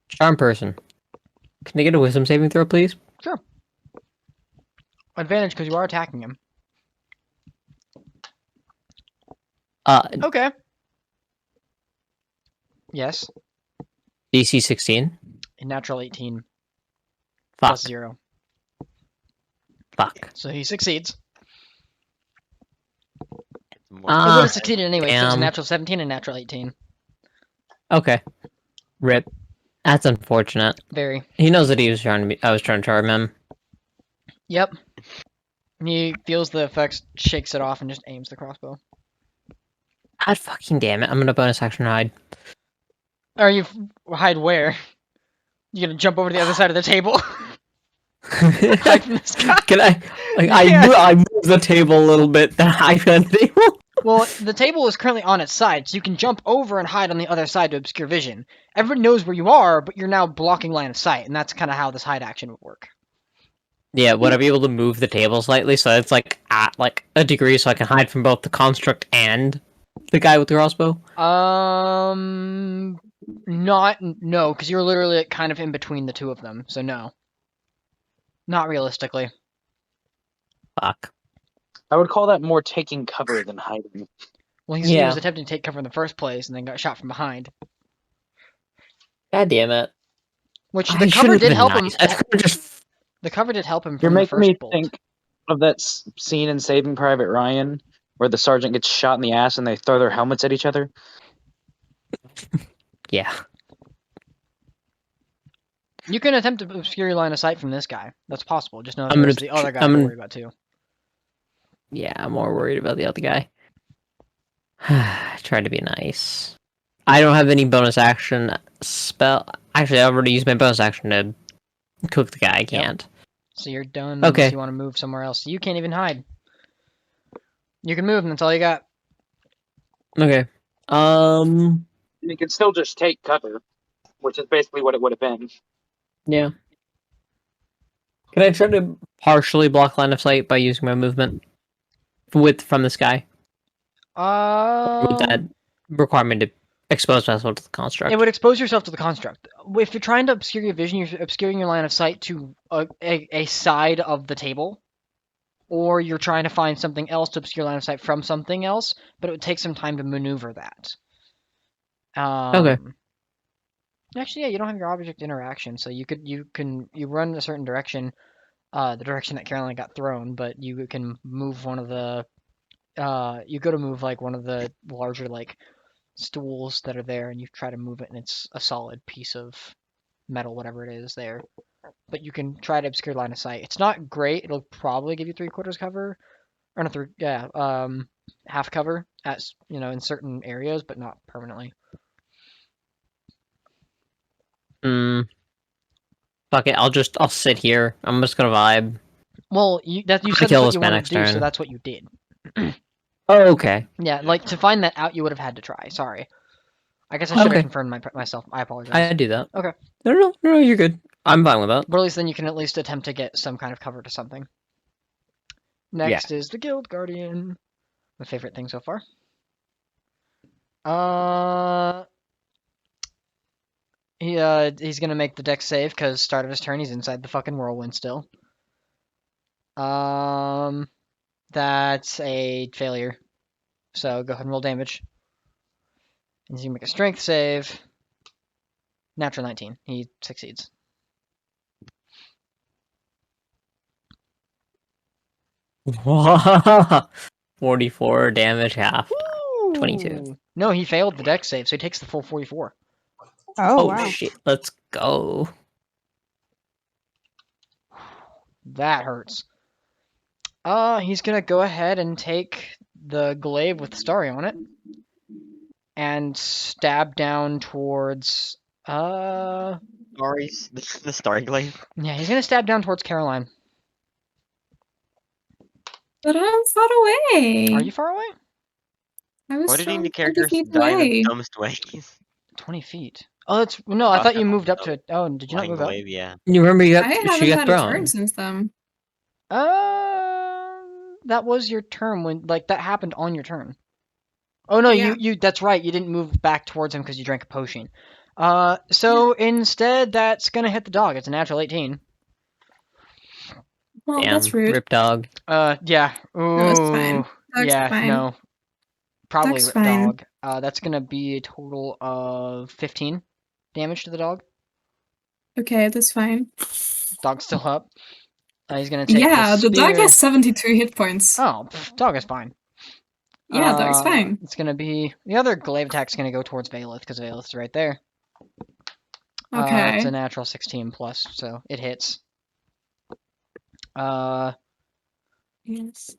Charm person. Can I get a wisdom saving throw, please? Sure. Advantage because you are attacking him. Okay. Yes. DC 16. A natural 18 Fuck. plus 0. Fuck. So he succeeds. More He would Ah, have succeeded anyway. So it was a damn. natural 17 and natural 18. Okay. Rip. That's unfortunate. Very. He knows that I was trying to charm him. Yep. He feels the effects, shakes it off, and just aims the crossbow. God fucking damn it. I'm gonna bonus action hide. Are you hide where? You gonna jump over to the other side of the table? Hide from this guy? Can I? Like, Yeah. I move the table a little bit, then hide behind the table. Well, the table is currently on its side, so you can jump over and hide on the other side to obscure vision. Everybody knows where you are, but you're now blocking line of sight, and that's kind of how this hide action would work. Yeah, would I be able to move the table slightly so it's like at like a degree so I can hide from both the construct and the guy with the crossbow? No, because you're literally like, kind of in between the two of them, so no. Not realistically. Fuck. I would call that more taking cover than hiding. Well, he Yeah. was attempting to take cover in the first place, and then got shot from behind. God damn it. Which I the cover shouldn't did have help been him. nice. I could've just The cover did help him You're from the making first me bolt. think of that scene in Saving Private Ryan where the sergeant gets shot in the ass and they throw their helmets at each other. Yeah. You can attempt to obscure your line of sight from this guy. That's possible. Just know I'm there's gonna the other guy I'm to gonna- worry about too. Yeah, I'm more worried about the other guy. I tried to be nice. I don't have any bonus action spell. Actually, I already used my bonus action to cook the guy. I can't. So you're done Okay. unless you want to move somewhere else. You can't even hide. You can move, and that's all you got. Okay. You can still just take cover, which is basically what it would have been. Yeah. Can I try to partially block line of sight by using my movement from the sky? Would that require me to expose myself to the construct? It would expose yourself to the construct. If you're trying to obscure your vision, you're obscuring your line of sight to a side of the table, or you're trying to find something else to obscure line of sight from something else, but it would take some time to maneuver that. Okay. Actually, yeah, you don't have your object interaction, so you run a certain direction, the direction that Caroline got thrown, but you can move one of the, you go to move like one of the larger like stools that are there, and you try to move it, and it's a solid piece of metal, whatever it is there. But you can try to obscure line of sight. It's not great. It'll probably give you 3/4 cover, or not half cover at in certain areas, but not permanently. Fuck it. I'll sit here. I'm just gonna vibe. Well, you said that's kill what this you man wanted next to do, so turn. that's what you did. Oh, okay. Yeah, like to find that out, you would have had to try. Sorry. I guess I should have Okay. confirmed myself. I apologize. I do that. Okay. No, you're good. I'm fine with that. But at least then you can at least attempt to get some kind of cover to something. Next is the Guild Guardian. My favorite thing so far. He's gonna make the dex save because start of his turn he's inside the fucking whirlwind still. That's a failure. So go ahead and roll damage. And he's gonna make a strength save. Natural 19. He succeeds. Wow. 44 damage, half. 22. No, he failed the dex save, so he takes the full 44. Oh, wow. Shit. Let's go. That hurts. He's gonna go ahead and take the glaive with Starry on it and stab down towards The Starry Glaive. Yeah, he's gonna stab down towards Caroline. But I'm far away. Are you far away? I was Why did from the 20 characters feet die away. the dumbest ways? 20 feet. Oh, that's no. I thought you moved up to it. Oh, did you not Flying move up? glaive, yeah. You remember I haven't had a turn since then. That was your turn when that happened on your turn. Oh no, Yeah. you that's right. You didn't move back towards him because you drank a potion. So instead, that's gonna hit the dog. It's a natural 18. Well, Damn, that's rude. rip dog. Yeah. Ooh. No, it's fine. Dog's Yeah, fine. no. Probably Dog's rip fine. dog. That's gonna be a total of 15 damage to the dog. Okay, that's fine. Dog's still up. He's gonna take Yeah, the dog spear. has 72 hit points. Oh, dog is fine. Yeah, dog's fine. It's gonna be the other glaive attack's gonna go towards Valeth because Valeth's right there. Okay. It's a natural 16 plus, so it hits. Yes.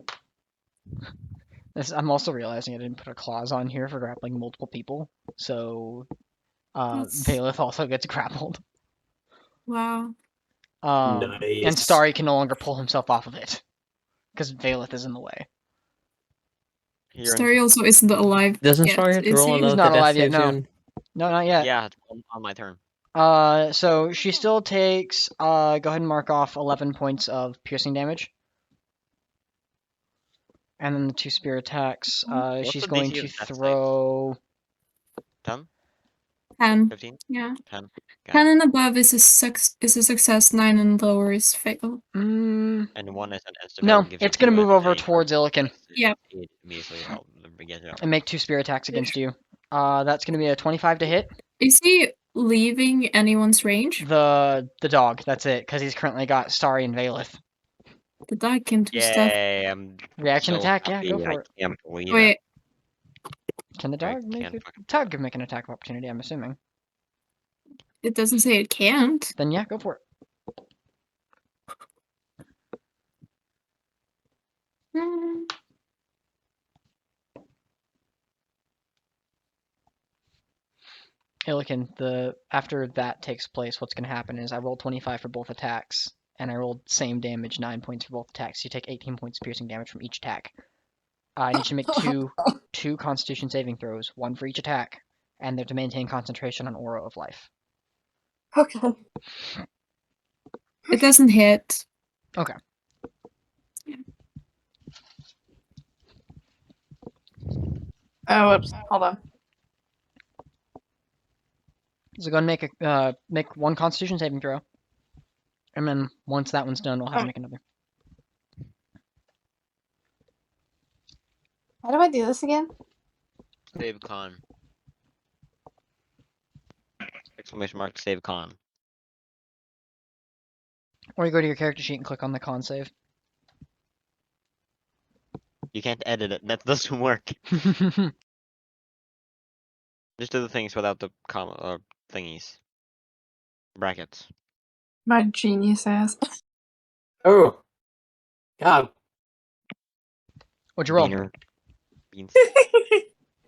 I'm also realizing I didn't put a clause on here for grappling multiple people, so Valeth also gets grappled. Wow. And Starry can no longer pull himself off of it because Valeth is in the way. Starry also isn't alive. Doesn't yet, Starry have to is roll he? another He's not death alive yet. save No, soon? no, not yet. Yeah, on my turn. So she still takes. Go ahead and mark off 11 points of piercing damage. And then the 2 spear attacks. What's She's the going DC to of death saves? throw 10? 10. 15? Yeah. 10. Okay. 10 and above is a success, 9 and lower is fail. And 1 is an instant. No, gives you it's gonna 2 move and over a towards Illiken. Yep. Immediately, I'll begin to. And make 2 spear attacks against you. That's gonna be a 25 to hit. Is he leaving anyone's range? The dog. That's it, because he's currently got Starry and Valeth. The dog can do stuff. Yay, I'm Reaction so attack. happy. Yeah, go for it. I can't believe Wait. it. Can the dog make it? Dog can make an attack of opportunity. I'm assuming. It doesn't say it can't. Then yeah, go for it. Illiken, after that takes place, what's going to happen is I rolled 25 for both attacks, and I rolled same damage, 9 points for both attacks. You take 18 points of piercing damage from each attack. I need you to make two Constitution saving throws, 1 for each attack, and they're to maintain concentration on Aura of Life. Okay. It doesn't hit. Okay. Oh, whoops. Hold on. So go and make one Constitution saving throw, and then once that one's done, we'll have to make another. How do I do this again? Save con. Exclamation mark, save con. Or you go to your character sheet and click on the con save. You can't edit it. That doesn't work. Just do the things without the comma thingies. Brackets. My genius ass. Oh. God. What'd you roll? Beaner. Beans.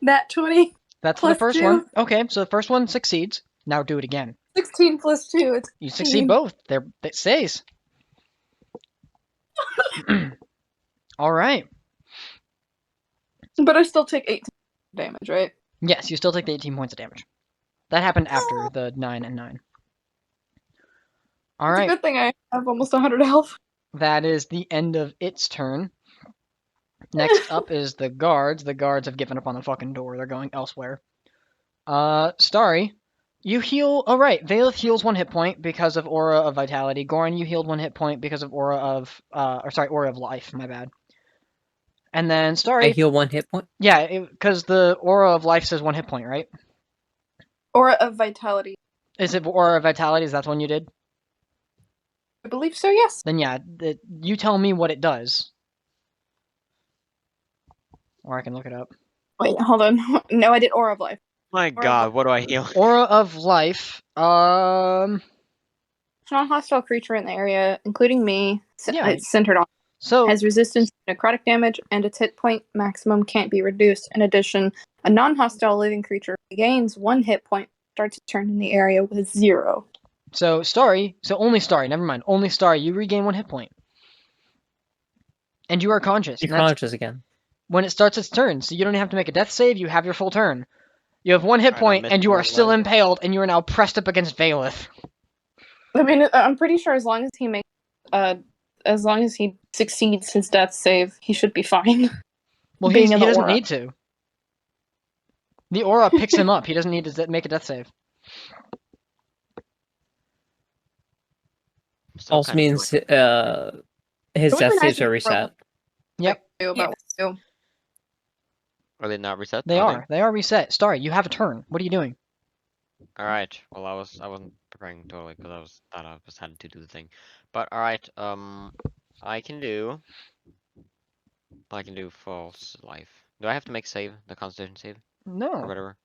Nat 20. That's for the Plus first 2. one. Okay, so the first one succeeds. Now do it again. 16 plus 2. It's You succeed both. It stays. All right. But I still take 18 damage, right? Yes, you still take the 18 points of damage. That happened after the 9 and 9. All It's right. a good thing I have almost 100 health. That is the end of its turn. Next up is the guards. The guards have given up on the fucking door. They're going elsewhere. Starry, you heal. Oh, right. Valeth heals 1 hit point because of Aura of Vitality. Goran, you healed 1 hit point because of Aura of, Aura of Life. My bad. And then Starry. I heal 1 hit point? Yeah, because the Aura of Life says 1 hit point, right? Aura of Vitality. Is it Aura of Vitality? Is that the one you did? I believe so, yes. Then yeah, you tell me what it does. Or I can look it up. Wait, hold on. No, I did Aura of Life. My God, what do I heal? Aura of Life. Non-hostile creature in the area, including me, Yeah. it's centered on. So Has resistance to necrotic damage, and its hit point maximum can't be reduced. In addition, a non-hostile living creature gains 1 hit point, starts its turn in the area with 0. So only Starry, never mind. Only Starry, you regain 1 hit point. And you are conscious. You're and that's conscious again. when it starts its turn, so you don't have to make a death save, you have your full turn. You have 1 hit Alright, point, I'm and you are missing still one. impaled, and you are now pressed up against Valeth. I mean, I'm pretty sure as long as he succeeds his death save, he should be fine. Well, Being he in the doesn't aura. need to. The aura picks him up. He doesn't need to make a death save. Still Also kinda means feel like- his It would be death nice saves if are he reset. Yep, About what Are they not reset? they are. They are reset. Starry, you have a turn. What are you doing? Alright. Well, I wasn't preparing totally because I was having to do the thing. But alright. I can do false life. Do I have to make the Constitution save or No. whatever?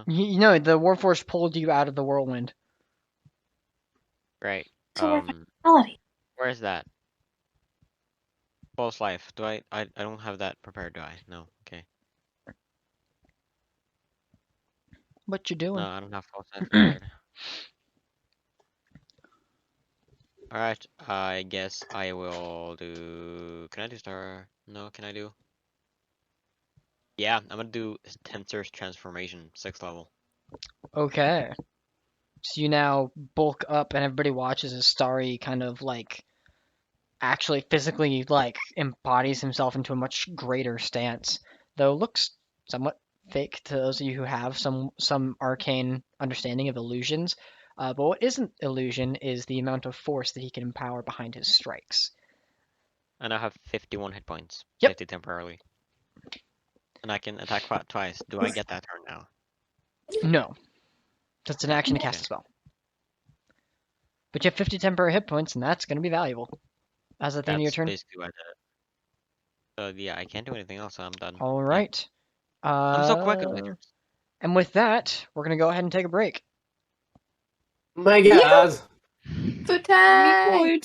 You know, the Warforged pulled you out of the whirlwind. Right. So Where is that? False life. Do I don't have that prepared, do I? No. Okay. What you doing? No, I don't have false life prepared. Alright, I guess I will do... Can I do star? No, can I do? Yeah, I'm gonna do Tensor's Transformation, 6th level. Okay. So you now bulk up and everybody watches as Starry kind of like actually physically like embodies himself into a much greater stance. Though looks somewhat fake to those of you who have some arcane understanding of illusions. But what isn't illusion is the amount of force that he can empower behind his strikes. I now have 51 hit points. Yep. 50 temporarily. And I can attack twice. Do I get that turn now? No. That's an action to cast a spell. But you have 50 temporary hit points, and that's going to be valuable. As at the end of your That's turn. basically what I did. So yeah, I can't do anything else, so I'm done. All Yeah. right. I'm so quick at my turns. And with that, we're going to go ahead and take a break. My God. Food time!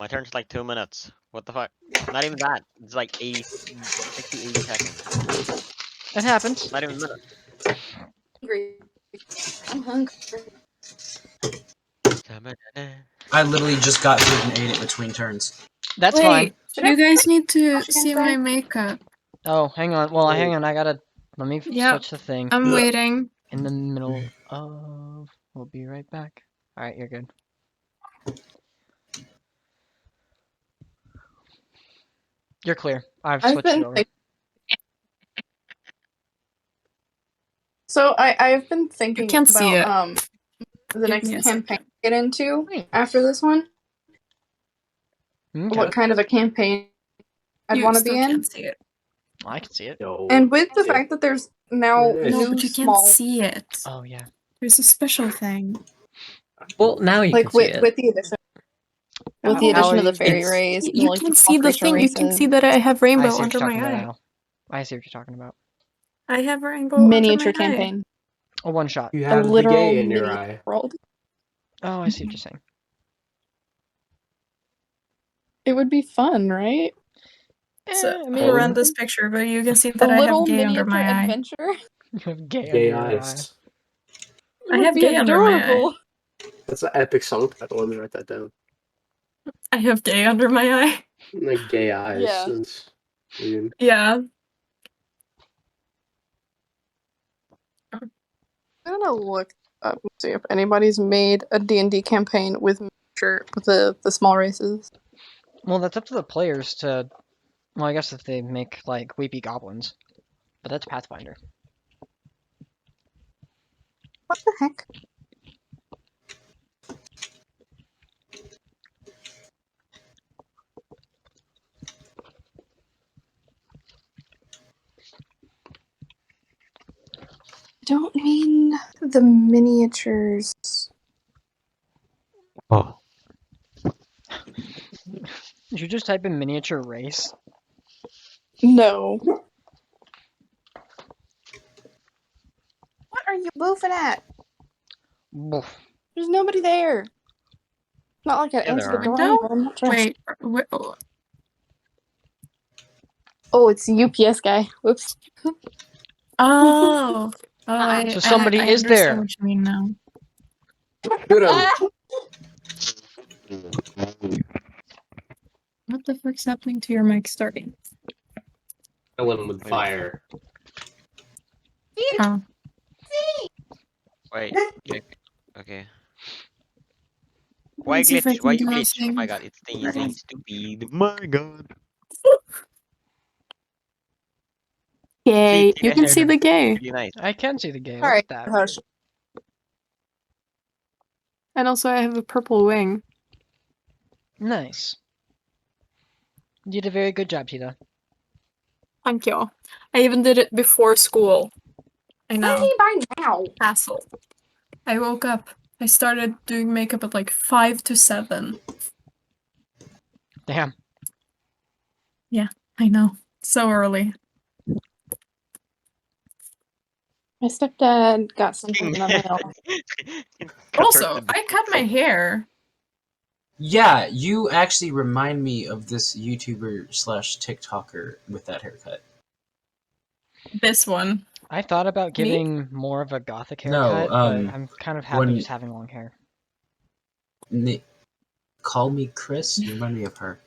My turn's like 2 minutes. What the fuck? Not even that. It's like 60, 80 seconds. It happens. Not even a minute. I'm hungry. I literally just got food and ate it between turns. That's Wait, fine. you guys need to Washing see inside? my makeup. Oh, hang on. Well, hang on. Let me Yep. switch the thing. I'm waiting. In the middle of... We'll be right back. Alright, you're good. You're clear. I've I've switched been you over. So I've been thinking can't see about it. the Give next me a campaign second. to get into Nice. after this one. Okay. What kind of a campaign I'd You want to still be in. can't see it. I can see it. No. And with the Yeah. fact that there's now There it is. No, new but you can't small, see it. Oh yeah. There's a special thing. Well, now you like can see it. with the addition, with the How addition are of the you- fairy It's, race, and, you like, can the see the creature thing. You can races, see that I have I rainbow see what under you're my talking about eye. now. I see what you're talking about. I have rainbow under miniature my eye. campaign, A one shot. You a have the literal gay in your mini eye. world. Oh, I see what you're saying. It would be fun, right? It's a I mean, horrendous picture, but you can see A that I have little gay under miniature my eye. adventure. you have gay under Gay your eye. eyes. It I would have be gay under my eye. adorable. That's an epic song title. Let me write that down. I have gay under my eye. Like gay eyes. Yeah. That's weird. Yeah. I'm gonna look up and see if anybody's made a D&D campaign with the small races. Well, that's up to the players to. Well, I guess if they make like weepy goblins, but that's Pathfinder. What the heck? I don't mean the miniatures. Oh. Did you just type in miniature race? No. What are you boofing at? Boof. There's nobody there. Not like I Yeah, answered there the door are. anyway. I'm not dressed. Wait. Oh, it's the UPS guy. Whoops. Oh. Oh, So somebody I is there. understand what you mean now. Shoot him. What the fuck's happening to your mic starting? I lit him with fire. Oh. Wait. Jake. Okay. Why Let's see if I glitch? Why can you do glitch? Oh my god, it's Okay. stupid. My god. Gay. See, You can see the gay. Pretty nice. I can see the gay. Look Alright, at that. hush. And also I have a purple wing. Nice. You did a very good job, Tita. Thank you. I even did it before school. I What do know. you mean by now? Hassle. I woke up. I started doing makeup at like 5 to 7. Damn. I know. So early. My stepdad got something in the mail. Also, I cut my hair. Yeah, you actually remind me of this YouTuber slash TikToker with that haircut. This one. I thought about Me? giving more of a gothic No, haircut, but I'm kind of happy when- just having long hair. Call me Chris. You remind me of her.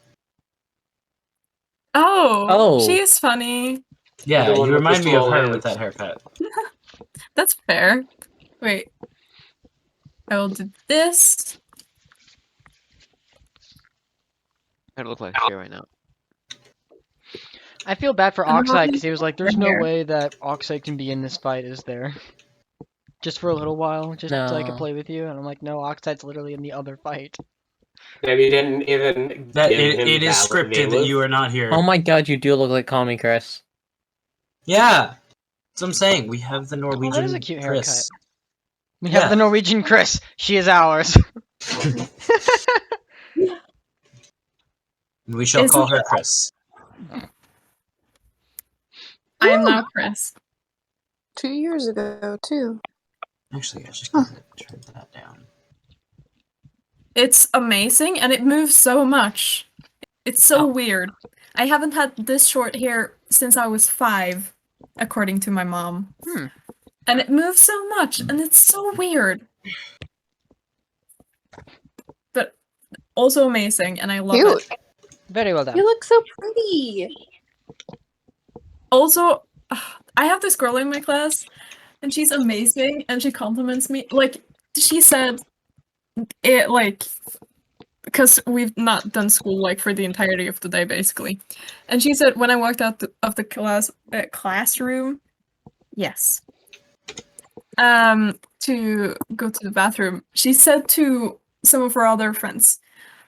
Oh, she is funny. Yeah, The one you with the remind me of small her hands. with that haircut. That's fair. Wait. I will do this. I look like shit right now. I feel bad for I'm Oxide not because he was like, "There's in no here. way that Oxide can be in this fight, is there?" Just for a little while, just so I could No. play with you, and I'm like, "No, Oxide's literally in the other fight." And you didn't even That give him it is valid scripted that you Valith? are not here. Oh my god, you do look like Call Me Chris. Yeah, that's what I'm saying. We have the Oh, Norwegian that is a cute haircut. Chris. We have Yeah. the Norwegian Chris. She is ours. We shall Isn't call her Chris. I am now Chris. 2 years ago, too. Actually, I should turn that down. It's amazing and it moves so much. It's so weird. I haven't had this short hair since I was 5, according to my mom. And it moves so much and it's so weird. But also amazing and I love Cute. it. Very well done. You look so pretty. Also, I have this girl in my class and she's amazing and she compliments me. Like, she said it like because we've not done school like for the entirety of the day basically. And she said when I walked out of the classroom, yes, to go to the bathroom, she said to some of her other friends,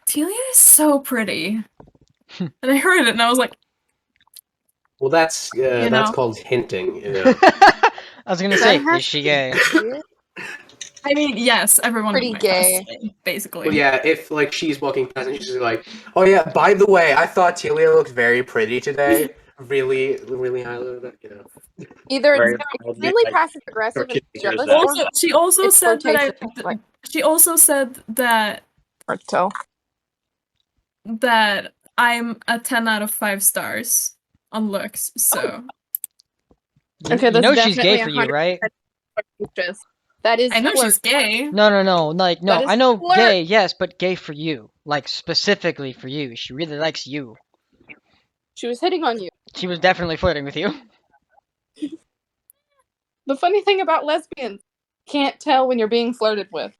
"Telia is so pretty," and I heard it and I was like, Well, that's know. called hinting. You know? I was gonna say, is she gay? I mean, yes, everyone Pretty in my gay. class, basically. Well, yeah, if like she's walking past and she's just like, "Oh yeah, by the way, I thought Telia looked very pretty today." Really, really highlighted that, you know. Either Very it's mildly, extremely like, passive aggressive and sarcastic as jealous, that. or Also, she also it's said that flirtatious, like she also said that hard to tell. that I'm a 10 out of 5 stars on looks. So Okay, You that's know she's gay definitely for you, 100% right? flirtatious. That is I know she's flirt. gay. No, like, no, That is I know flirt. gay, yes, but gay for you. Like, specifically for you. She really likes you. She was hitting on you. She was definitely flirting with you. The funny thing about lesbians, can't tell when you're being flirted with.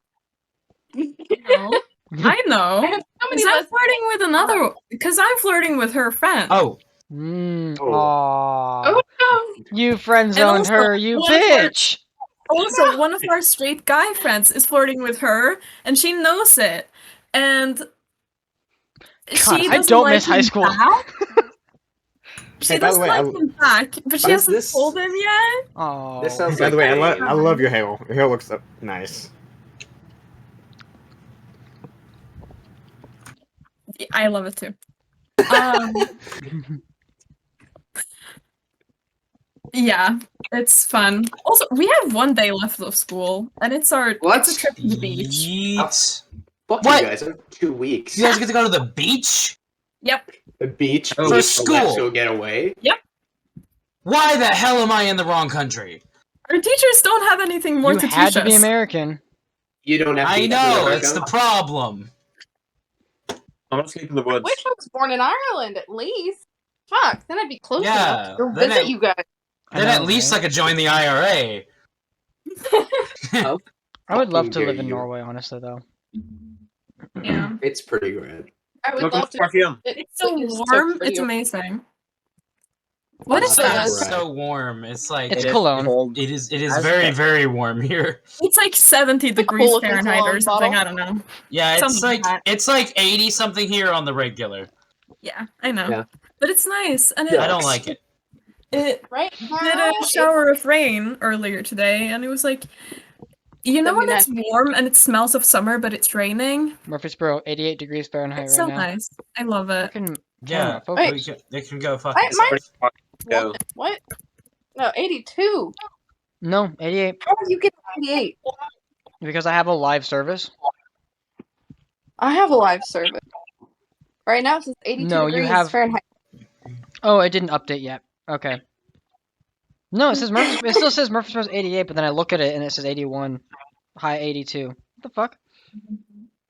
No. I know. I have so many Because I'm lesbians. flirting with another. Because I'm flirting with her friend. Oh, Aw. Oh no! You friend And zoned also, her, you one of our- bitch! Also, one of our straight guy friends is flirting with her, and she knows it. And God, she I doesn't don't like miss high him school. back. She Hey, by the doesn't way, like him back, but she Does hasn't this- told him yet. Oh. This sounds By like the way, a- I love your hair. Your hair looks nice. I love it too. Yeah, it's fun. Also, we have 1 day left of school, and it's a trip to the beach. yeet. Fuck What? you guys, in 2 weeks. You guys get to go to the beach? Yep. The beach Oh, for school. Let's Go Get Away. Why the hell am I in the wrong country? Our teachers don't have anything more You to had teach to be us. American. You don't have to I be know, American. it's the problem. I'm gonna sleep in the I woods. wish I was born in Ireland at least. Fuck, then I'd be close Yeah, enough to go then visit I- you guys. Then at least I could join the IRA. I would love to Fucking live dare in you. Norway, honestly, though. Yeah. It's pretty great. I would Look love at to. perfume. It's so It's so warm, pretty. it's amazing. What It's is so that? nice. Right. So warm. It's like It's It is cologne. cold. it is As very, heck. very warm here. It's like 70 It's a degrees cool-looking Fahrenheit or cologne something, bottle. I don't know. Yeah, it's Something like like that. it's like 80 something here on the regular. Yeah, I know. Yeah. But it's nice, and I don't like it. it Right did now, a shower of rain earlier today, and it was like, you know when it's warm and it smells of summer, but it's raining? Murfreesboro, 88 degrees Fahrenheit It's right so now. nice. I love it. Fucking Yeah, focus. Wait. they can go fuck I- my- themselves. Go. What? No, 82. No, 88. How are you getting 88? Because I have a live service. I have a live service. Right now it says 82 No, you degrees have- Fahrenheit. Oh, it didn't update yet. Okay. No, it says it still says Murfreesboro's 88, but then I look at it and it says 81, high 82. What the fuck?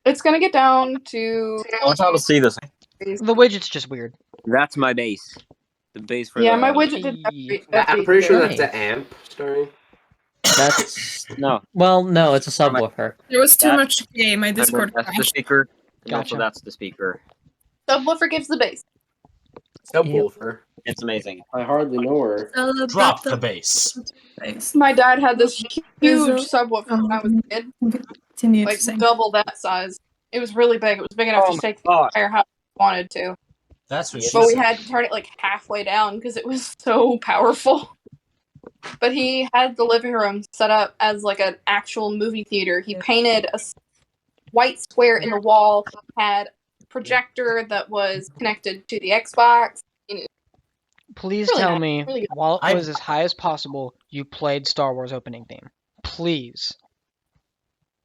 It's gonna get down to. I want y'all to see this. The widget's just weird. That's my base. The base for Yeah, the. my widget did I'm pretty sure that's Nice. the amp story. That's no. Well, no, it's a subwoofer. There was too That- much game, my Discord That's the crashed. speaker. And Gotcha. also that's the speaker. Subwoofer gives the bass. Subwoofer. It's amazing. I hardly know her. Drop the bass. My dad had this huge Is- subwoofer when I was a kid, Continue like to sing. double that size. It was really big. It was big enough Oh to my take the God. entire house if we wanted to. That's what she But we said. had to turn it like halfway down because it was so powerful. But he had the living room set up as like an actual movie theater. He painted a white square in the wall, had a projector that was connected to the Xbox. Please Really tell nice, me, really good. while it was as high as possible, you played Star Wars opening theme. Please.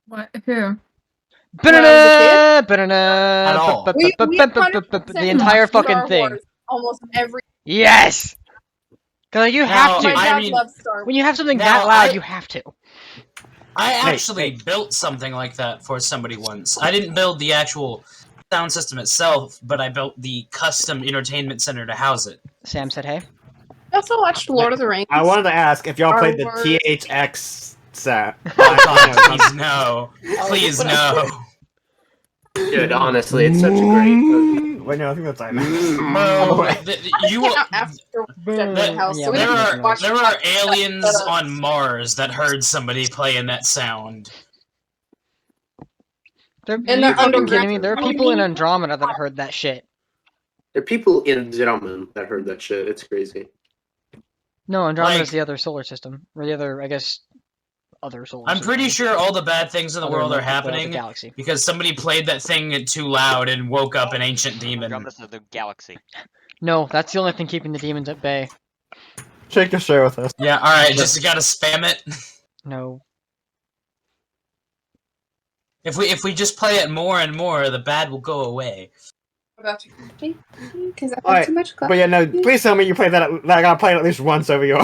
What? Who? Ba-da-da, ba-da-da, At all. We the entire fucking Star thing. Wars, almost every. Yes! Cause you have Now, to. My dad mean- loves Star Wars. When you have something Now, that loud, I- you have to. I actually built something like that for somebody once. I didn't build the actual sound system itself, but I built the custom entertainment center to house it. Sam said, "Hey." I also watched Lord of the Rings. I wanted to ask if y'all Star played the Wars. THX set. Oh God, please no. Please What no. Dude, honestly, it's such a great. Wait, no, I think that's IMAX. Bro, you will. After Yeah, There are aliens on Mars that heard somebody playing that sound. You And they're gotta be underground. kidding me. There are people in Andromeda that heard that shit. There are people in Drummond that heard that shit. It's crazy. No, Andromeda's the other solar system. Or the other, I guess, other solar I'm system. pretty sure all the bad things in the Other world than are happening the galaxy. because somebody played that thing too loud and woke up an ancient demon. Andromeda's the galaxy. No, that's the only thing keeping the demons at bay. Shake your share with us. Yeah, alright, just gotta spam it. No. If we just play it more and more, the bad will go away. About to because I have Alright, too much but yeah, no, please tell me you played that. I gotta play it at least once over your.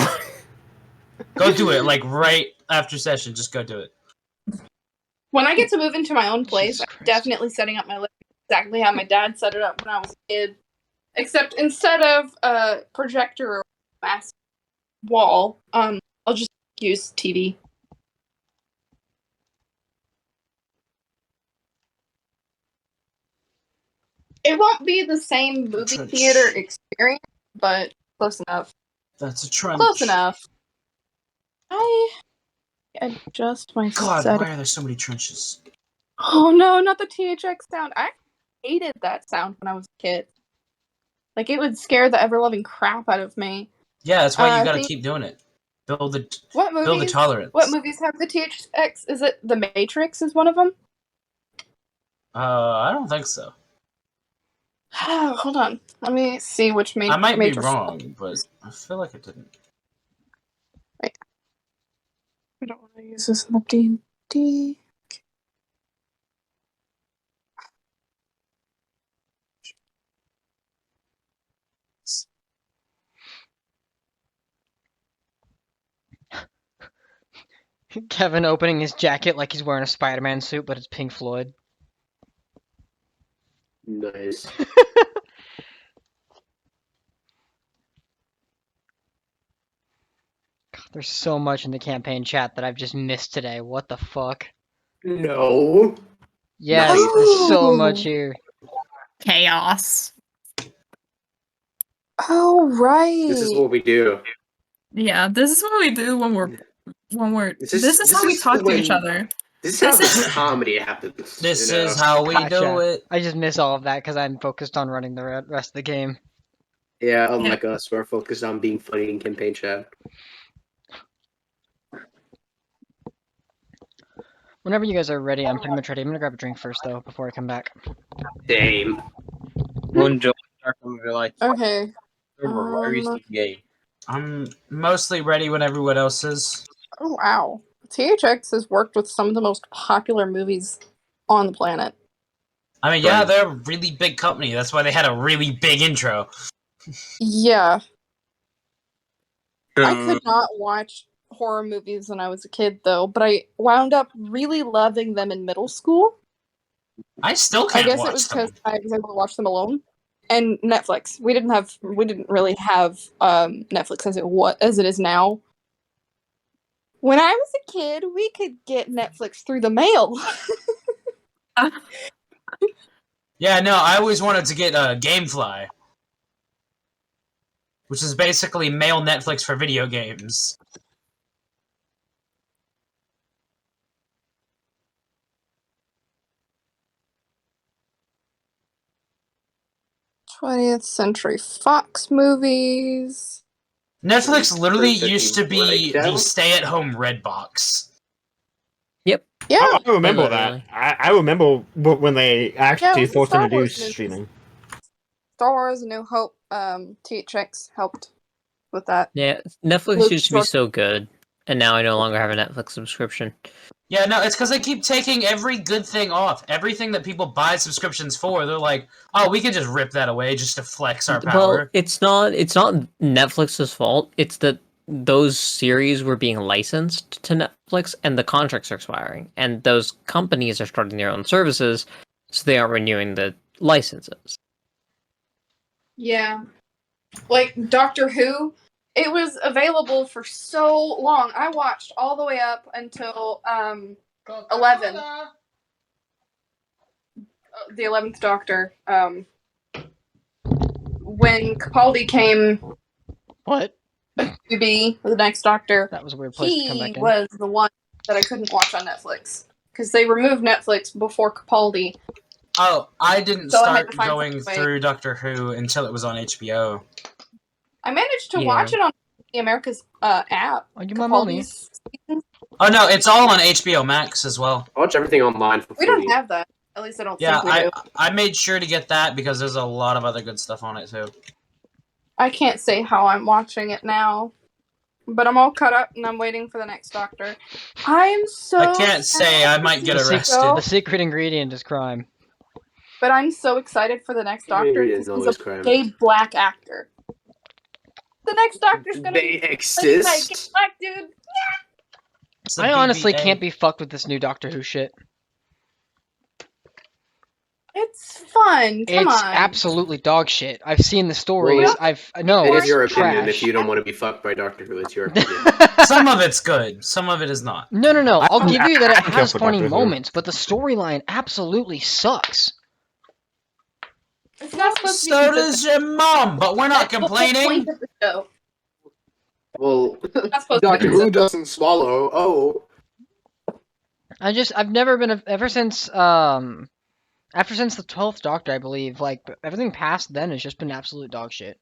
Go do it, like right after session. Just go do it. When I get to move into my own place, I'm definitely setting up my living exactly how my dad set it up when I was a kid. Except instead of a projector or massive wall, I'll just use TV. It won't be the same movie theater experience, but close enough. That's a trench. Close enough. I adjust my God, setting. why are there so many trenches? Oh no, not the THX sound. I hated that sound when I was a kid. Like, it would scare the ever-loving crap out of me. Yeah, that's why you gotta keep doing it. Build the tolerance. What movies have the THX? Is it The Matrix is one of them? I don't think so. Hold on. Let me see which I might Matrix. be wrong, but I feel like it didn't. Wait. I don't want to use this in the D&D. Kevin opening his jacket like he's wearing a Spider-Man suit, but it's Pink Floyd. Nice. God, there's so much in the campaign chat that I've just missed today. What the fuck? No. Yes, Nice. there's so much here. Chaos. Oh, right. This is what we do. Yeah, this is what we do when we're this is how we talk to each other. This is how comedy happens. This you know? is how we do Gotcha. it. I just miss all of that because I'm focused on running the rest of the game. Yeah, unlike us, we're focused on being funny in campaign chat. Whenever you guys are ready, I'm pretty much ready. I'm gonna grab a drink first, though, before I come back. Same. Enjoy Starfield like Okay. why are you still gay? I'm mostly ready when everyone else is. Oh, wow. THX has worked with some of the most popular movies on the planet. I mean, yeah, they're a really big company. That's why they had a really big intro. Yeah. I could not watch horror movies when I was a kid, though, but I wound up really loving them in middle school. I still can't I guess watch it was them. because I was able to watch them alone. And Netflix. We didn't really have Netflix as it is now. When I was a kid, we could get Netflix through the mail. Yeah, no, I always wanted to get GameFly, which is basically male Netflix for video games. '20th Century Fox movies. Netflix literally used to be the stay-at-home Redbox. Yep. Yeah. I remember Literally. that. I remember when they actually it was the forced them to Star do Wars movies. streaming. Star Wars: A New Hope. THX helped with that. Yeah, Netflix Luke used to be Short- so good, and now I no longer have a Netflix subscription. Yeah, no, it's because they keep taking every good thing off. Everything that people buy subscriptions for, they're like, oh, we can just rip that away just to flex our power. Well, it's not Netflix's fault. It's that those series were being licensed to Netflix, and the contracts are expiring, and those companies are starting their own services, so they aren't renewing the licenses. Yeah. Like Doctor Who, it was available for so long. I watched all the way up until 11. the 11th Doctor, when Capaldi came What? to be the next Doctor, That was a weird place to come he back in. was the one that I couldn't watch on Netflix. Because they removed Netflix before Capaldi. Oh, I didn't So I had start to find going some way. through Doctor Who until it was on HBO. I managed to Yeah. watch it on the America's app. Oh, you my mommy. Capaldi's season. Oh no, it's all on HBO Max as well. I watch everything online for We free. don't have that. At least I don't Yeah, think we do. I made sure to get that because there's a lot of other good stuff on it too. I can't say how I'm watching it now. But I'm all caught up and I'm waiting for the next Doctor. I am so I can't say I might get arrested. The secret ingredient is crime. But I'm so excited for the next Doctor It because is he's always a crime. gay black actor. The next Doctor's gonna They be played by a gay exist. black dude. It's the I honestly BBA. can't be fucked with this new Doctor Who shit. It's fun. Come It's on. absolutely dog shit. I've seen the stories. Well, No, It is it's your opinion. trash. If you don't want to be fucked by Doctor Who, it's your opinion. Some of it's good, some of it is not. No. I'll give you that it I has feel for funny Doctor Who. moments, but the storyline absolutely sucks. It's not supposed to be So consistent. does your mom, but we're not That's the whole complaining. point of the show. Well, Not supposed to be Doctor Who consistent. doesn't swallow. Oh, I've never been ever since the 12th Doctor, I believe. Like everything past then has just been absolute dog shit.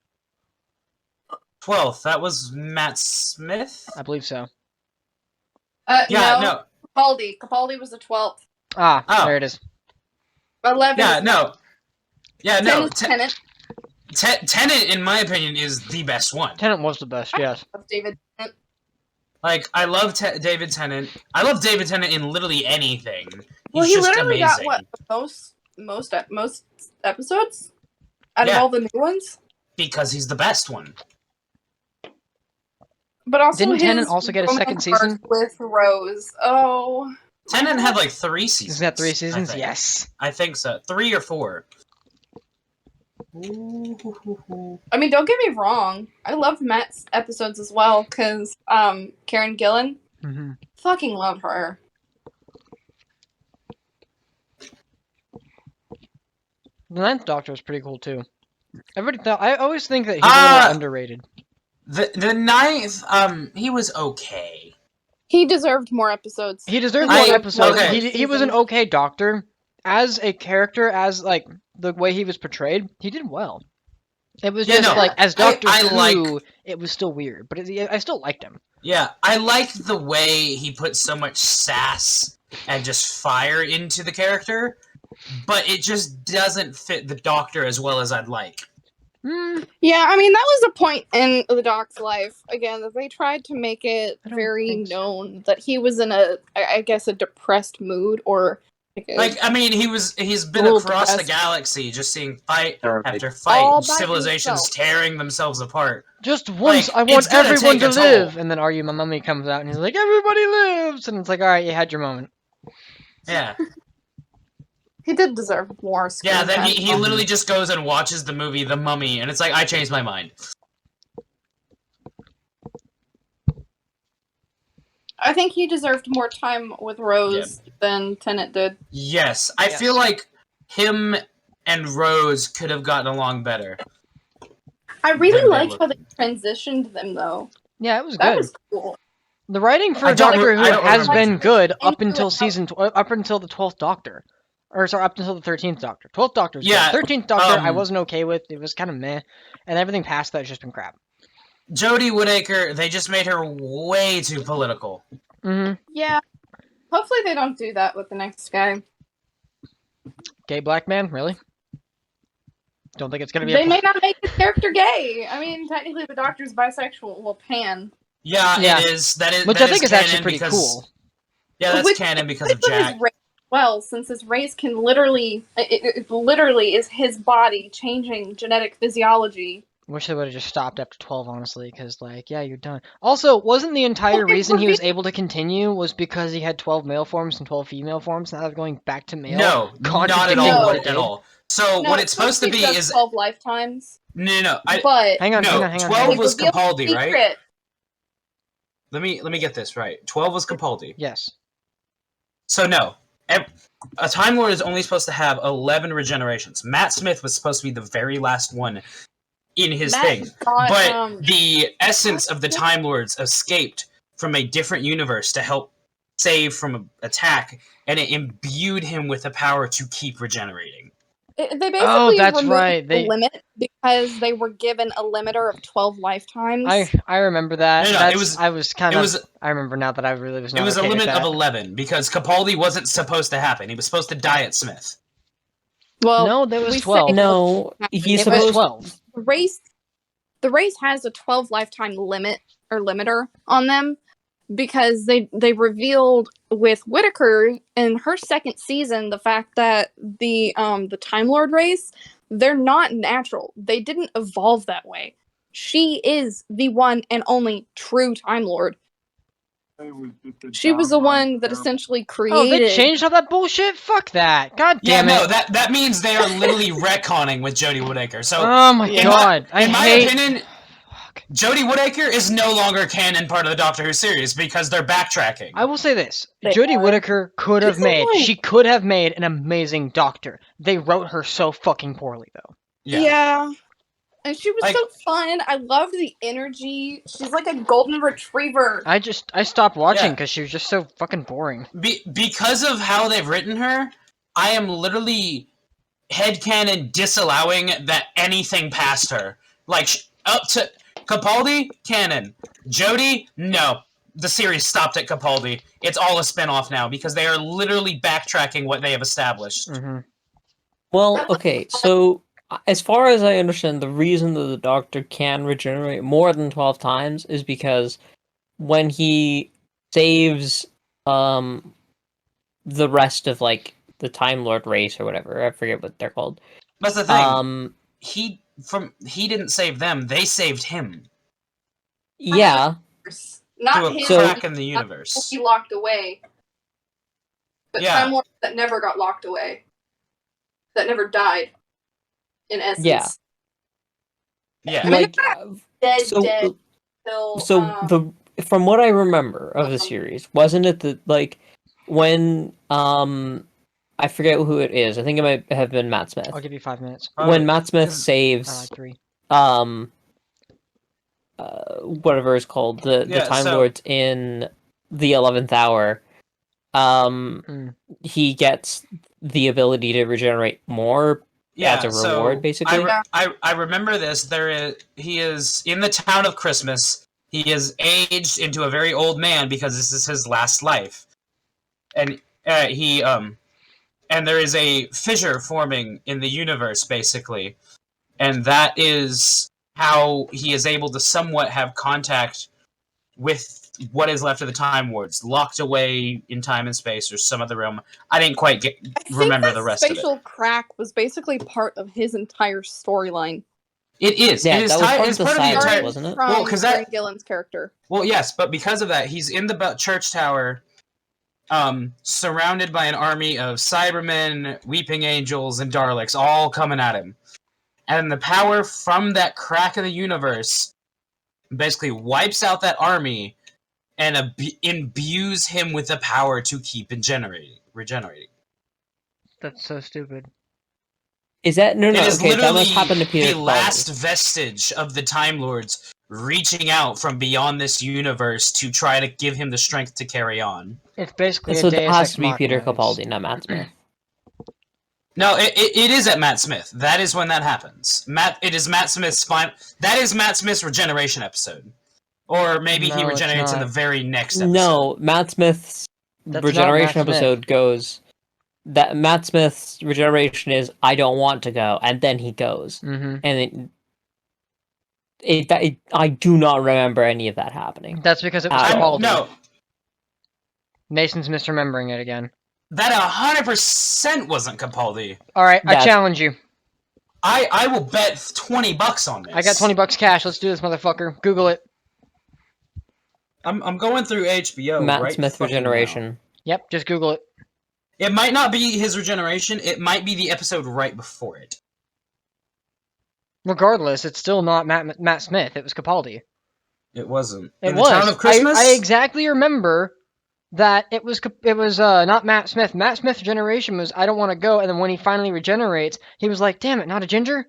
12th, that was Matt Smith? I believe so. Yeah, no. Capaldi. Capaldi was the 12th. Ah, Oh. there it is. 11. Yeah, is no. Yeah, 10 no. is Tennant. Tennant, in my opinion, is the best one. Tennant was the best, yes. Of David Tennant. Like, I love David Tennant. I love David Tennant in literally anything. Well, He's he just literally amazing. got what most episodes out of Yeah. all the new ones. Because he's the best one. But also Didn't his Tennant also get a second romance arc season? with Rose? Oh, Tennant had like 3 seasons. Isn't that 3 I seasons? think. Yes. I think so. 3 or 4. I mean, don't get me wrong. I loved Matt's episodes as well because Karen Gillan, Mm-hmm. fucking love her. The 9th Doctor was pretty cool too. I always think that he's a little underrated. The 9th, he was okay. He deserved more episodes. He deserved I- more episodes. okay. He was an okay Doctor. As a character, as like the way he was portrayed, he did well. It was Yeah, just no, like as Doctor I Who, like- it was still weird, but I still liked him. Yeah, I liked the way he put so much sass and just fire into the character, but it just doesn't fit the Doctor as well as I'd like. Yeah, I mean, that was a point in the Doc's life, again, that they tried to make it I don't very think so. known that he was in I guess, a depressed mood, or... Like, I mean, he's been little across the depressed. galaxy just seeing fight Alright. after All fight, by civilizations himself. tearing themselves apart. Just once, Like, I it's want gonna everyone take to a toll. live, and then Are You My Mummy comes out, and he's like, everybody lives, and it's like, all right, you had your moment. Yeah. He did deserve more screen Yeah, then time. he literally just goes and watches the movie The Mummy, and it's like, I changed my mind. I think he deserved more time with Rose than Tennant did. Yes, I Yes. feel like him and Rose could have gotten along better. I really Then they liked look- how they transitioned them, though. Yeah, it was That good. was cool. The writing for I don't Doctor re- Who I don't has remember. been good up Into until it. up until the 12th Doctor. Or, sorry, up until the 13th Doctor. 12th Doctor was Yeah, good. 13th Doctor I um, wasn't okay with. It was kind of meh. And everything past that has just been crap. Jodie Whittaker, they just made her way too political. Mm-hmm. Yeah. Hopefully they don't do that with the next guy. Gay black man? Really? Don't think it's going to be They a... may not make his character gay. I mean, technically the Doctor's bisexual. Well, pan. Yeah, Yeah. it is. That is Which that I think is canon actually pretty because, cool. Yeah, that's Which- canon because of Good for his Jack. race as well, since his race can literally... It literally is his body changing genetic physiology. Wish they would have just stopped after 12, honestly, because, like, yeah, you're done. Also, wasn't the entire Okay, reason he was well, able to continue was because he had 12 male forms and 12 female forms, now they're going back to male? No, not at contradicting all. what it At did? all. So No, what it's supposed to be just is 12 lifetimes. no. But Hang on, No, hang on. 12 they was revealed the Capaldi, right? secret. Let me get this right. 12 was Capaldi. Yes. So no, A Time Lord is only supposed to have 11 regenerations. Matt Smith was supposed to be the very last one in his thing. But the essence of the Time Lords escaped from a different universe to help save from an attack, and it imbued him with the power to keep regenerating. They basically that's removed right. the limit because they were given a limiter of 12 lifetimes. I remember that. No, it was. I remember now that I really was not. It was okay a limit with of that. 11 because Capaldi wasn't supposed to happen. He was supposed to die at Smith. Well, no, there was we 12. say- No, he's It was supposed. 12. The race has a 12 lifetime limit or limiter on them because they revealed with Whitaker in her second season the fact that the Time Lord race, they're not natural. They didn't evolve that way. She is the one and only true Time Lord. She was the one that essentially created. Oh, they changed all that bullshit? Fuck that. God damn it. No, that means they are literally retconning with Jodie Whittaker. So, oh my god. In my opinion, Jodie Whittaker is no longer canon part of the Doctor Who series because they're backtracking. I will say this. Jodie Whittaker could have made an amazing Doctor. They wrote her so fucking poorly, though. Yeah. And she was so fun. I loved the energy. She's like a golden retriever. I stopped watching because she was just so fucking boring. Because of how they've written her, I am literally headcanon disallowing that anything past her. Like, up to Capaldi, canon. Jodie, no. The series stopped at Capaldi. It's all a spin-off now because they are literally backtracking what they have established. Mm-hmm. Well, okay, so as far as I understand, the reason that the Doctor can regenerate more than 12 times is because when he saves the rest of like the Time Lord race or whatever, I forget what they're called. That's the thing. He didn't save them, they saved him. Yeah. Not him. him. Crack in the universe. He locked away. But Time Lords that never got locked away. That never died. In essence. Yeah. I mean, Like, dead till, from what I remember of the series, wasn't it that like when I forget who it is. I think it might have been Matt Smith. I'll give you 5 minutes. When Matt Smith saves 3. Whatever it's called, the Time Lords in the 11th hour, he gets the ability to regenerate more as a reward, basically. I remember this. He is in the town of Christmas. He is aged into a very old man because this is his last life, and and there is a fissure forming in the universe, basically, and that is how he is able to somewhat have contact with what is left of the Time Lords, locked away in time and space or some other realm. I didn't quite remember the rest of it. Spatial crack was basically part of his entire storyline. It is. Yeah, it is that was part of the entire, silence, wasn't it? Well, because that Gillen's character. Well, yes, but because of that, he's in the church tower, surrounded by an army of Cybermen, Weeping Angels, and Daleks, all coming at him. And the power from that crack of the universe basically wipes out that army and imbues him with the power to keep regenerating. That's so stupid. Is that no? It is Okay, that must literally happen to Peter the Capaldi. last vestige of the Time Lords reaching out from beyond this universe to try to give him the strength to carry on. It's basically So a that Deus has Ex to be Peter Machina. Capaldi, not Matt Smith. No, it is at Matt Smith. That is when that happens. It is Matt Smith's final. That is Matt Smith's regeneration episode, or maybe he No, it's regenerates in not. the very next episode. No, Matt Smith's That's regeneration not Matt Smith. episode goes. That Matt Smith's regeneration is I don't want to go, and then he goes, Mm-hmm. and I do not remember any of that happening. That's because it was At all. Capaldi. No, Mason's misremembering it again. that 100% wasn't Capaldi. All right, I That's- challenge you. I will bet $20 on this. I got $20 cash. Let's do this, motherfucker. Google it. I'm going through HBO. Matt right Smith fucking regeneration. now. Yep, just Google it. It might not be his regeneration. It might be the episode right before it. Regardless, it's still not Matt Smith. It was Capaldi. It wasn't. It In was. the Town of Christmas. I exactly remember that it was not Matt Smith. Matt Smith's regeneration was I don't want to go, and then when he finally regenerates, he was like, "Damn it, not a ginger."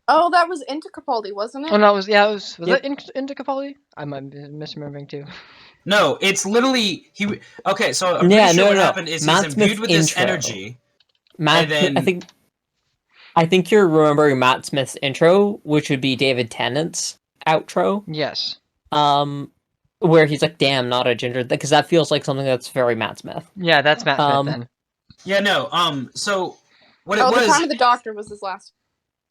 Oh, that was into Capaldi, wasn't it? Oh no, was Yep. that into Capaldi? I might be misremembering too. No, it's literally he. Okay, so I'm Yeah, pretty sure no, what no. happened is Matt he's imbued Smith's with this intro. energy. Matt, And then- I think you're remembering Matt Smith's intro, which would be David Tennant's outro. Yes. Where he's like, "Damn, not a ginger," because that feels like something that's very Matt Smith. Yeah, that's Matt Smith then. Yeah, no. So what it Oh, was? the time of the doctor was his last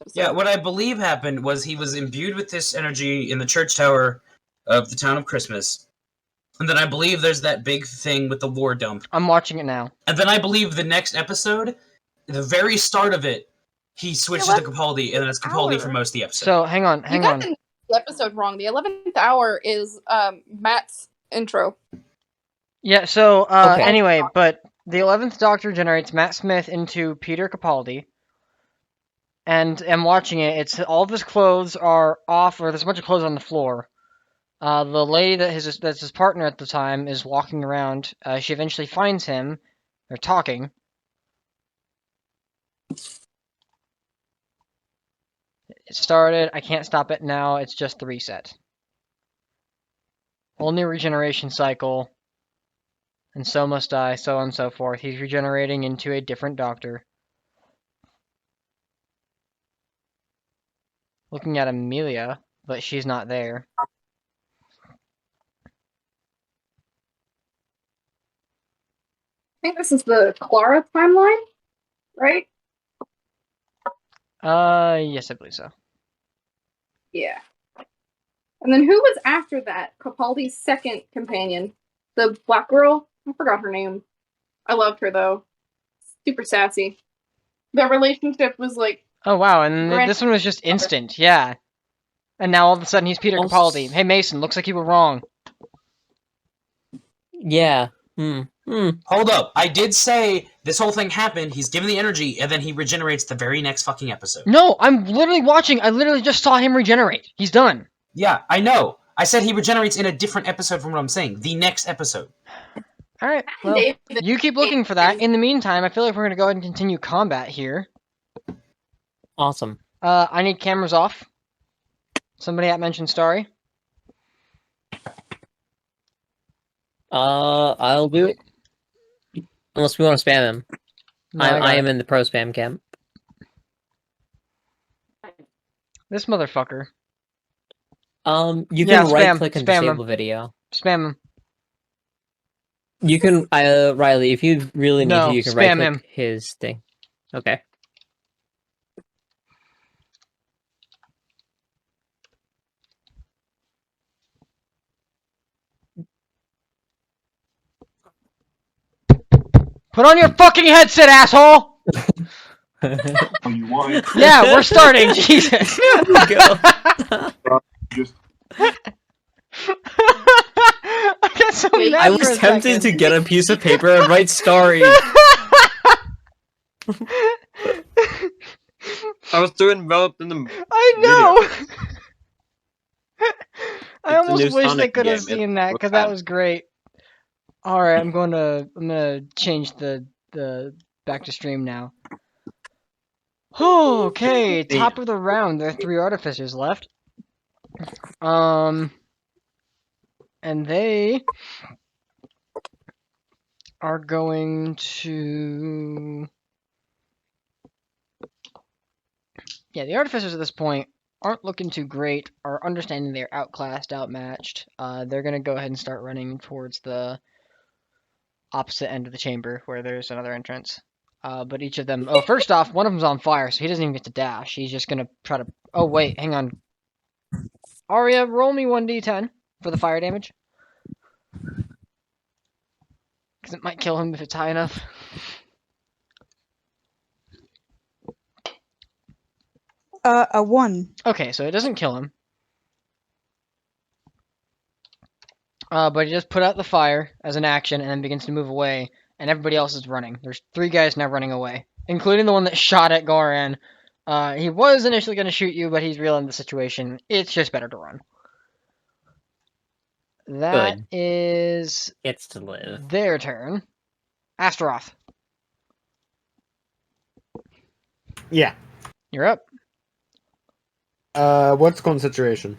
episode. Yeah, what I believe happened was he was imbued with this energy in the church tower of the town of Christmas. And then I believe there's that big thing with the lore dump. I'm watching it now. And then I believe the next episode, the very start of it, he switches to Capaldi, and then it's Capaldi for most of the episode. So hang on. You got the episode wrong. The 11th hour is Matt's intro. Yeah. So Okay. anyway, but the 11th Doctor generates Matt Smith into Peter Capaldi. And I'm watching it. It's all of his clothes are off, or there's a bunch of clothes on the floor. The lady that's his partner at the time is walking around. She eventually finds him. They're talking. It started. I can't stop it now. It's just the reset. Only regeneration cycle. And so must I, so on and so forth. He's regenerating into a different doctor. Looking at Amelia, but she's not there. I think this is the Clara timeline, right? Yes, I believe so. Yeah. And then who was after that? Capaldi's second companion. The black girl? I forgot her name. I loved her, though. Super sassy. Their relationship was like... Oh, wow, and Grand- this one was just instant, yeah. And now all of a sudden he's Peter Capaldi. Hey, Mason, looks like you were wrong. Yeah. Hold up. I did say this whole thing happened, he's given the energy, and then he regenerates the very next fucking episode. No, I'm literally watching. I literally just saw him regenerate. He's done. Yeah, I know. I said he regenerates in a different episode from what I'm saying. The next episode. Alright, well, you keep looking for that. In the meantime, I feel like we're going to go ahead and continue combat here. Awesome. I need cameras off. Somebody at mentioned Starry. I'll do it. Unless we want to spam him. No, I got I it. am in the pro spam camp. This motherfucker. You Yeah, can right click and spam disable him. video. Spam him. You can, Riley, if you really need No, to, you can spam right click him. his thing. Okay. Put on your fucking headset, asshole! Yeah, we're starting, Jesus! Go. I got so mad I for was a tempted second. to get a piece of paper and write Starry. I was too enveloped in the. I know! I It's a almost new wish I Sonic could have game. seen It's that, so because that bad. was great. Alright, I'm gonna change the back to stream now. Okay, top of the round. There are 3 artificers left. And they are going to... Yeah, the artificers at this point aren't looking too great, are understanding they're outclassed, outmatched. They're going to go ahead and start running towards the opposite end of the chamber where there's another entrance. But each of them... Oh, first off, one of them's on fire, so he doesn't even get to dash. He's just going to try to... Oh, wait, hang on. Arya, roll me 1d10 for the fire damage. Because it might kill him if it's high enough. A 1. Okay, so it doesn't kill him. But he just put out the fire as an action and then begins to move away, and everybody else is running. There's 3 guys now running away, including the one that shot at Goran. He was initially going to shoot you, but he's realizing the situation. It's just better to run. That Good. is Gets to live. their turn. Astaroth, Yeah. you're up. What's the current situation?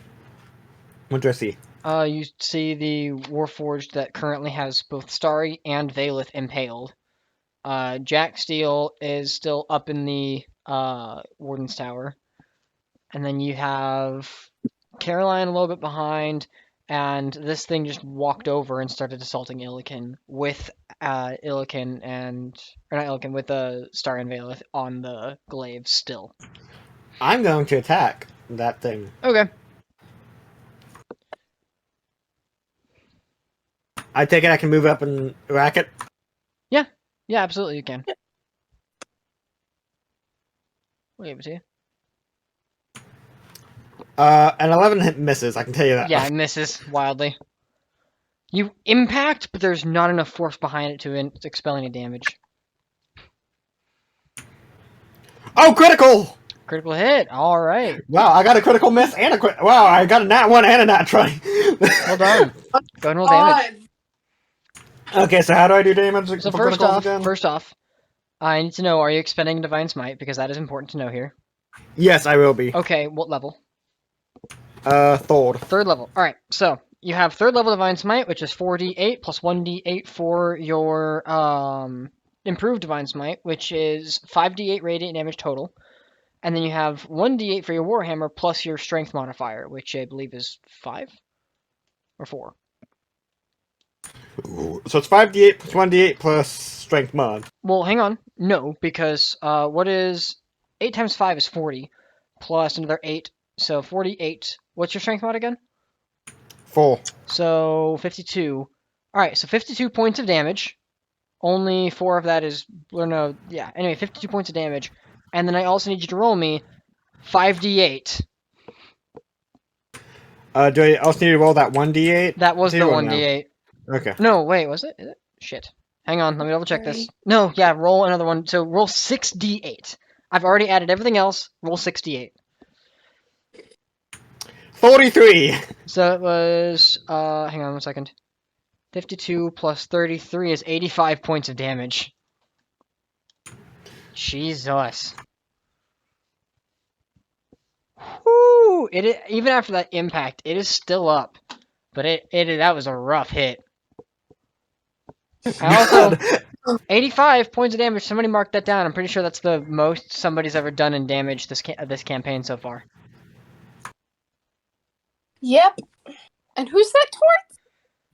What do I see? You see the Warforged that currently has both Starry and Valeth impaled. Jack Steele is still up in the Warden's Tower. And then you have Caroline a little bit behind, and this thing just walked over and started assaulting Illiken with Illiken and or not Illiken with Star and Valeth on the glaive still. I'm going to attack that thing. Okay. I take it I can move up and rack it. Yeah, absolutely you can. We'll give it to you. An 11 hit misses, I can tell you that. Yeah, it misses wildly. You impact, but there's not enough force behind it to expel any damage. Oh, critical! Critical hit. All right. Wow, I got a critical miss and a crit. Wow, I got a nat 1 and a nat 20. Well done. Go ahead and roll damage. Okay, so how do I do damage? So for first criticals again? off, I need to know, are you expending Divine Smite? Because that is important to know here. Yes, I will be. Okay, what level? Third. Third level. Alright, so you have third level Divine Smite, which is 4d8 plus 1d8 for your improved Divine Smite, which is 5d8 radiant damage total. And then you have 1d8 for your Warhammer plus your Strength modifier, which I believe is 5 or 4. So it's 5d8 plus 1d8 plus strength mod. Well, hang on. No, because what is 8 times 5 is 40, plus another 8, so 48. What's your strength mod again? 4. So 52. Alright, so 52 points of damage. Only 4 of that is... Or no, yeah. Anyway, 52 points of damage. And then I also need you to roll me 5d8. Do I also need to roll that 1d8? That was the too, or 1d8. No? Okay. No, wait, was it? Is it? Shit. Hang on, let me double check this. No, yeah, roll another one. So roll 6d8. I've already added everything else. Roll 6d8. 43! So it was, hang on one second. 52 plus 33 is 85 points of damage. Jesus. Whoo! Even after that impact, it is still up. But that was a rough hit. I also 85 points of damage. Somebody mark that down. I'm pretty sure that's the most somebody's ever done in damage this campaign so far. Yep. And who's that towards?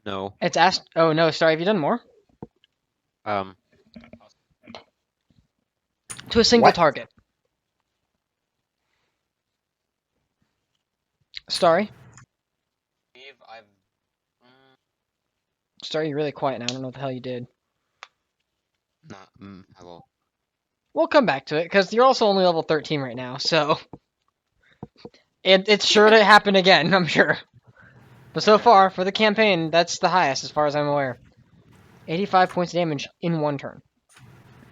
No. It's asked. Oh no, sorry. Have you done more? To a single target. Starry. Starry, you're really quiet now. I don't know what the hell you did. Hello. We'll come back to it, because you're also only level 13 right now, so... It's sure to happen again, I'm sure. But so far, for the campaign, that's the highest, as far as I'm aware. 85 points of damage in one turn.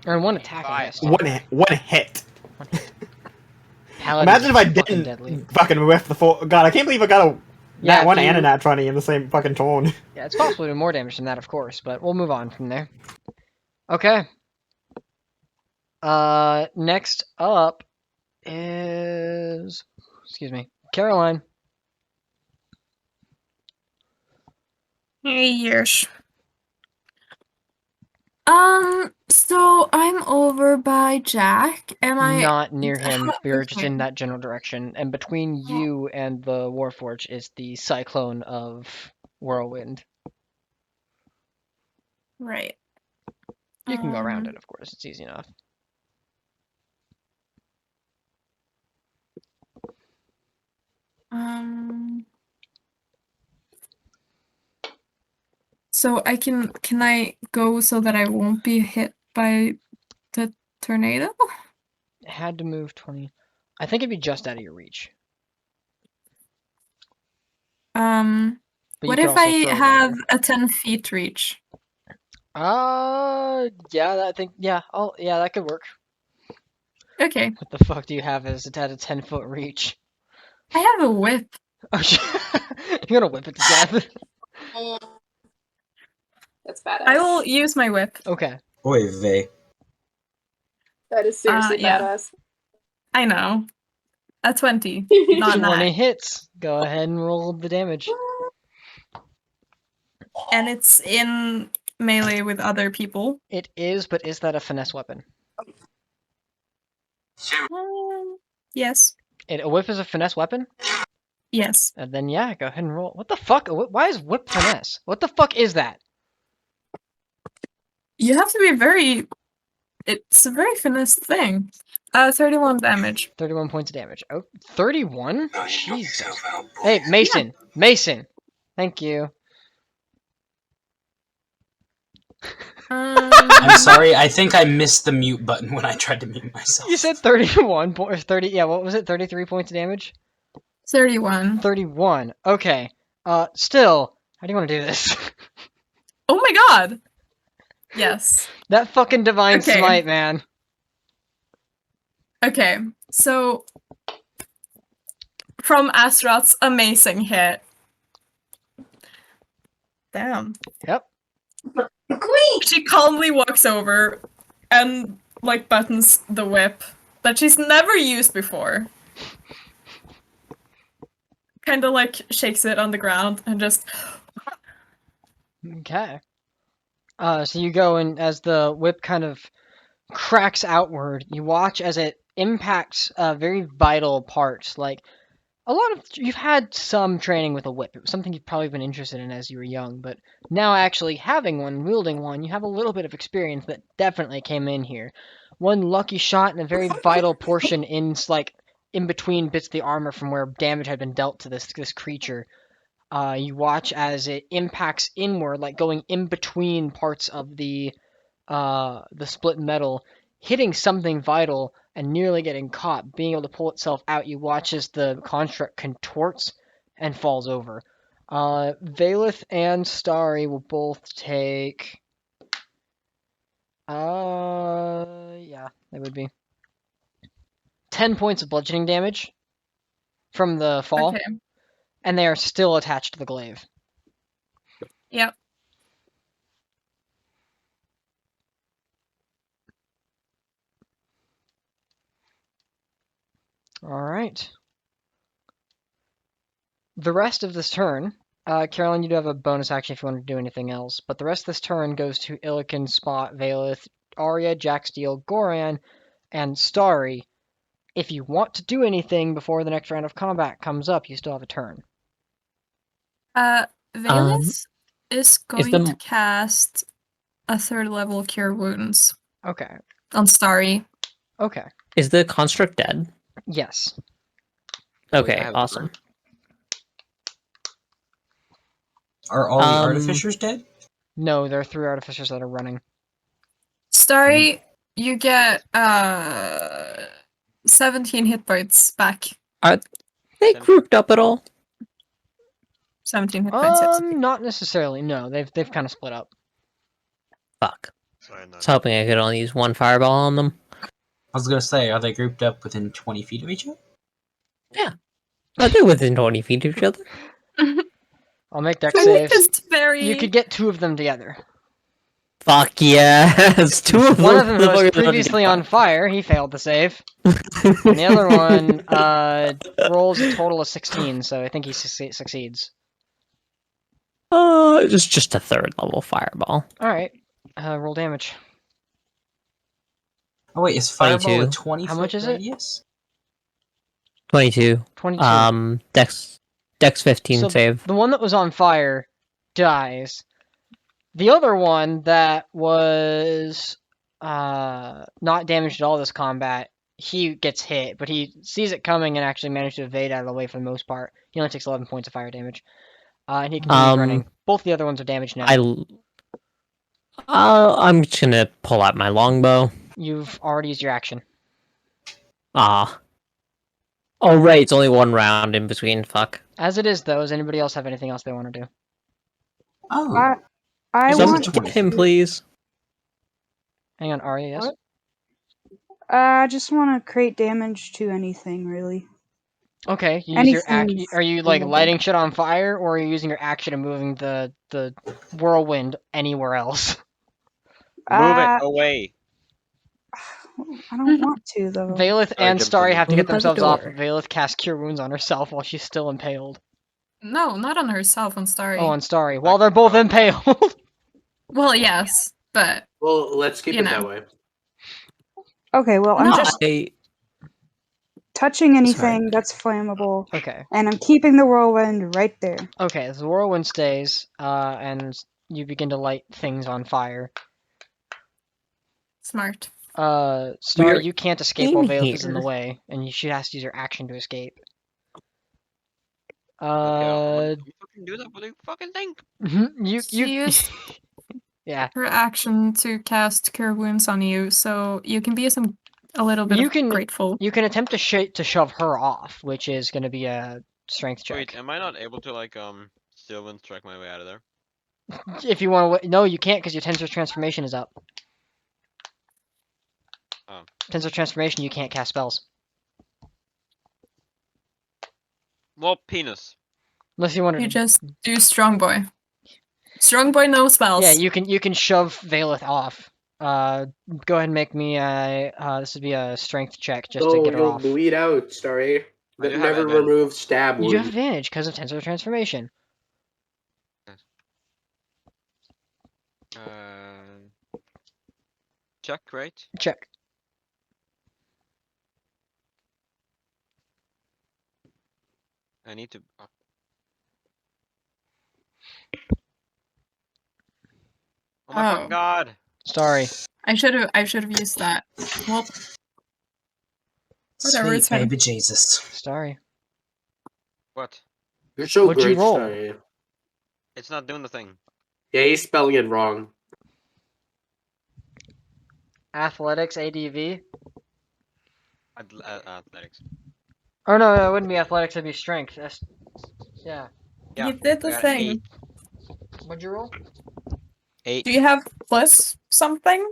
Or in one attack, I guess. One hit. Paladin Imagine if I fucking didn't deadly. fucking whiff the full... God, I can't believe I got a Yeah, nat 1 if and a you- nat 20 in the same fucking turn. Yeah, it's possible to do more damage than that, of course, but we'll move on from there. Okay. Next up is... Excuse me. Caroline. Yes. So I'm over by Jack. Am I Not near him. We're just Okay. in that general direction. And between you and the Warforged is the cyclone of Whirlwind. Right. You can go around it, of course. It's easy enough. So can I go so that I won't be hit by the tornado? It had to move 20. I think it'd be just out of your reach. But What you if could also I throw have water. a 10 feet reach? Yeah, I think, yeah, yeah, that could work. Okay. What the fuck do you have as it had a 10-foot reach? I have a whip. Oh, shit. You're gonna whip it to death. That's badass. I will use my whip. Okay. Oy vey. That is seriously yeah. badass. I know. A 20, not 20 9. hits. Go ahead and roll the damage. And it's in melee with other people. It is, but is that a finesse weapon? Yes. A whip is a finesse weapon? Yes. And then yeah, go ahead and roll. What the fuck? Why is whip finesse? What the fuck is that? You have to be very... It's a very finesse thing. 31 damage. 31 points of damage. Oh, 31? Jesus. Hey, Mason. Yeah. Mason. Thank you. I'm sorry, I think I missed the mute button when I tried to mute myself. You said 31 or 30. Yeah, what was it? 33 points of damage? 31. 31. Okay. Still, how do you want to do this? Oh my god! Yes. That fucking divine smite, man. Okay, so from Astaroth's amazing hit. Damn. Yep. Queen! She calmly walks over and like buttons the whip that she's never used before. Kind of like shakes it on the ground and just... Okay. So you go and as the whip kind of cracks outward, you watch as it impacts very vital parts. Like you've had some training with a whip. It was something you've probably been interested in as you were young, but now actually having one, wielding one, you have a little bit of experience that definitely came in here. One lucky shot in a very vital portion in between bits of the armor from where damage had been dealt to this creature. You watch as it impacts inward, like going in between parts of the split metal, hitting something vital and nearly getting caught, being able to pull itself out. You watch as the construct contorts and falls over. Valeth and Starry will both take... yeah, they would be 10 points of bludgeoning damage from the fall. Okay. And they are still attached to the glaive. Yep. Alright. The rest of this turn, Carolyn, you do have a bonus action if you want to do anything else, but the rest of this turn goes to Illiken, Spot, Valeth, Arya, Jack Steel, Goran, and Starry. If you want to do anything before the next round of combat comes up, you still have a turn. Valeth is going to cast a 3rd level Cure Wounds. Okay. On Starry. Okay. Is the construct dead? Yes. Okay, awesome. Are all the artificers dead? No, there are 3 artificers that are running. Starry, you get 17 hit points back. Are they grouped up at all? 17 hit points. Yes. Not necessarily. No, they've kind of split up. Fuck. I was hoping I could only use one fireball on them. I was gonna say, are they grouped up within 20 feet of each other? Yeah. Are they within 20 feet of each other? I'll make dex saves. Very... You could get 2 of them together. Fuck yes! 2 of them. One of them was previously on fire. He failed the save. And the other one rolls a total of 16, so I think he succeeds. It's just a 3rd level fireball. Alright. Roll damage. Oh wait, is fireball 22. a 20 How much is it? radius? 22. 22. Dex 15 so save. The one that was on fire dies. The other one that was not damaged at all this combat, he gets hit, but he sees it coming and actually managed to evade out of the way for the most part. He only takes 11 points of fire damage. And he continues running. Both the other ones are damaged now. I'm just gonna pull out my longbow. You've already used your action. Oh right, it's only 1 round in between, fuck. As it is, though, does anybody else have anything else they want to do? Oh. I want to get him, please. Hang on, Arya, yes? I just want to create damage to anything, really. Okay, you use your Anything Are you like flammable. lighting shit on fire, or are you using your action and moving the whirlwind anywhere else? Move it Uh, away. I don't want to though. Valeth Sorry, and jumped Starry in. have to get By the themselves off. door. Valeth casts Cure Wounds on herself while she's still impaled. No, not on herself, on Starry. Oh, on Starry. While they're both impaled. Well, yes, but Well, let's keep You it know. that way. Okay, well, I'm No, just I touching anything that's flammable, Okay. and I'm keeping the whirlwind right there. Okay, the whirlwind stays, and you begin to light things on fire. smart. Starry, We're you can't escape while in Valeth is in the here. way, and you should have to use your action to escape. Okay, I'm gonna fucking do that. What do you fucking think? She used Yeah. her action to cast Cure Wounds on you, so you can be a little bit grateful. You can attempt to shove her off, which is going to be a strength check. Wait, am I not able to like Sylvan strike my way out of there? If you want to, no, you can't because your Tensor Transformation is up. Oh. Tensor Transformation, you can't cast spells Well, penis. unless you want to. You just do Strong Boy. Strong Boy, no spells. Yeah, you can shove Valeth off. Go ahead and make me this would be a strength check just to Oh, get her you'll off. bleed out, Starry. I do That have never advantage. removes stab You have wound. advantage because of Tensor Transformation. Check, right? Check. I need to. Oh my fucking god! Sorry. I should have used that. Well, whatever, Sweet it's fine. baby Jesus. Sorry. What? You're so What'd you great, roll? Starry. It's not doing the thing. Yeah, he's spelling it wrong. Athletics, ADV. Athletics. Oh no, it wouldn't be athletics. It'd be strength. Yeah. Yeah. You did the I got thing. 8. What'd you roll? 8. Do you have plus something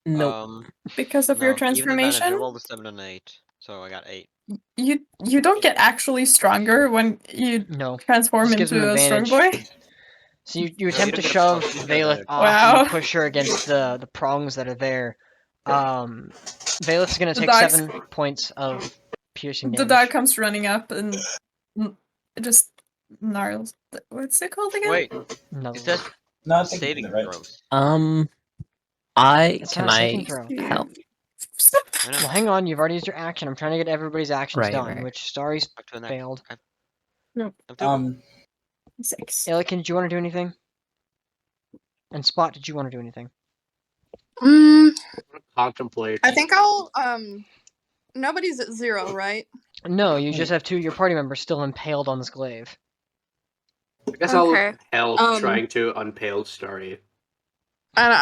No. because of your Even advantage, I transformation? rolled a 7 and 8, so I got 8. You don't get actually stronger when you transform This gives him into a strong advantage. boy. So you attempt to don't get a shove plus, you get Valeth advantage. off and Wow. you push her against the prongs that are there. Valeth's gonna The take dog's- 7 points of piercing The damage. dog comes running up and it just gnarls. What's it called again? Wait, No. it says No, saving throws. It's Can not a I saving throw. help? Well, hang on. You've already used your action. I'm trying to get everybody's actions Right, done, right. which Starry's failed. No. 6. Alekin, did you want to do anything? And Spot, did you want to do anything? Contemplate. I think I'll nobody's at 0, right? No, you just have 2 of your party members still impaled on this glaive. I guess Okay. I'll help trying to unpale Starry. And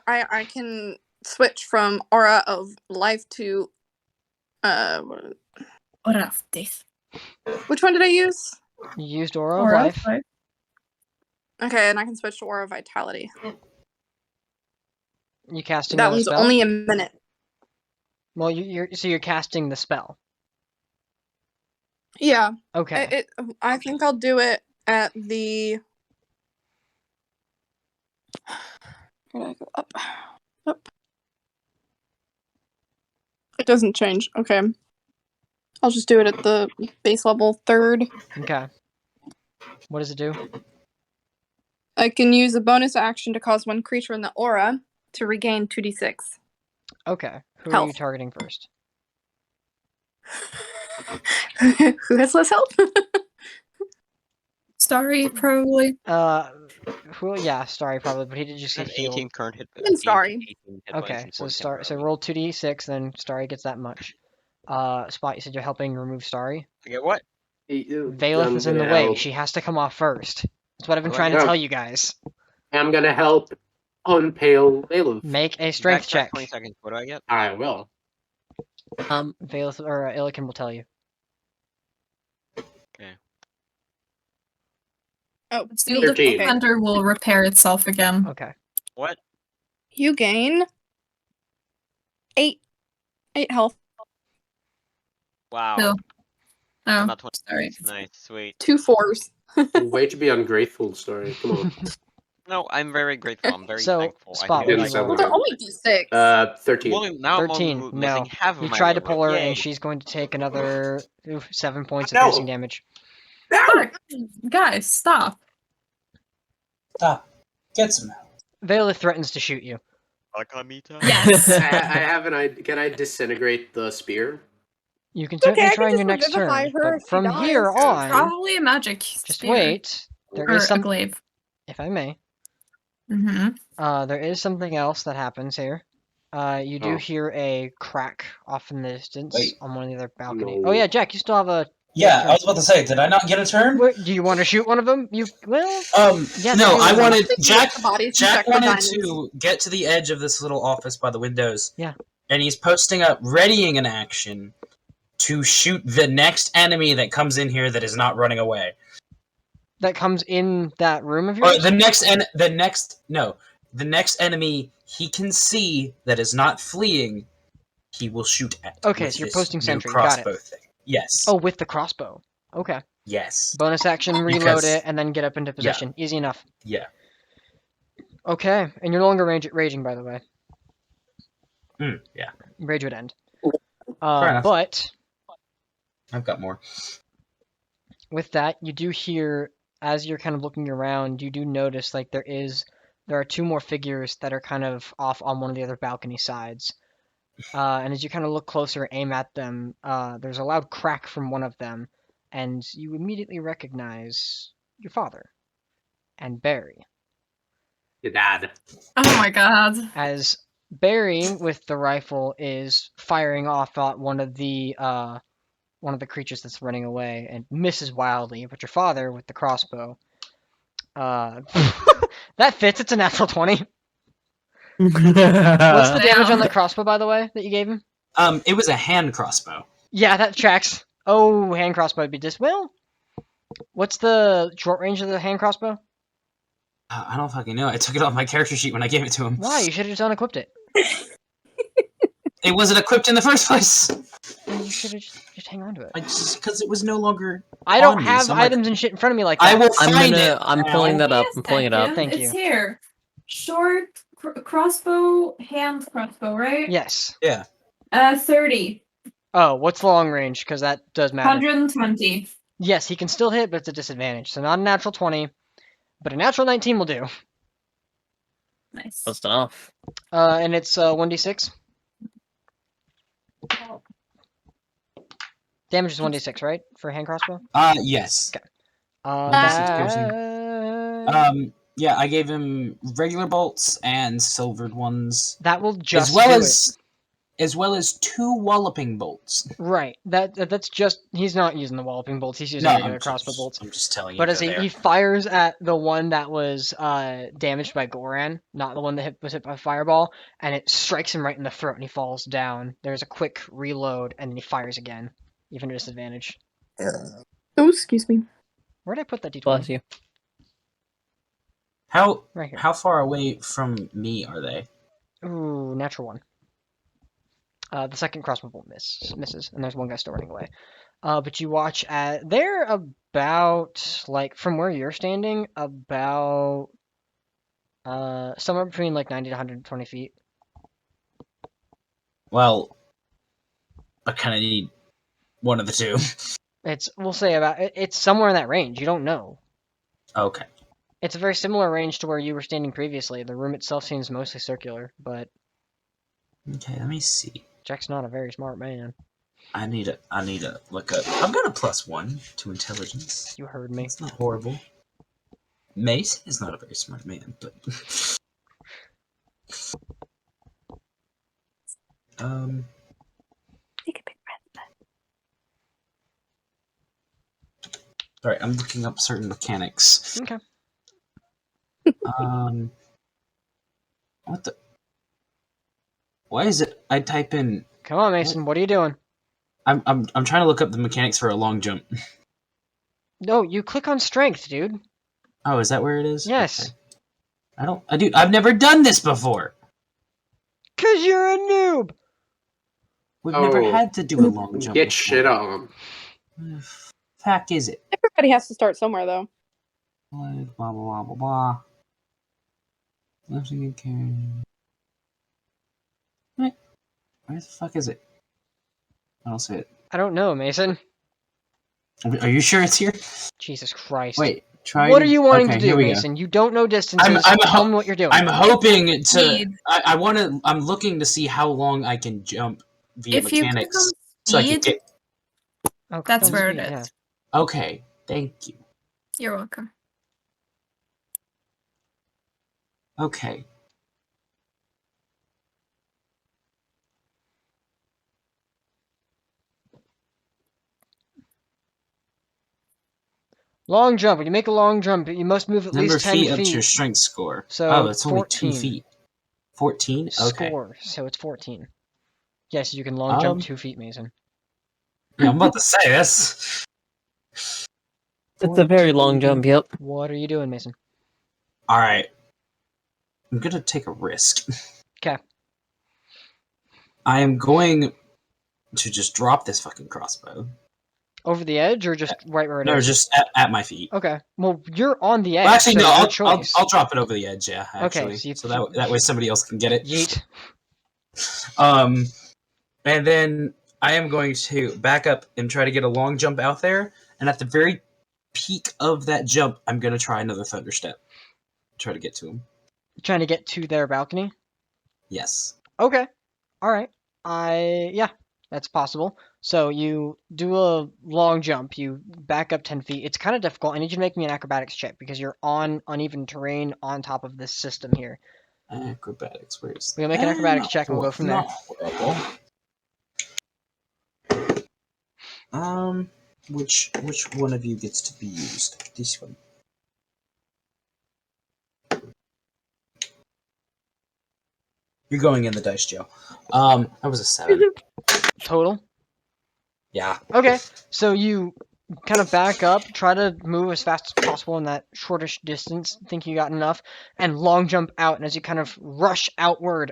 I can switch from aura of life to Aura of death. which one did I use? You used Aura of Aura of Life. life. Okay, and I can switch to aura of vitality. You casting That another one's spell? only a minute. Well, you're casting the spell. Yeah. Okay. I think I'll do it at the. Where did I go? Up. It doesn't change. Okay. I'll just do it at the base level 3rd. Okay. What does it do? I can use a bonus action to cause one creature in the aura to regain 2d6. Okay. Who are Health. you targeting first? Who has less health? Starry, probably. Yeah, Starry probably, but he did just get Has healed. 18 current hit. I'm sorry. 18 hit points Okay, and so 40 so roll 2d6, then Starry gets that much. Spot, you said you're helping remove Starry? I get what? Valeth is in the way. She has to come off first. That's what I've been trying to tell you guys. I'm gonna help unpale Valeth. Make a strength Backtrack check. 20 seconds. What do I get? I will. Valeth or Ilikin will tell you. Okay. Oh, Seal the Defender will repair itself again. Okay. What? You gain 8 health. Wow. Cool. Oh, About 20. sorry. Nice, sweet. 2 4s. Way to be ungrateful, Story. Come on. No, I'm very grateful. I'm very So, thankful. Spot, I what feel do like you roll? Well, they're only D6. 13. Well, now 13. I'm No. missing half of You my tried to will. pull her, Yay. and she's going to take another 7 points of No. piercing damage. Fuck! Guys, stop. Stop. Get some help. Vela threatens to shoot you. Akamita? Yes. I have an idea. Can I disintegrate the spear? You can It's okay, certainly I can try in just your next revivify turn, her but if she from dies. here on, Probably a magic just spear. wait. There Or is a some, glaive. if I may. Mm-hmm. There is something else that happens here. You do Oh. hear a crack off in the distance Wait. on one of the other balcony. No. Oh yeah, Jack, you still have a. Yeah, turn. I was about to say, did I not get a turn? Do you want to shoot one of them? You well. Yes, No, do I it. wanted think Jack. the bodies and Jack check for wanted diamonds. to get to the edge of this little office by the windows. Yeah. And he's posting up, readying an action to shoot the next enemy that comes in here that is not running away. That comes in that room of Or yours. the next enemy he can see that is not fleeing, he will shoot at. Okay, with so you're this posting new sentry. Got crossbow it. thing. Yes. Oh, with the crossbow. Okay. Yes. Bonus action, reload Because- it, and then get up into position. Easy enough. Yeah. Okay, and you're no longer raging, by the way. Yeah. Rage would end. Fair enough. But I've got more. with that, you do hear, as you're kind of looking around, you do notice like there are 2 more figures that are kind of off on one of the other balcony sides. And as you kind of look closer, aim at them, there's a loud crack from one of them, and you immediately recognize your father and Barry. Your dad. Oh my god. As Barry, with the rifle, is firing off at one of the creatures that's running away and misses wildly, but your father, with the crossbow, that fits. It's a natural 20. What's the damage on the crossbow, by the way, that you gave him? It was a hand crossbow. Yeah, that tracks. Oh, hand crossbow would be well. What's the short range of the hand crossbow? I don't fucking know. I took it off my character sheet when I gave it to him. Why? You should have just unequipped it. It wasn't equipped in the first place. Then you should have just hang on to it. Because it was no longer. I don't on me, have so I'm like, items and shit in front of me like that. I will find it. I'm pulling that up. I'm pulling it up. Thank It's you. here. Short crossbow, hand crossbow, right? Yes. Yeah. 30. Oh, what's the long range? Because that does matter. 120. Yes, he can still hit, but it's a disadvantage. So not a natural 20, but a natural 19 will do. Nice. Close enough. And it's 1d6. Damage is 1d6, right? For hand crossbow? Yes. Okay. 1d6 piercing. Yeah, I gave him regular bolts and silvered ones. That will just as well as 2 walloping bolts. Right. That's just he's not using the walloping bolts. He's using regular crossbow bolts. I'm just telling you. But as he fires at the one that was damaged by Goran, not the one that was hit by fireball, and it strikes him right in the throat, and he falls down. There's a quick reload, and then he fires again, even at disadvantage. Oh, excuse me. Where'd I put that d20? Bless you. Right here. How far away from me are they? Ooh, natural 1. The second crossbow bolt misses, and there's one guy still running away. But you watch they're about, like, from where you're standing, about somewhere between like 90 to 120 feet. Well, I kind of need one of the two. We'll say it's somewhere in that range. You don't know. Okay. It's a very similar range to where you were standing previously. The room itself seems mostly circular, but Okay, let me see. Jack's not a very smart man. I need to look up. I've got a +1 to intelligence. You heard me. It's not horrible. Mace is not a very smart man, but Take a big breath. Sorry, I'm looking up certain mechanics. Okay. What the? Why is it? I type in. Come on, Mason. What are you doing? I'm trying to look up the mechanics for a long jump. No, you click on strength, dude. Oh, is that where it is? Yes. Okay. Dude, I've never done this before. 'Cause you're a noob. We've never had to do a long jump. Get before. shit on. Fuck is it? Everybody has to start somewhere, though. Blah blah blah blah blah. Lifting and carrying. What? Where the fuck is it? I don't see it. I don't know, Mason. Are you sure it's here? Jesus Christ. Wait, try. What are you wanting okay, to here do, we go. Mason? You don't know distances. Tell me what you're doing. I'm hoping to. Speed. I want to. I'm looking to see how long I can jump via If you mechanics, click on so I can speed, get. Oh, that's don't where it speed, is. yeah. Okay, thank you. You're welcome. Okay. Long jump. When you make a long jump, you must move at Number least 10 feet feet. up to your strength score. So oh, it's only 14. 2 feet. 14? Okay. Score. So it's 14. Yes, you can long jump 2 feet, Mason. Yeah, I'm about to say this. It's a very long jump, yep. What are you doing, Mason? Alright. I'm gonna take a risk. Okay. I am going to just drop this fucking crossbow. Over the edge or just right where it is? No, just at my feet. Okay. Well, you're on the edge. Well, actually, so no, your I'll choice. drop it over the edge, yeah, actually. Okay, so that way somebody else can get it. Yeet. And then I am going to back up and try to get a long jump out there, and at the very peak of that jump, I'm going to try another thunder step. Try to get to him. Trying to get to their balcony? Yes. Okay. Alright. Yeah, that's possible. So you do a long jump, you back up 10 feet. It's kind of difficult. I need you to make me an acrobatics check because you're on uneven terrain on top of this system here. Acrobatics, where is that? We'll make an acrobatics check and we'll go from there. Which one of you gets to be used? This one. You're going in the dice jail. That was a 7. Total? Yeah. Okay, so you kind of back up, try to move as fast as possible in that shortish distance, think you got enough, and long jump out, and as you kind of rush outward,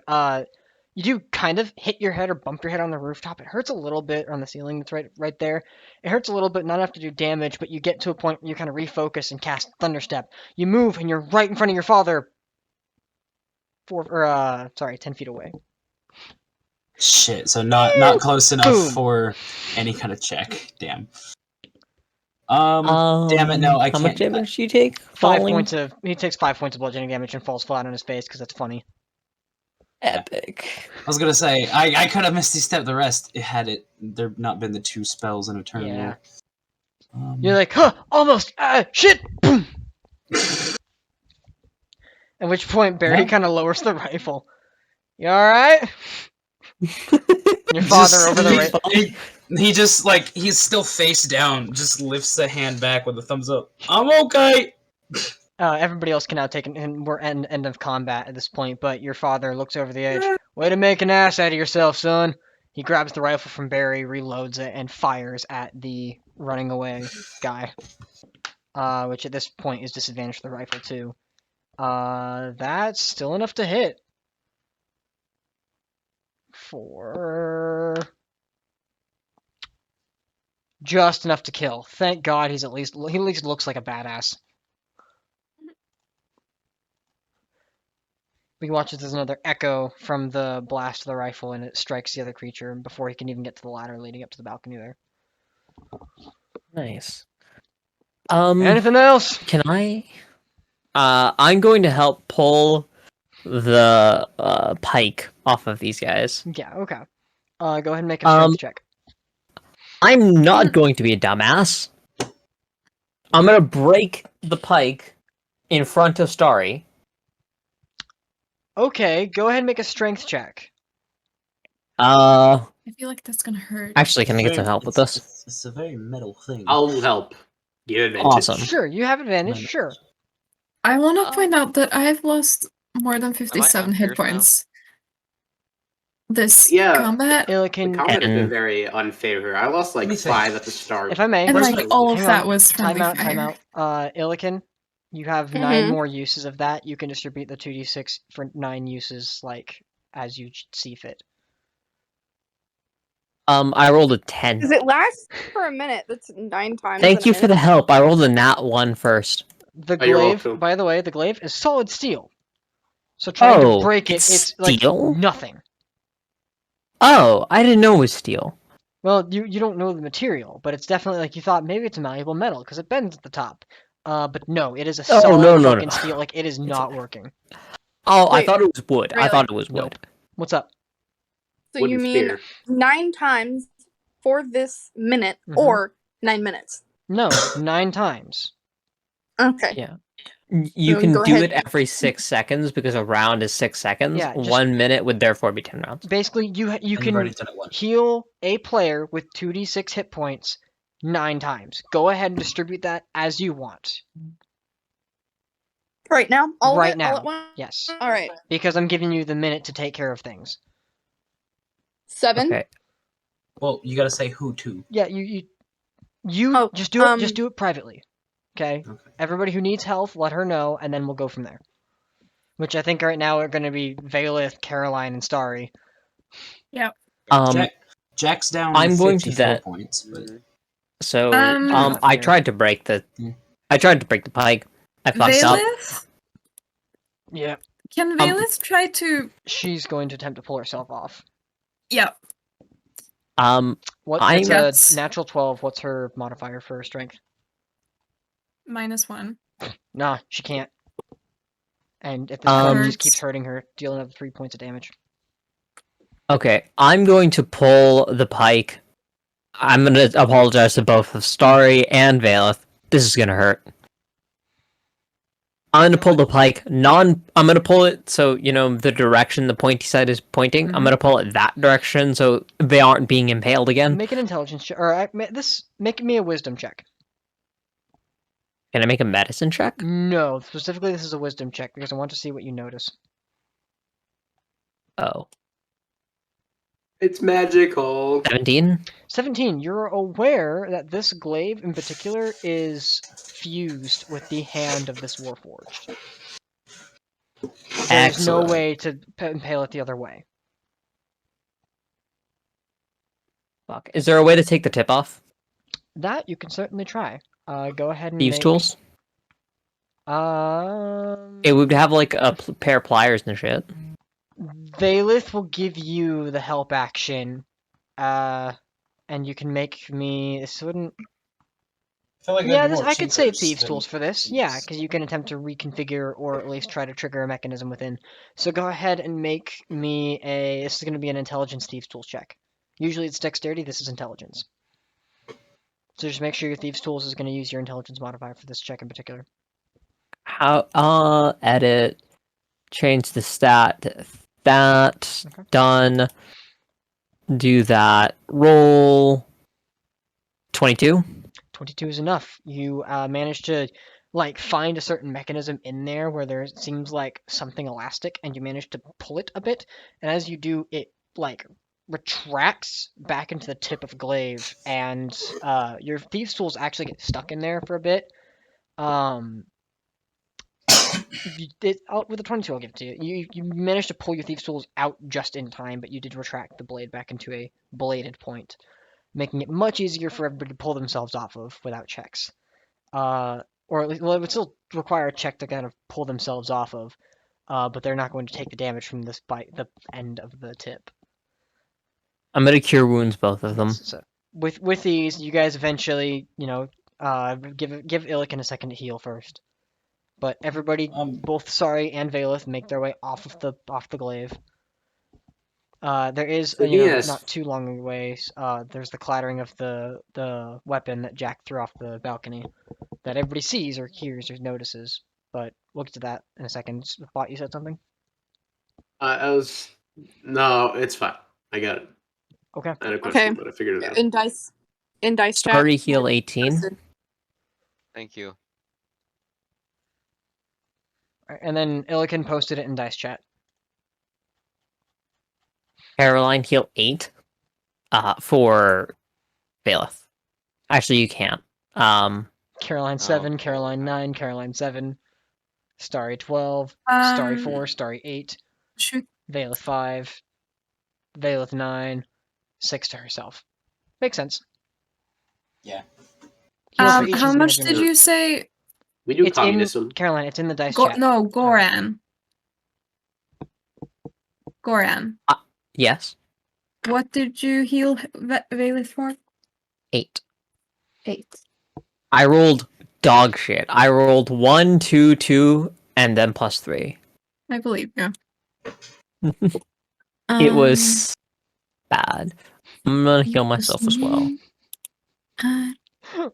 you do kind of hit your head or bump your head on the rooftop. It hurts a little bit on the ceiling that's right there. It hurts a little bit, not enough to do damage, but you get to a point where you kind of refocus and cast Thunderstep. You move, and you're right in front of your father, 10 feet away. Shit, so not close enough Boom. for any kind of check. Damn. Damn it, no, I How can't. much damage do you take? He takes 5 points of bludgeoning damage and falls flat on his face because that's funny. Epic. I was gonna say, I could have Misty Step the rest had there not been the 2 spells in a turn. Yeah. There. You're like, huh, almost, shit! Boom! At which point, Barry kind of lowers the rifle. You alright? Your father over the right. He just, like, he's still face down, just lifts the hand back with a thumbs up. I'm okay! Everybody else can now take and we're end of combat at this point, but your father looks over the edge. Way to make an ass out of yourself, son. He grabs the rifle from Barry, reloads it, and fires at the running away guy. Which at this point is disadvantaged for the rifle too. That's still enough to hit. Just enough to kill. Thank God he at least looks like a badass. We watch as there's another echo from the blast of the rifle and it strikes the other creature before he can even get to the ladder leading up to the balcony there. Nice. Anything else? Can I? I'm going to help pull the pike off of these guys. Yeah, okay. Go ahead and make a strength check. I'm not going to be a dumbass. I'm going to break the pike in front of Starry. Okay, go ahead and make a strength check. I feel like that's gonna hurt. Actually, can I get some help with this? It's a very metal thing. I'll help. You advantage. Awesome. Sure, you have advantage, sure. I want to point out that I've lost more than 57 hit points. This combat. The combat has been very unfair. I lost like 5 at the start. If I may. And like all of that was friendly Time fire. out. Illiken, you have 9 more uses of that. You can distribute the 2d6 for 9 uses, like, as you see fit. I rolled a 10. Because it lasts for a minute. That's 9 times. Thank in you a for minute. the help. I rolled a nat 1 first. The Oh, you're glaive, welcome. by the way, the glaive is solid steel. So trying to Oh, break it, it's it's like steel? nothing. Oh, I didn't know it was steel. Well, you don't know the material, but it's definitely like you thought maybe it's a malleable metal because it bends at the top. But no, it is a Oh, solid no, no, fucking no. steel. Like it is not working. Oh, I Wait, thought it was wood. I really? thought it was wood. Nope. What's up? So Wooden you mean spear. 9 times for this minute Mhm. or 9 minutes? No, 9 times. Okay. Yeah. You So can go do ahead. it every 6 seconds because a round is 6 seconds. Yeah, just- 1 minute would therefore be 10 rounds. Basically, you And you've can already done it once. heal a player with 2d6 hit points 9 times. Go ahead and distribute that as you want. Right now? All Right of it? All now. at once? Yes. All right. Because I'm giving you the minute to take care of things. 7. Okay. Well, you gotta say who to. Yeah, you Oh, just do it. Just do it privately. Okay. Everybody who needs health, let her know, and then we'll go from there. Which I think right now are going to be Valith, Caroline, and Starry. Yep. Jack's down. I'm going to 54 that. points. But... So, Um, I tried to break the pike. I fucked up. Valith? Yeah. Can Valith try to... She's going to attempt to pull herself off. Yeah. It's Yes. a natural 12. What's her modifier for strength? -1. Nah, she can't. And if this point just keeps Hurts. hurting her, deal another 3 points of damage. Okay, I'm going to pull the pike. I'm going to apologize to both of Starry and Valith. This is going to hurt. I'm going to pull the pike. I'm going to pull it so, the direction the pointy side is pointing. I'm going to pull it that direction so they aren't being impaled again. Make an intelligence check. Or make me a wisdom check. Can I make a medicine check? No, specifically this is a wisdom check because I want to see what you notice. Oh. It's magical. 17? 17. You're aware that this glaive in particular is fused with the hand of this warforged. There's no way to impale it the other way. Fuck. Is there a way to take the tip off? That you can certainly try. Go ahead and Thieves' tools? It would have like a pair of pliers and shit. Valith will give you the help action, and you can make me. This wouldn't. I could save thieves' tools for this. Yeah, because you can attempt to reconfigure or at least try to trigger a mechanism within. So go ahead and make me a. This is going to be an intelligence thieves' tools check. Usually it's dexterity. This is intelligence. So just make sure your thieves' tools is going to use your intelligence modifier for this check in particular. How? Edit. Change the stat to that. Okay. Done. Do that. Roll. 22. 22 is enough. You manage to find a certain mechanism in there where there seems like something elastic, and you manage to pull it a bit. And as you do, it retracts back into the tip of glaive, and your thieves' tools actually get stuck in there for a bit. With a 22, I'll give it to you. You managed to pull your thieves' tools out just in time, but you did retract the blade back into a bladed point, making it much easier for everybody to pull themselves off of without checks. Or at least, it would still require a check to kind of pull themselves off of, but they're not going to take the damage from the end of the tip. I'm gonna cure wounds, both of them. So with these, you guys eventually, give Illiken a second to heal first. But everybody, both Sari and Valith, make their way off the glaive. There is, not too long away. There's the clattering of the weapon that Jack threw off the balcony, that everybody sees or hears or notices. But we'll get to that in a second. Thought you said something. No, it's fine. I got it. Okay. I had a question, but I figured it out. In dice chat. Sorry, heal 18. Thank you. And then Illiken posted it in dice chat. Caroline, heal 8. For Valith. Actually, you can't. Caroline 7, Caroline 9, Caroline 7, Starry 12, Starry 4, Starry 8, Shoot. Valith 5, Valith 9, 6 to herself. Makes sense. Yeah. Heal for each How as many much as you did need. you say? We do It's in communism. Caroline. It's in the dice chat. No, Goran. Goran. Yes. What did you heal Valith for? 8. 8. I rolled dog shit. I rolled 1, 2, 2, and then +3. I believe you. It was bad. I'm gonna heal myself as well.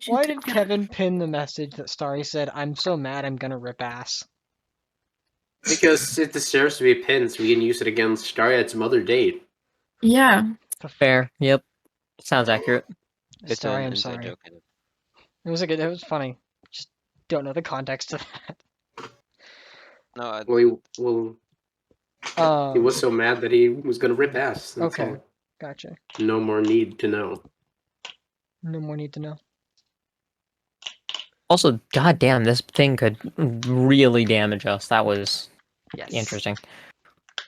Why did Kevin pin the message that Starry said, "I'm so mad I'm gonna rip ass"? Because it deserves to be pinned, so we can use it against Starry at some other date. Yeah. Fair. Yep. Sounds accurate. It's Starry, an I'm inside sorry. joke. It was it was funny. Just don't know the context of that. No, He was so mad that he was gonna rip ass. That's Okay, all. gotcha. No more need to know. No more need to know. Also, goddamn, this thing could really damage us. That was interesting.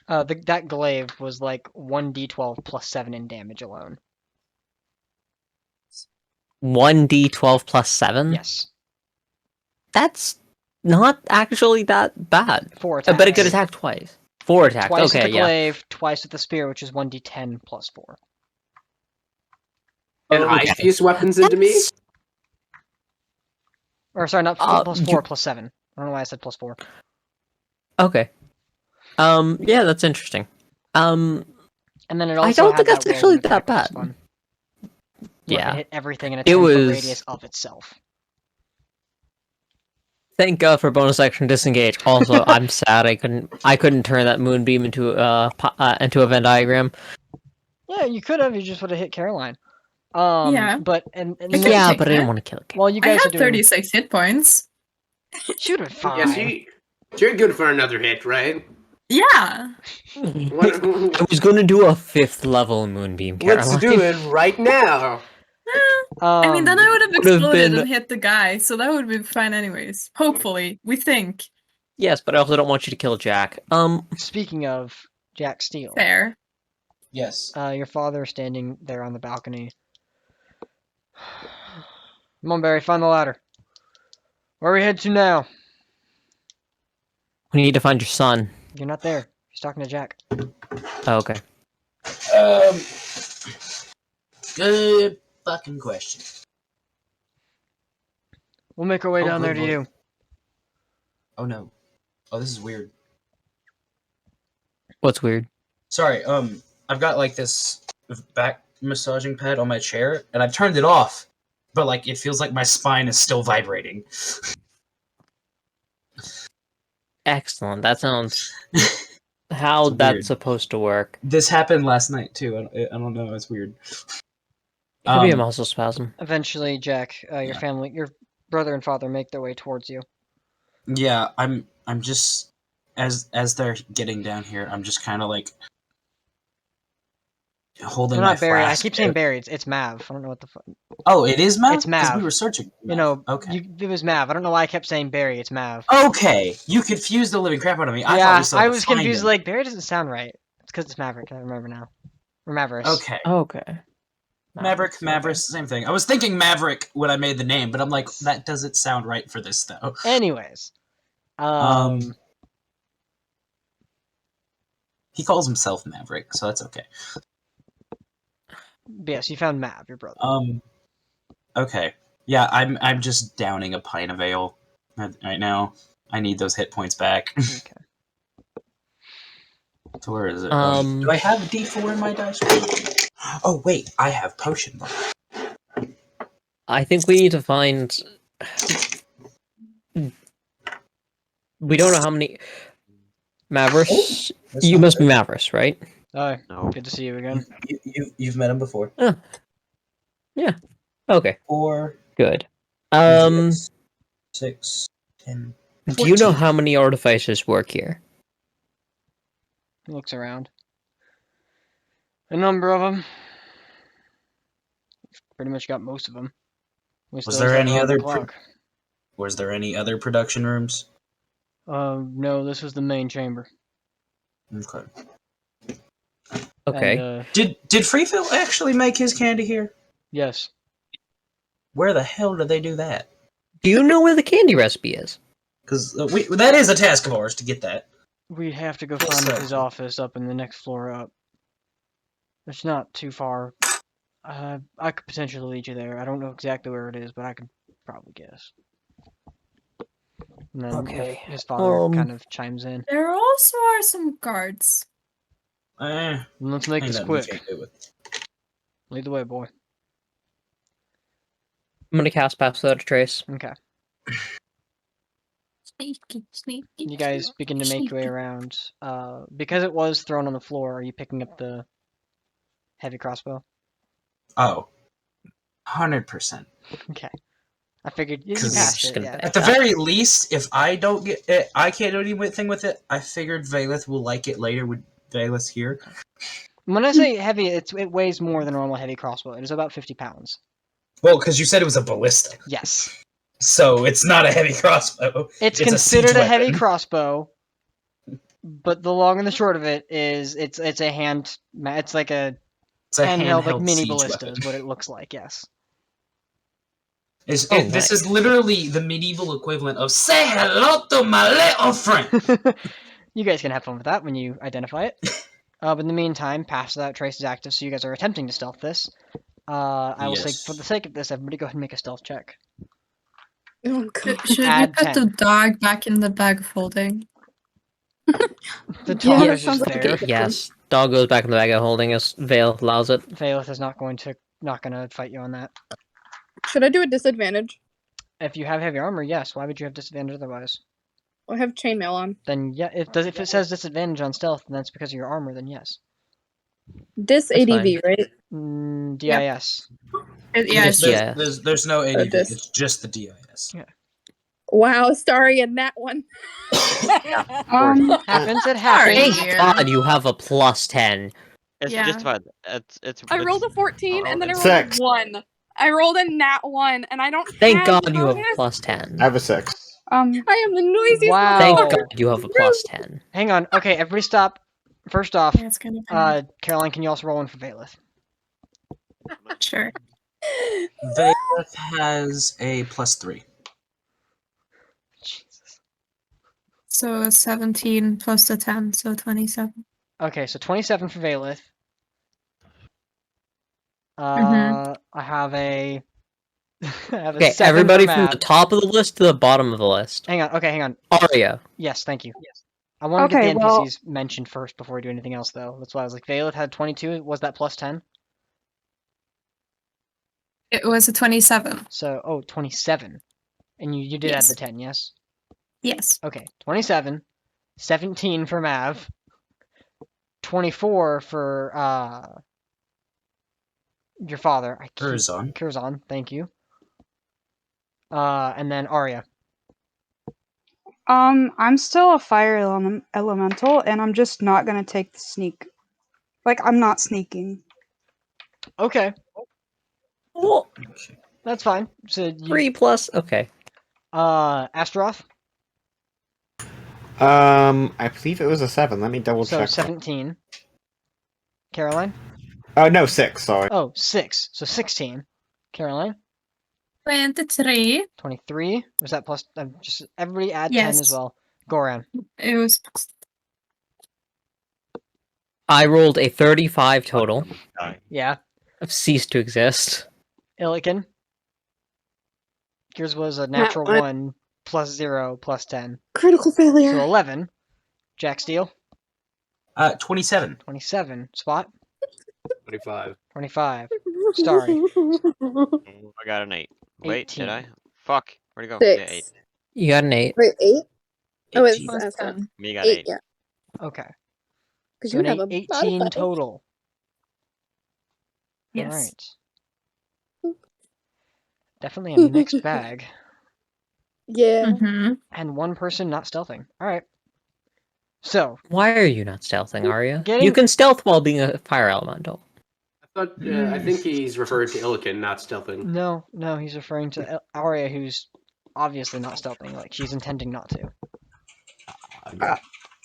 That glaive was like 1d12 plus 7 in damage alone. 1d12 plus 7? Yes. That's not actually that bad. 4 I bet it attacks. could attack twice. 4 attacks. Twice Okay, with the yeah. glaive, twice with the spear, which is 1d10 plus 4. And I fuse weapons into me? Or sorry, not plus 4, plus 7. I don't know why I said plus 4. Okay. Yeah, that's interesting. And then it also I don't think had that's that actually whirlwind that effect, which is bad. fun. Where it Yeah. can hit everything in a It 10-foot was- radius of itself. Thank God for bonus action disengage. Also, I'm sad I couldn't turn that moonbeam into a Venn diagram. Yeah, you could have. You just would have hit Caroline. Yeah. But and I could Yeah, take but I that. didn't want to kill it. while you I guys are have doing, 36 hit points. she would have been fine. Yes, you're good for another hit, right? Yeah. I was going to do a 5th level moonbeam, Caroline. Let's do it right now. I mean, then I would have Would have exploded been- and hit the guy, so that would be fine anyways. Hopefully. We think. Yes, but I also don't want you to kill Jack. Speaking of Jack Steele, Fair. Yes. your father standing there on the balcony. Come on, Barry, find the ladder. Where are we head to now? We need to find your son. You're not there. He's talking to Jack. Oh, okay. Good fucking question. We'll make our way Oh, down there good to lord. you. Oh no. Oh, this is weird. What's weird? Sorry, I've got like this back massaging pad on my chair, and I've turned it off, but like it feels like my spine is still vibrating. Excellent. That sounds how It's that's weird. supposed to work. This happened last night too. I don't know. It's weird. Could be a muscle spasm. Eventually, Jack, your family, your brother and father make their way towards you. Yeah, I'm just as they're getting down here, I'm just kind of like holding No, my not Barry. I flask. keep saying Barry. It's Mav. I don't know what the fuck. Oh, it is Mav? It's Mav. Because we were searching. You know, Okay. it was Mav. I don't know why I kept saying Barry. It's Mav. Okay, you confused the living crap out of me. I thought Yeah, we still I had to was find confused. him. Like Barry doesn't sound right. It's because it's Maverick. I remember now. Or Mavericks. Okay. Okay. Maverick, same thing. I was thinking Maverick when I made the name, but I'm like, that doesn't sound right for this though. Anyways, he calls himself Maverick, so that's okay. yes, you found Mav, your brother. Okay. Yeah, I'm just downing a pint of ale right now. I need those hit points back. Okay. So where is it? Um, Do I have D4 in my dice? Oh wait, I have potion bar. I think we need to find. We don't know how many. Mavericks? That's You not must be right. Mavericks, right? Hi. No. Good to see you again. You've met him before. Yeah. Okay. 4, Good. 6, 10. Do you know 14. how many artificers work here? He looks around. A number of them. Pretty much got most of them. Was there any other? Was there any other production rooms? No, this was the main chamber. Okay. Okay. And, Did Freefield actually make his candy here? yes. Where the hell did they do that? Do you know where the candy recipe is? Because that is a task of ours to get that. We'd have to go find So- his office up in the next floor up. It's not too far. I could potentially lead you there. I don't know exactly where it is, but I could probably guess. And then Okay. his father kind of chimes in. There also are some guards. Let's make ain't this nothing we quick. can't do with. Lead the way, boy. I'm gonna cast Pass Without a Trace. Okay. Sneaky, sneaky. You guys begin to make your way around. Because it was thrown on the floor, are you picking up the heavy crossbow? Oh. 100%. Okay. I figured you 'Cause passed just it, gonna yeah. At the very least, if I don't get it, I can't do anything with it. I figured Valeth will like it later with Valeth here. When I say heavy, it weighs more than a normal heavy crossbow. It is about 50 pounds. Well, because you said it was a ballista, Yes. so it's not a heavy crossbow. It's a considered siege a heavy weapon. crossbow, but the long and the short of it is it's a hand. It's like a It's a handheld, like handheld mini siege ballista weapon. is what it looks like. Yes. This nice. is literally the medieval equivalent of "Say hello to my little friend." You guys can have fun with that when you identify it. But in the meantime, Pass Without Trace is active, so you guys are attempting to stealth this. I will say, Yes. for the sake of this, everybody go ahead and make a stealth check. Oh god. Should we Add put 10. the dog back in the bag of holding? The Yeah, dog that is just sounds like a there. good Yes. Dog goes back in the bag of holding as Vale allows it. Valeth is not gonna fight you on that. Should I do a disadvantage? If you have heavy armor, yes. Why would you have disadvantage otherwise? I have chainmail on. Then yeah, if it says disadvantage on stealth, then that's because of your armor. Then yes. Dis That's ADV, right? DIS. Yeah, Just it's yes. There's no ADV. dis. It's just the DIS. Wow, sorry, and that one. Happens. It happens. Thank God you have a +10. It's Yeah. just about it's. I rolled a 14 and then I rolled Six. a 1. I rolled a nat 1 and I don't Thank have God you have a bonus. +10. I have a 6. I am the noisiest Wow. Thank motherfucker. God you have a +10. Hang on. Okay, everybody stop. First off, Yeah, it's kind of Caroline, can you also roll one for Valeth? sure. Valeth has a +3. Jesus. So 17 plus the 10, so 27. Okay, so 27 for Valeth. Mhm. I have a. I have a Okay, 7 everybody for from the Mav. top of the list to the bottom of the list. Hang on. Okay, hang on. Arya. Yes, thank you. Yes. I want to Okay, get the well- NPCs mentioned first before we do anything else, though. That's why I was like, Valeth had 22. Was that plus 10? It was a 27. So, 27. And you did add Yes. the 10, yes? Yes. Okay, 27. 17 for Mav. 24 for your father. Curzon. Curzon, thank you. And then Arya. I'm still a fire elemental, and I'm just not gonna take the sneak. Like, I'm not sneaking. Okay, Well, that's fine. So 3 plus. Okay. Astaroth. I believe it was a 7. Let me double So check. 17. Caroline. Oh, no, 6, sorry. Oh, 6. So 16. Caroline. 23. 23. Was that plus? Just everybody add 10 Yes. as well. Goran. It was. I rolled a 35 total. Yeah. I've ceased to exist. Illiken. Yours was a natural 1 plus 0 plus 10. Critical failure. So 11. Jack Steele. 27. 27. Spot. 25. 25. Starry. I got an 8. Wait, 18. did I? Fuck. Where'd it go? 6. Yeah, 8. You got an 8. Wait, 8? Oh, it's 18. Plus Astra. 10. Me got 8, 8. yeah. Okay. Because So you an have a 18 modifier. total. Yes. Alright. Definitely a mixed bag. Yeah. Mm-hmm. And one person not stealthing. Alright. So, Why are you not stealthing, Arya? Getting- You can stealth while being a fire elemental. I think he's referred to Illiken, not stealthing. no, he's referring to Arya, who's obviously not stealthing. Like, she's intending not to.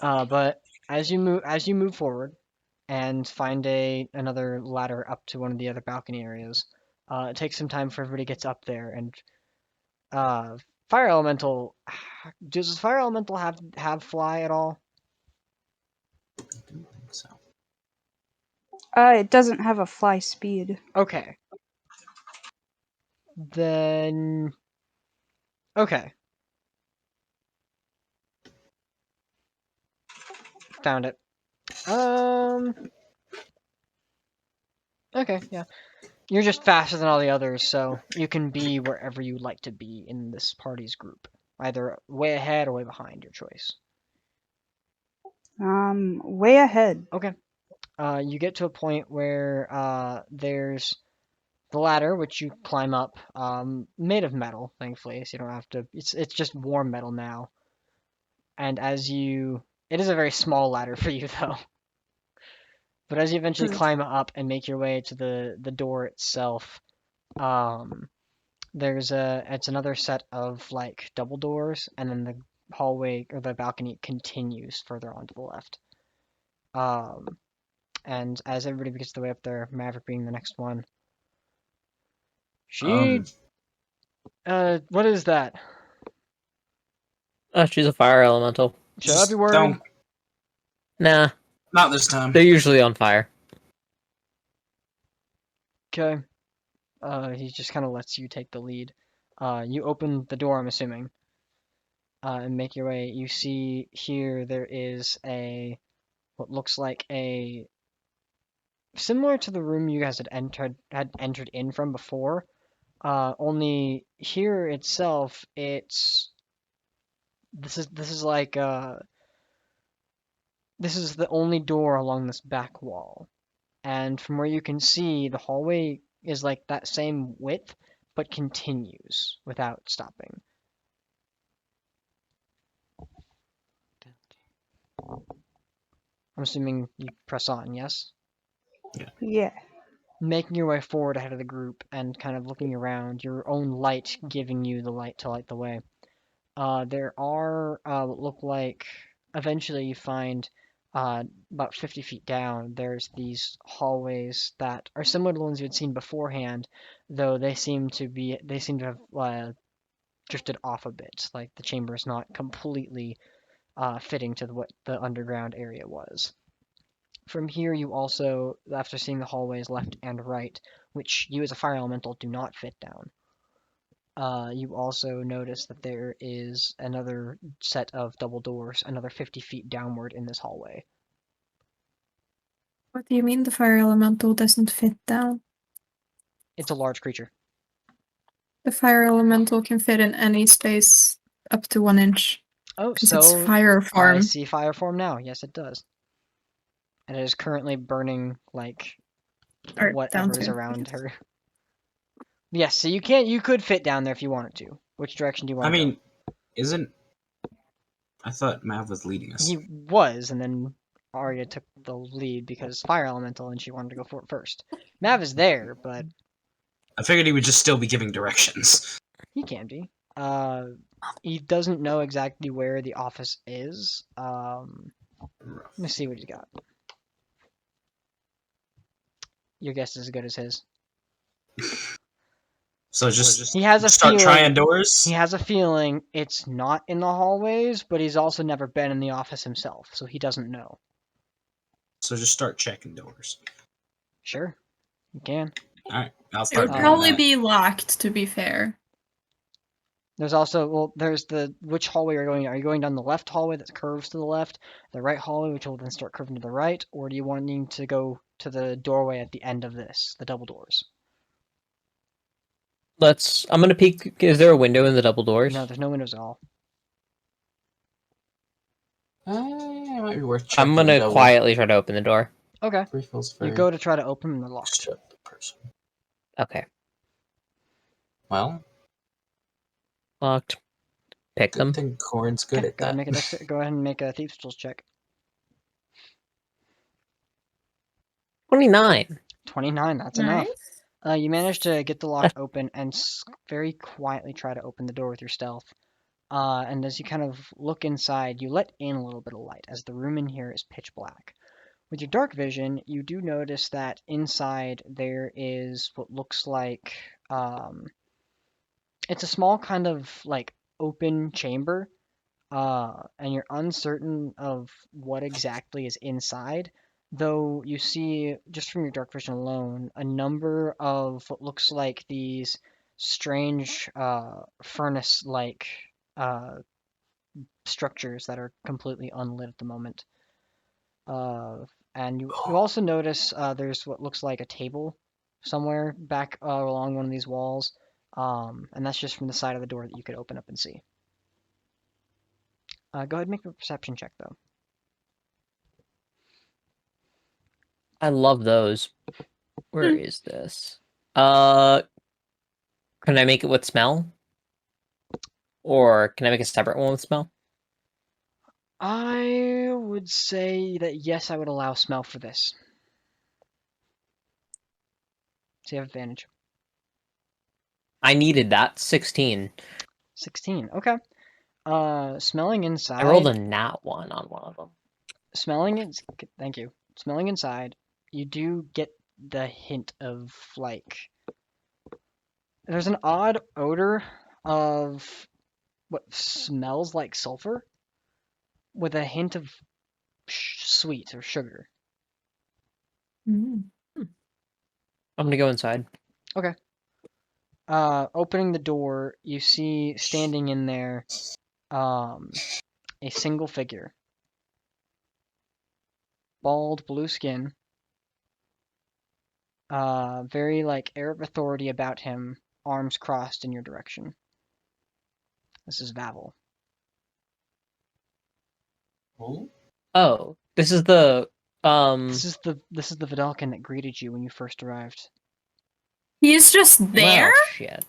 But as you move forward, and find another ladder up to one of the other balcony areas. It takes some time for everybody gets up there, and fire elemental. Does fire elemental have fly at all? I don't think so. It doesn't have a fly speed. Okay. Then. Okay. Found it. Okay, yeah. You're just faster than all the others, so you can be wherever you like to be in this party's group. Either way ahead or way behind, your choice. Way ahead. Okay. You get to a point where there's the ladder, which you climb up, made of metal, thankfully, so you don't have to. It's just warm metal now. And it is a very small ladder for you though. But as you eventually climb up and make your way to the door itself, it's another set of like double doors, and then the hallway or the balcony continues further on to the left. And as everybody gets their way up there, Maverick being the next one. What is that? She's a fire elemental. Shut up, you word. Nah. Not this time. They're usually on fire. Okay. He just kind of lets you take the lead. You open the door, I'm assuming, and make your way. You see here there is what looks like similar to the room you guys had entered in from before. Only here itself, this is like this is the only door along this back wall, and from where you can see, the hallway is like that same width, but continues without stopping. I'm assuming you press on, yes? Yeah. Making your way forward ahead of the group and kind of looking around, your own light giving you the light to light the way. There are look like eventually you find about 50 feet down, there's these hallways that are similar to the ones you had seen beforehand, though they seem to have drifted off a bit. Like the chamber is not completely fitting to what the underground area was. From here, you also, after seeing the hallways left and right, which you as a fire elemental do not fit down, you also notice that there is another set of double doors, another 50 feet downward in this hallway. What do you mean the fire elemental doesn't fit down? It's a large creature. The fire elemental can fit in any space up to 1 inch. Oh, Because so it's fire form. I see fire form now. Yes, it does. And it is currently burning like whatever is around her. Yes, so you could fit down there if you wanted to. Which direction do you want to go? I thought Mav was leading us. He was, and then Arya took the lead because fire elemental and she wanted to go for it first. Mav is there, but I figured he would just still be giving directions. he can be. He doesn't know exactly where the office is. Let me see what he's got. Your guess is as good as his. So just he has a start feeling, trying doors? He has a feeling it's not in the hallways, but he's also never been in the office himself, so he doesn't know. So just start checking doors. Sure, you can. Alright, I'll It start would doing probably that. be locked, to be fair. There's also, there's which hallway are you going? Are you going down the left hallway that curves to the left, the right hallway which will then start curving to the right, or do you wanting to go to the doorway at the end of this, the double doors? I'm gonna peek. Is there a window in the double doors? No, there's no windows at all. It might be worth checking. I'm gonna quietly try to open the door. Okay. You go to try to open and they're locked. Okay. Well, locked. Pick them. I think Corin's good at go that. Go ahead and make a thieves' tools check. 29. 29. That's Nice. enough. You manage to get the lock open and very quietly try to open the door with your stealth. And as you kind of look inside, you let in a little bit of light, as the room in here is pitch black. With your dark vision, you do notice that inside there is what looks like it's a small kind of like open chamber, and you're uncertain of what exactly is inside. Though you see, just from your dark vision alone, a number of what looks like these strange furnace-like structures that are completely unlit at the moment. And you also notice there's what looks like a table somewhere back along one of these walls, and that's just from the side of the door that you could open up and see. Go ahead and make a perception check, though. I love those. Where is this? Can I make it with smell? Or can I make a separate one with smell? I would say that yes, I would allow smell for this. So you have advantage. I needed that. 16. 16, okay. Smelling inside. I rolled a nat 1 on one of them. Thank you. Smelling inside, you do get the hint of, like, there's an odd odor of what smells like sulfur with a hint of sweet or sugar. Mm. I'm gonna go inside. Okay. Opening the door, you see standing in there a single figure. Bald, blue skin. Very, like, air of authority about him, arms crossed in your direction. This is Vavel. Oh, this is the This is the Vidalcan that greeted you when you first arrived. He's just there? Well, shit.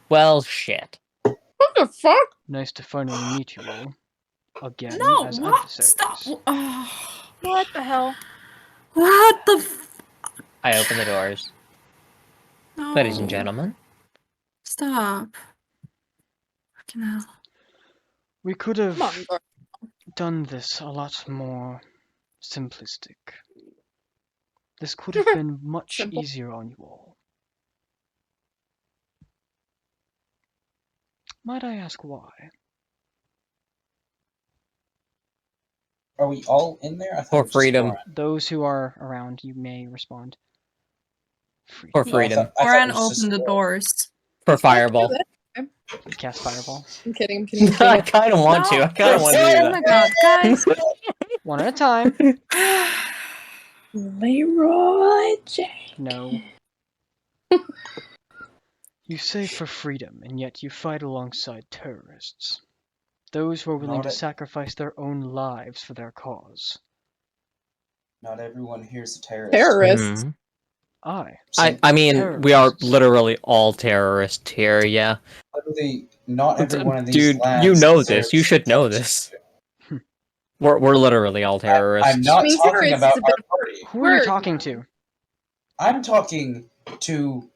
Well, shit. What the fuck? Nice to finally meet you all. Again, No, as what? adversaries. Stop. Oh, What the hell? what the I open the doors. No. Ladies and gentlemen. Stop. Fucking hell. We could have done this a lot more simplistic. This could have been much Simple. easier on you all. Might I ask why? Are we all in there? I thought For it was just freedom. Warren. Those who are around, you may respond. For freedom. I thought Oran it was just opened the Warren. doors. For fireball. Cast fireball. I'm kidding, I'm kidding, I'm kidding. I kind of want to. I kind of want to do Oh my god, guys. One at a time. Leroy J. No. You say for freedom, and yet you fight alongside terrorists. Those who are willing to sacrifice their own lives for their cause. Not everyone here's a terrorist. Terrorists. I mean, we are literally all terrorists here, yeah. Literally, not everyone in these Dude, lands you know deserves this. You should know this. We're literally all terrorists. I'm not talking terrorists about is a bit our party. Who are you talking to? I'm talking to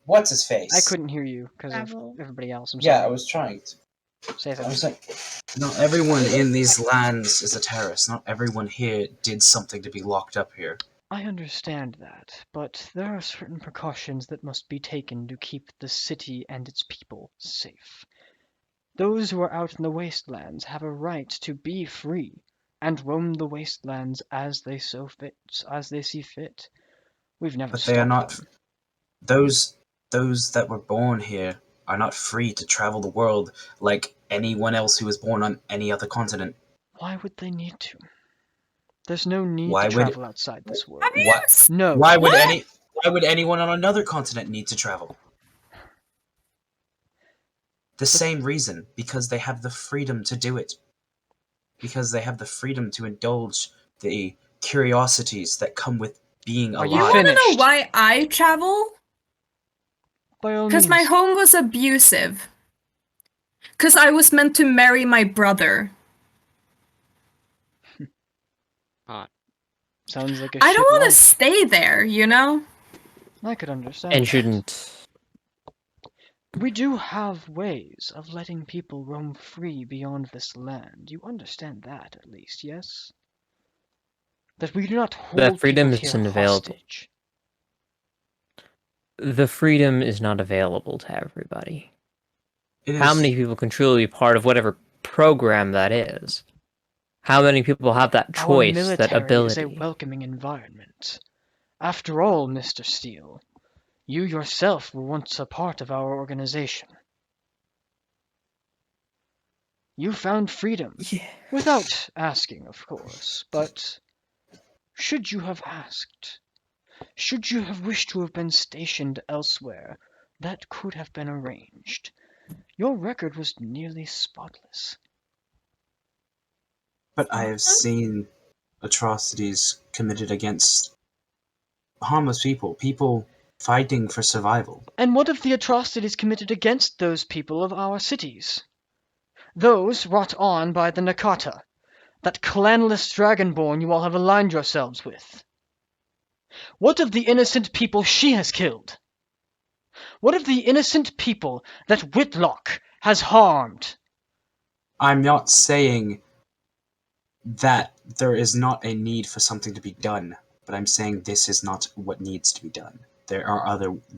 what's his face. I couldn't hear you because of everybody else. I'm Yeah, sorry. I was trying to. Say I was something. like, not everyone in these lands is a terrorist. Not everyone here did something to be locked up here. I understand that, but there are certain precautions that must be taken to keep the city and its people safe. Those who are out in the wastelands have a right to be free and roam the wastelands as they see fit. We've never But they are stopped not. them. Those that were born here are not free to travel the world like anyone else who was born on any other continent. Why would they need to? There's no need Why to would- travel outside this world. What? No. Why would anyone on another continent need to travel? The same reason, because they have the freedom to do it. Because they have the freedom to indulge the curiosities that come with being alive. You want to know why I travel? By all Because my means. home was abusive. Because I was meant to marry my brother. Sounds like a I shit don't want to life. stay there, you know? I could understand And that. shouldn't. We do have ways of letting people roam free beyond this land. You understand that, at least, yes? that we do not That hold freedom people here isn't available. hostage. The freedom is not available to everybody. It How is- many people can truly be part of whatever program that is? How many people have that Our choice, military that ability? is a welcoming environment. After all, Mr. Steele, you yourself were once a part of our organization. You found freedom. Without asking, of course, but should you have asked? Should you have wished to have been stationed elsewhere, that could have been arranged. Your record was nearly spotless. But I have seen atrocities committed against harmless people, people fighting for survival. And what of the atrocities committed against those people of our cities? Those wrought on by the Nakata, that clanless dragonborn you all have aligned yourselves with. What of the innocent people she has killed? What of the innocent people that Whitlock has harmed? I'm not saying that there is not a need for something to be done, but I'm saying this is not what needs to be done.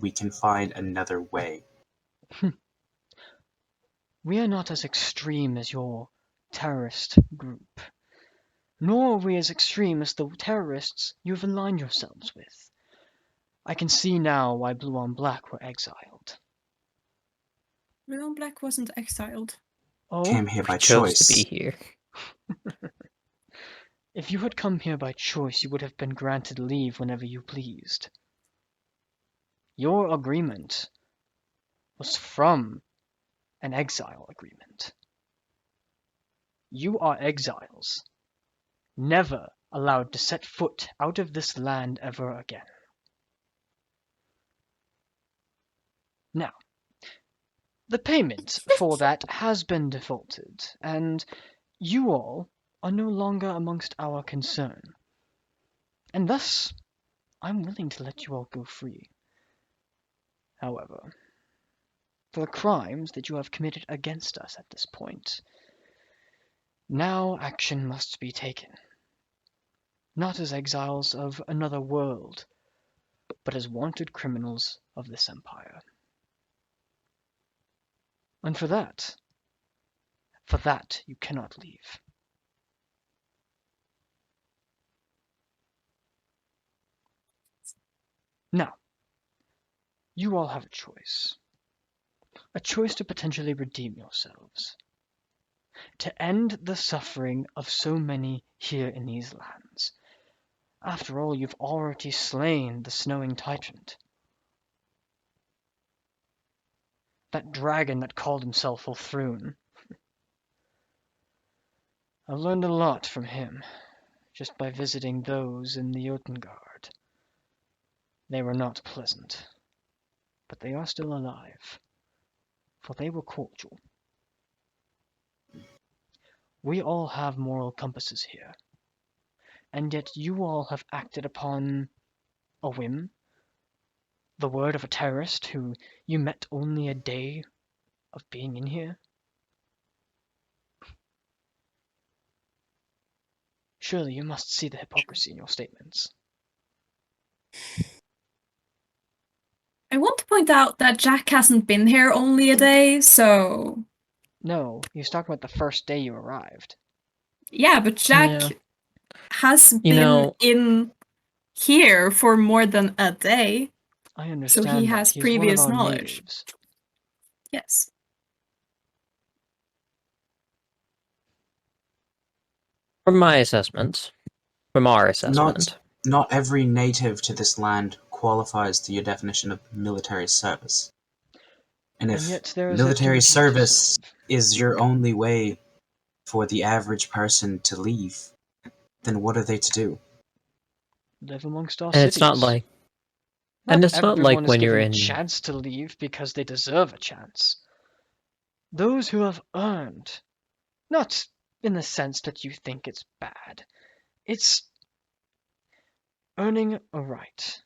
We can find another way. We are not as extreme as your terrorist group, nor are we as extreme as the terrorists you've aligned yourselves with. I can see now why Blue on Black were exiled. Blue on Black wasn't exiled. Oh, Came here by chose choice. to be here. if you had come here by choice, you would have been granted leave whenever you pleased. Your agreement was from an exile agreement. You are exiles, never allowed to set foot out of this land ever again. Now, the payment for that has been defaulted, and you all are no longer amongst our concern. And thus, I'm willing to let you all go free. However, for the crimes that you have committed against us at this point, now action must be taken. Not as exiles of another world, but as wanted criminals of this empire. And for that you cannot leave. Now, you all have a choice. A choice to potentially redeem yourselves. To end the suffering of so many here in these lands. After all, you've already slain the Snowing Tyrant. That dragon that called himself Ulthrun. I've learned a lot from him, just by visiting those in the Jotengard. They were not pleasant, but they are still alive, for they were cordial. We all have moral compasses here, and yet you all have acted upon a whim, the word of a terrorist who you met only a day of being in here. Surely you must see the hypocrisy in your statements. I want to point out that Jack hasn't been here only a day, so... No, he's talking about the first day you arrived. Yeah, but Jack has been in here for more than a day. I understand so he that. has He's previous one of our knowledge. natives. Yes. From my assessment, from our assessment, Not every native to this land qualifies to your definition of military service. And if yet there is a military duty to service is your only way for the average person to leave, then what are they to do? Live amongst our and cities. it's not like, Everyone is when you're given in. a chance to leave because they deserve a chance. Those who have earned, not in the sense that you think it's bad, it's earning a right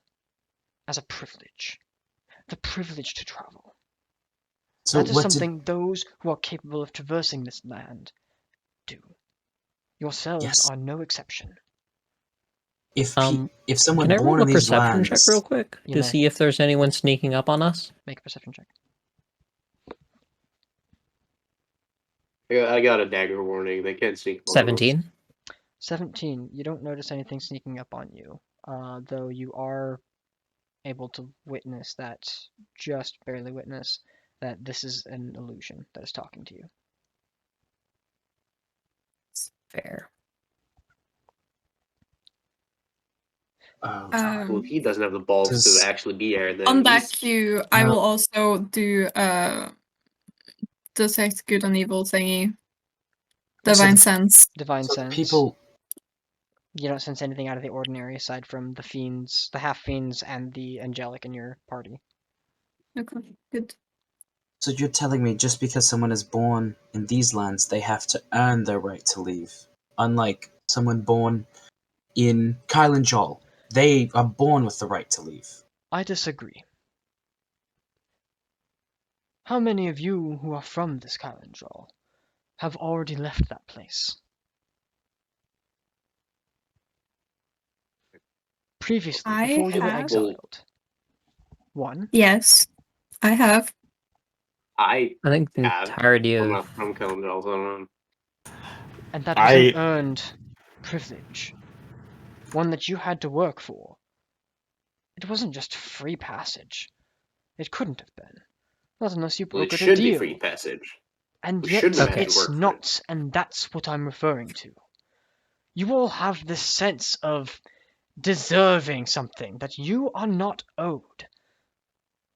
as a privilege, the privilege to travel. So That is what did- something those who are capable of traversing this land do. Yourselves Yes. are no exception. if someone Can I born roll in a these perception check lands, real quick You to may. see if there's anyone sneaking up on us? Make a perception check. I got a dagger warning. They can't sneak. up on us. 17. 17. You don't notice anything sneaking up on you, though you are able to witness that, just barely witness, that this is an illusion that is talking to you. Fair. oh, Well, if he doesn't have the balls Does- to actually be here, then On that he's- cue, I will also do detect good and evil thingy. Divine sense. Divine so sense. people You don't sense anything out of the ordinary aside from the fiends, the half fiends, and the angelic in your party. Okay, good. So you're telling me just because someone is born in these lands, they have to earn their right to leave? Unlike someone born in Kylen-Jaal, they are born with the right to leave. I disagree. How many of you who are from this Kylen-Jaal have already left that place? Previously, I before you were have. exiled. One. Yes, I have. I think the have. entirety I'm of not from Kylen-Jaal, so I don't know. And that was an earned privilege. One that you had to work for. It wasn't just free passage. It couldn't have been. Not unless you Well, it brokered a should be deal. free passage. And We yet, shouldn't have had to it's work for it. not, and that's what I'm referring to. You all have this sense of deserving something that you are not owed.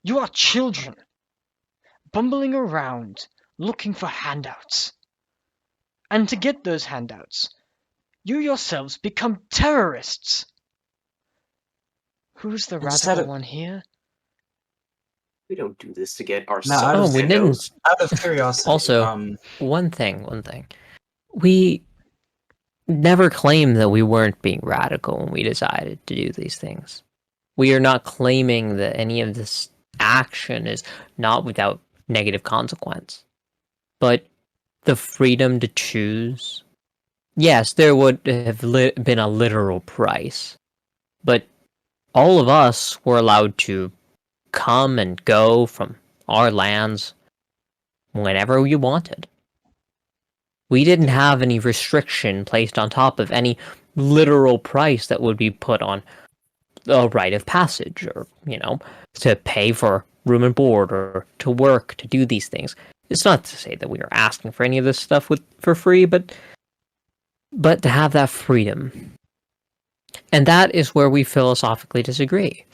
You are children, bumbling around, looking for handouts. And to get those handouts, you yourselves become terrorists. Who's the just had radical a- one here? We don't do this to get Now, ourselves. out of, we didn't. out of curiosity, Also, one thing. We never claimed that we weren't being radical when we decided to do these things. We are not claiming that any of this action is not without negative consequence. But the freedom to choose, yes, there would have been a literal price. But all of us were allowed to come and go from our lands whenever we wanted. We didn't have any restriction placed on top of any literal price that would be put on a rite of passage, or, to pay for room and board, or to work, to do these things. It's not to say that we are asking for any of this stuff for free, but to have that freedom. And that is where we philosophically disagree.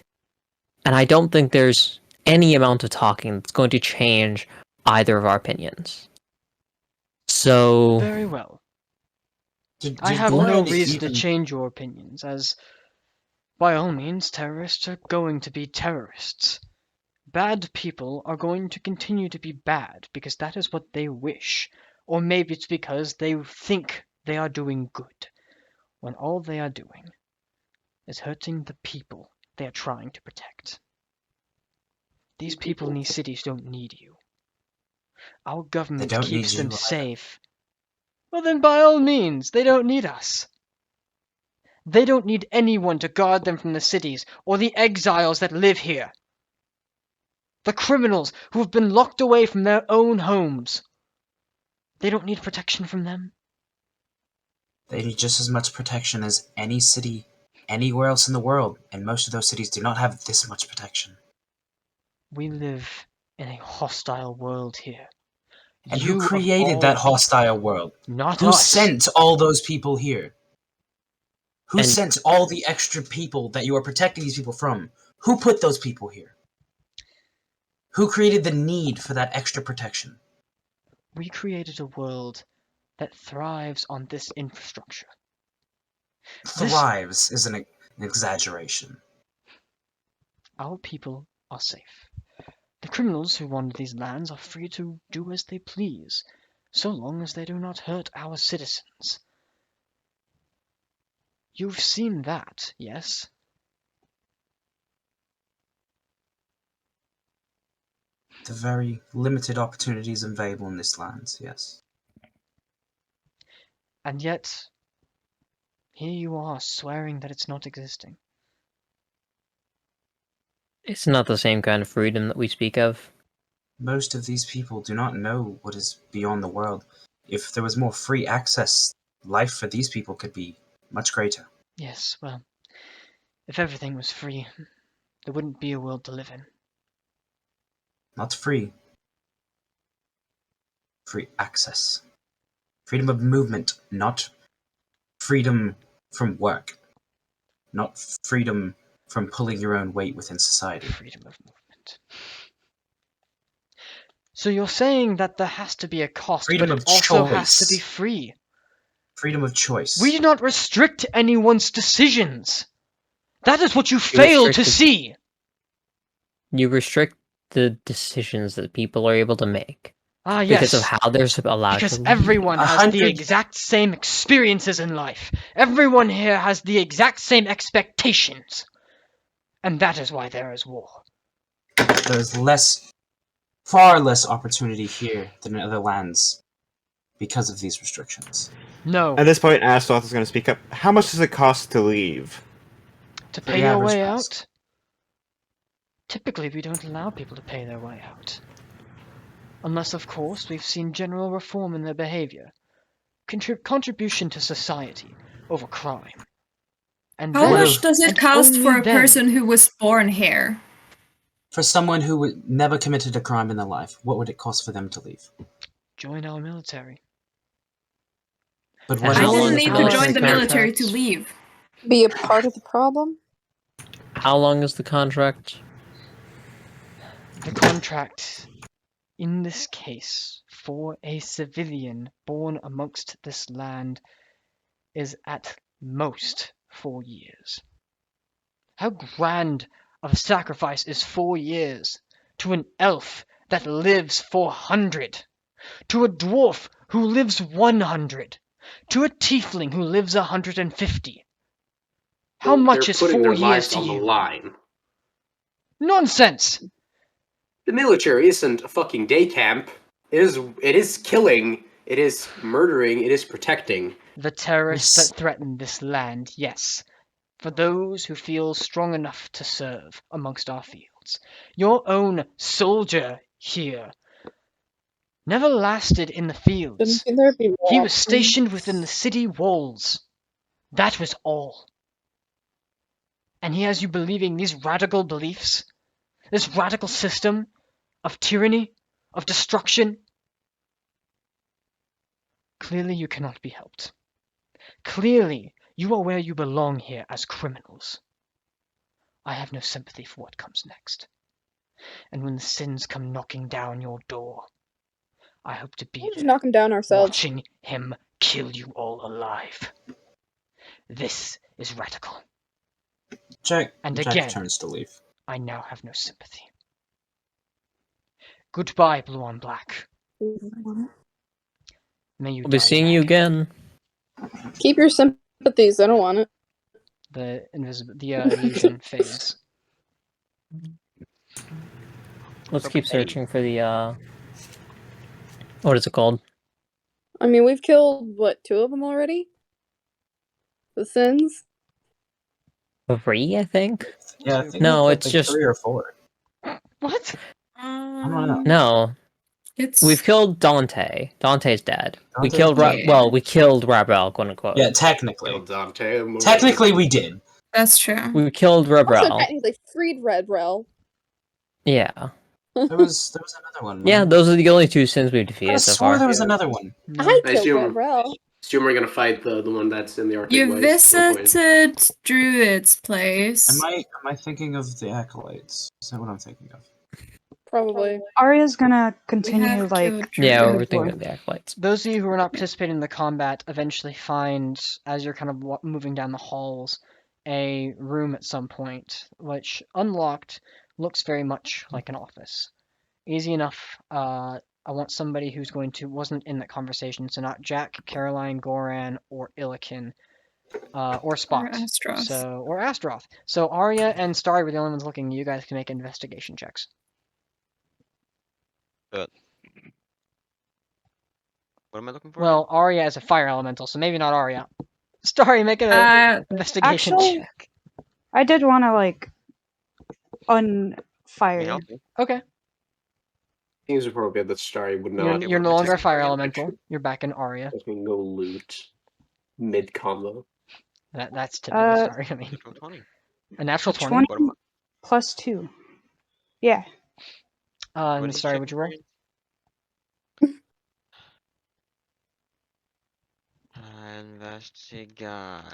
And I don't think there's any amount of talking that's going to change either of our opinions. So... Very well. I have no reason to change your opinions, as, by all means, terrorists are going to be terrorists. Bad people are going to continue to be bad because that is what they wish. Or maybe it's because they think they are doing good, when all they are doing is hurting the people they are trying to protect. These people in these cities don't need you. Our government keeps them safe. Well then, by all means, they don't need us. They don't need anyone to guard them from the cities or the exiles that live here. The criminals who have been locked away from their own homes. They don't need protection from them. They need just as much protection as any city anywhere else in the world, and most of those cities do not have this much protection. We live in a hostile world here. And who created that hostile world? Not Who us. sent all those people here? Who sent all the extra people that you are protecting these people from? Who put those people here? Who created the need for that extra protection? We created a world that thrives on this infrastructure. Thrives is an exaggeration. Our people are safe. The criminals who wander these lands are free to do as they please, so long as they do not hurt our citizens. You've seen that, yes? The very limited opportunities available in this land, yes. And yet, Here you are, swearing that it's not existing. It's not the same kind of freedom that we speak of. Most of these people do not know what is beyond the world. If there was more free access, life for these people could be much greater. Yes, well, if everything was free, there wouldn't be a world to live in. Not free. Free access. Freedom of movement, not freedom from work. Not freedom from pulling your own weight within society. Freedom of movement. So you're saying that there has to be a cost, Freedom but of it also has choice. to be free. Freedom of choice. We do not restrict anyone's decisions. That is what you You fail restrict to the- see. You restrict the decisions that people are able to make Ah, because of yes. how they're allowed Because to live. everyone has the 100 exact same experiences in life. Everyone here has the exact same expectations. And that is why there is war. There's far less opportunity here than in other lands because of these restrictions. No. At this point, Astoth is going to speak up. How much does it cost to leave? To For pay the your average way person. out? Typically, we don't allow people to pay their way out. Unless, of course, we've seen general reform in their behavior. Contribution to society over crime. And How then, much does it and cost only for a then, person who was born here? For someone who never committed a crime in their life, what would it cost for them to leave? join our military? But And what I how if long didn't is need the to join military the contract? military to leave. Be a part of the problem? How long is the contract? The contract, in this case, for a civilian born amongst this land, is at most 4 years. How grand of a sacrifice is 4 years to an elf that lives 400, to a dwarf who lives 100, to a tiefling who lives 150? How Well, much they're is putting 4 their years lives to on the you? line. Nonsense! The military isn't a fucking day camp. It is killing, it is murdering, it is protecting. The terrorists Yes. that threaten this land, yes. For those who feel strong enough to serve amongst our fields. Your own soldier here never lasted in the fields. Shouldn't there be He more was options? stationed within the city walls. That was all. And he has you believing these radical beliefs? This radical system of tyranny, of destruction? Clearly you cannot be helped. Clearly you are where you belong here as criminals. I have no sympathy for what comes next. And when the sins come knocking down your door, I hope to be We'll just there, knock him down ourselves. watching him kill you all alive. This is radical. Jack, And Jack again, turns to leave. I now have no sympathy. Goodbye, Blue on Black. May you We'll be die seeing in you agony. again. Keep your sympathies. I don't want it. The illusion fades. Let's keep Okay. searching for the what is it called? I mean, we've killed, what, 2 of them already? The Sins? 3, I think. Yeah, I think No, like it's just 3 or 4. What? I don't know. no. It's We've killed Dante. Dante's dead. We Dante's killed dead. well, we killed Rabrel, quote unquote. Yeah, technically. Kill Dante. Technically, we did. That's true. We killed Also, Rabrel. technically freed Red Rel. Yeah. There was another one. Yeah, wasn't those are the only 2 sins we've there? I defeated so swore far. there was Yeah. another one. I I killed assume- Red Rel. Assume we're gonna fight the one that's in the Arctic You Waste at some point. visited Druid's place. Am I thinking of the acolytes? Is that what I'm thinking of? Probably. Arya's gonna We continue have like killed Yeah, Druid. we're thinking of the acolytes. Those of you who are not participating in the combat eventually find, as you're kind of moving down the halls, a room at some point, which, unlocked, looks very much like an office. Easy enough. I want somebody who's wasn't in that conversation, so not Jack, Caroline, Goran, or Illikin, or Spot. Astroth. Or Astroth. So Arya and Starry were the only ones looking. You guys can make investigation checks. What am I looking for? Well, Arya is a fire elemental, so maybe not Arya. Starry, make an investigation Actually, check. I did want to like unfire. Okay. Seems appropriate that Starry would not. You're no longer a fire elemental. You're back in Arya. Let me go loot mid combo. That's typically Starry. I mean, a natural 20. 20 plus 2. Yeah. And Starry, would you roll? Investigation.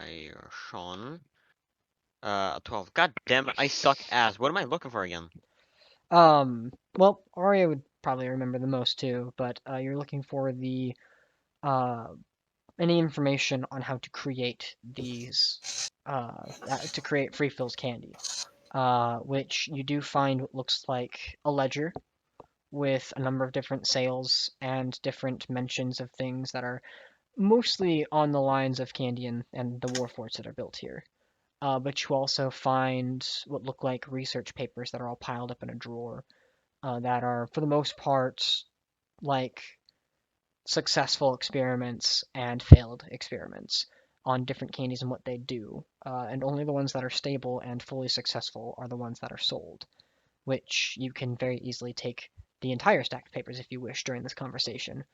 12. God damn it, I suck ass. What am I looking for again? Well, Arya would probably remember the most too, but you're looking for the any information on how to create these to create free fills candy, which you do find what looks like a ledger with a number of different sales and different mentions of things that are mostly on the lines of candy and the war forts that are built here. But you also find what look like research papers that are all piled up in a drawer that are, for the most part, like successful experiments and failed experiments on different candies and what they do. And only the ones that are stable and fully successful are the ones that are sold, which you can very easily take the entire stack of papers if you wish during this conversation.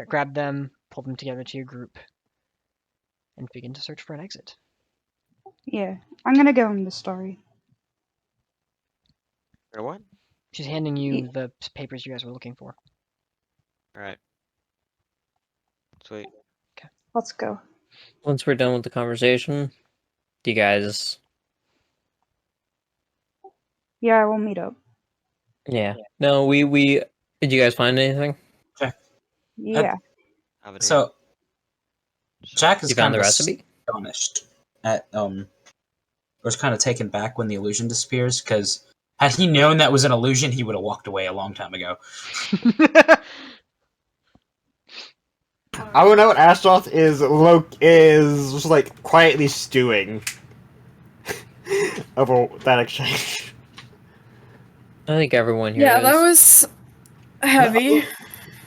Grab them, pull them together to your group, and begin to search for an exit. Yeah, I'm gonna go in the story. Or what? She's handing you the papers you guys were looking for. Alright. Sweet. Okay. Let's go. Once we're done with the conversation, do you guys... Yeah, we'll meet up. Yeah. No, we... Did you guys find anything? Yeah. So, Jack is You found kind the of recipe? astonished at was kind of taken back when the illusion disappears, because had he known that was an illusion, he would have walked away a long time ago. I would know what Astaroth is just like quietly stewing over that exchange. I think everyone here Yeah, is. that was heavy.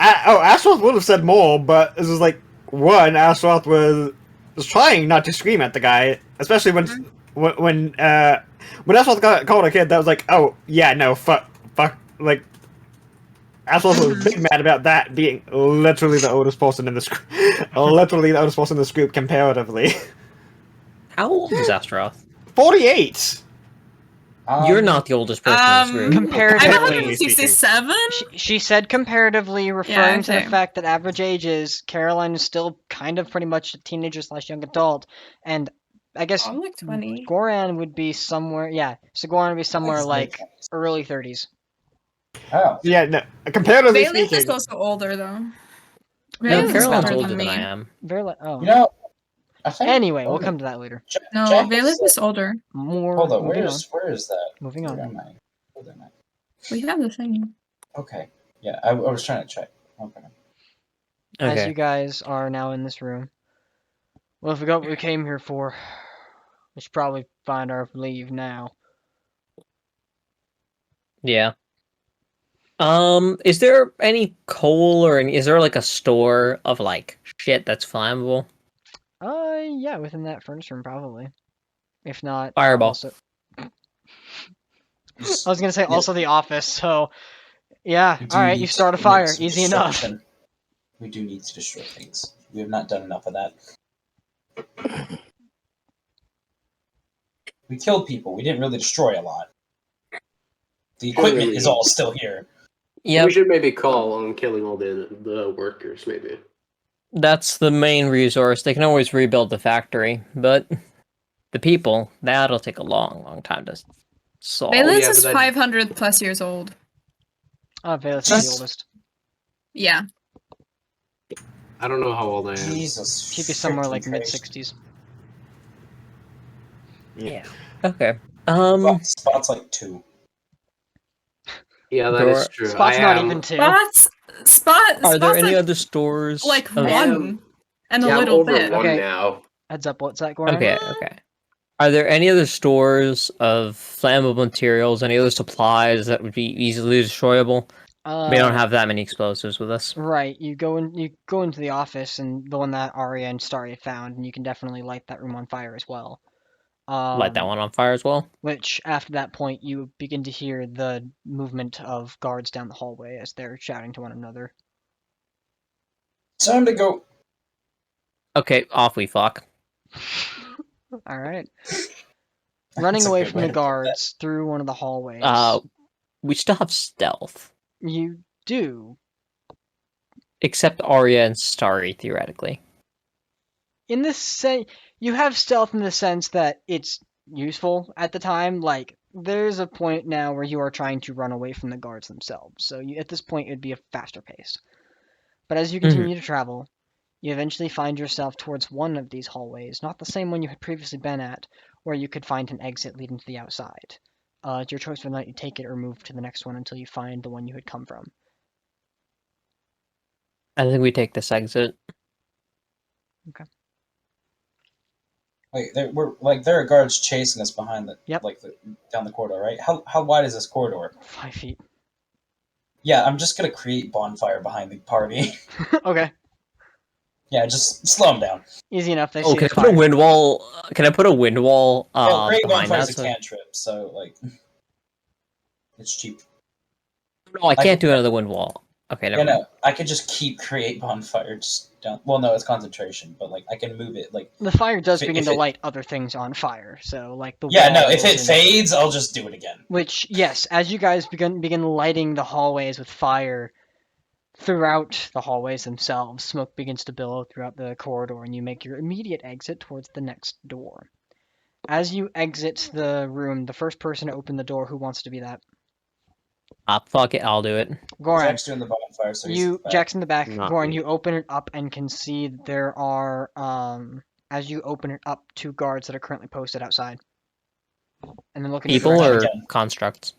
Astaroth would have said more, but this was like Astaroth was trying not to scream at the guy, especially when Astaroth called a kid that was like, oh yeah, no, fuck, like. Astaroth was big mad about that being literally the oldest person in this group comparatively. How old is Astaroth? 48. You're not the oldest person in this group. Comparatively. I'm 167. She said comparatively, referring to the okay. fact that average age is Caroline is still kind of pretty much a teenager / young adult, and I guess I'm like 20. Goran would be somewhere. Yeah, so Goran would be somewhere like early 30s. Oh. Yeah, no, comparatively Bailey is speaking. also older though. No, Bailey's Caroline's better older than than me. I am. Oh. You know, I think, Anyway, we'll come to that later. No, Jack Bailey is is older. More. Hold on, moving where on. is that? Moving Where on. am I? Where am I? We have the thing. Okay. Yeah, I was trying to check. Okay. As you guys are now in this room, well, if we got what we came here for, we should probably find our leave now. Yeah. Is there any coal or is there like a store of like shit that's flammable? Yeah, within that furnace room probably. If not, Fireball. Also... I was gonna say also the office. So, yeah. All right, you start a fire. Easy enough. We do need to destroy things. We have not done enough of that. We killed people. We didn't really destroy a lot. The equipment is all still here. Yeah. We should maybe call on killing all the workers, maybe. That's the main resource. They can always rebuild the factory, but the people, that'll take a long, long time to solve. Bailey is 500 plus years old. Valus is the oldest. Yeah. I don't know how old I am. Jesus. She'd be somewhere like mid-60s. Yeah. Okay. Spot's like 2. Yeah, that is true. Spot's not even 2. Are there any other stores? Like 1 and a I'm little over bit. 1 now. Heads up, what's that, Goran? Okay. Are there any other stores of flammable materials, any other supplies that would be easily destroyable? We don't have that many explosives with us. Right, you go into the office, and the one that Arya and Starry had found, and you can definitely light that room on fire as well. Light that one on fire as well. Which, after that point, you begin to hear the movement of guards down the hallway as they're shouting to one another. Time to go. Okay, off we fuck. All right. Running away from the guards through one of the hallways. We still have stealth. You do. Except Arya and Starry, theoretically. In this sense, you have stealth in the sense that it's useful at the time. Like, there's a point now where you are trying to run away from the guards themselves. So at this point, it'd be a faster pace. But as you continue to travel, you eventually find yourself towards one of these hallways, not the same one you had previously been at, where you could find an exit leading to the outside. It's your choice whether or not you take it or move to the next one until you find the one you had come from. I think we take this exit. Okay. Wait, there are guards chasing us behind down the corridor, right? How wide is this corridor? 5 feet. Yeah, I'm just gonna create bonfire behind the party. Okay. Yeah, just slow them down. Easy enough. They Oh, see can the I put a fire. wind wall? Can I put a wind wall Create behind bonfire that? is a cantrip, so like it's cheap. No, I can't do another wind wall. Okay, never mind. No, I could just keep create bonfire just down. Well, no, it's concentration, but like I can move it. Like the fire does begin to light other things on fire. So like the if it fades, I'll just do it again. Which yes, as you guys begin lighting the hallways with fire. Throughout the hallways themselves, smoke begins to billow throughout the corridor, and you make your immediate exit towards the next door. As you exit the room, the first person to open the door, who wants to be that? Fuck it, I'll do it. Goran, Jack's doing the bonfire, so Jack's in the back. Not Goran, me. you open it up and can see there are, as you open it up, 2 guards that are currently posted outside. And then looking People or constructs?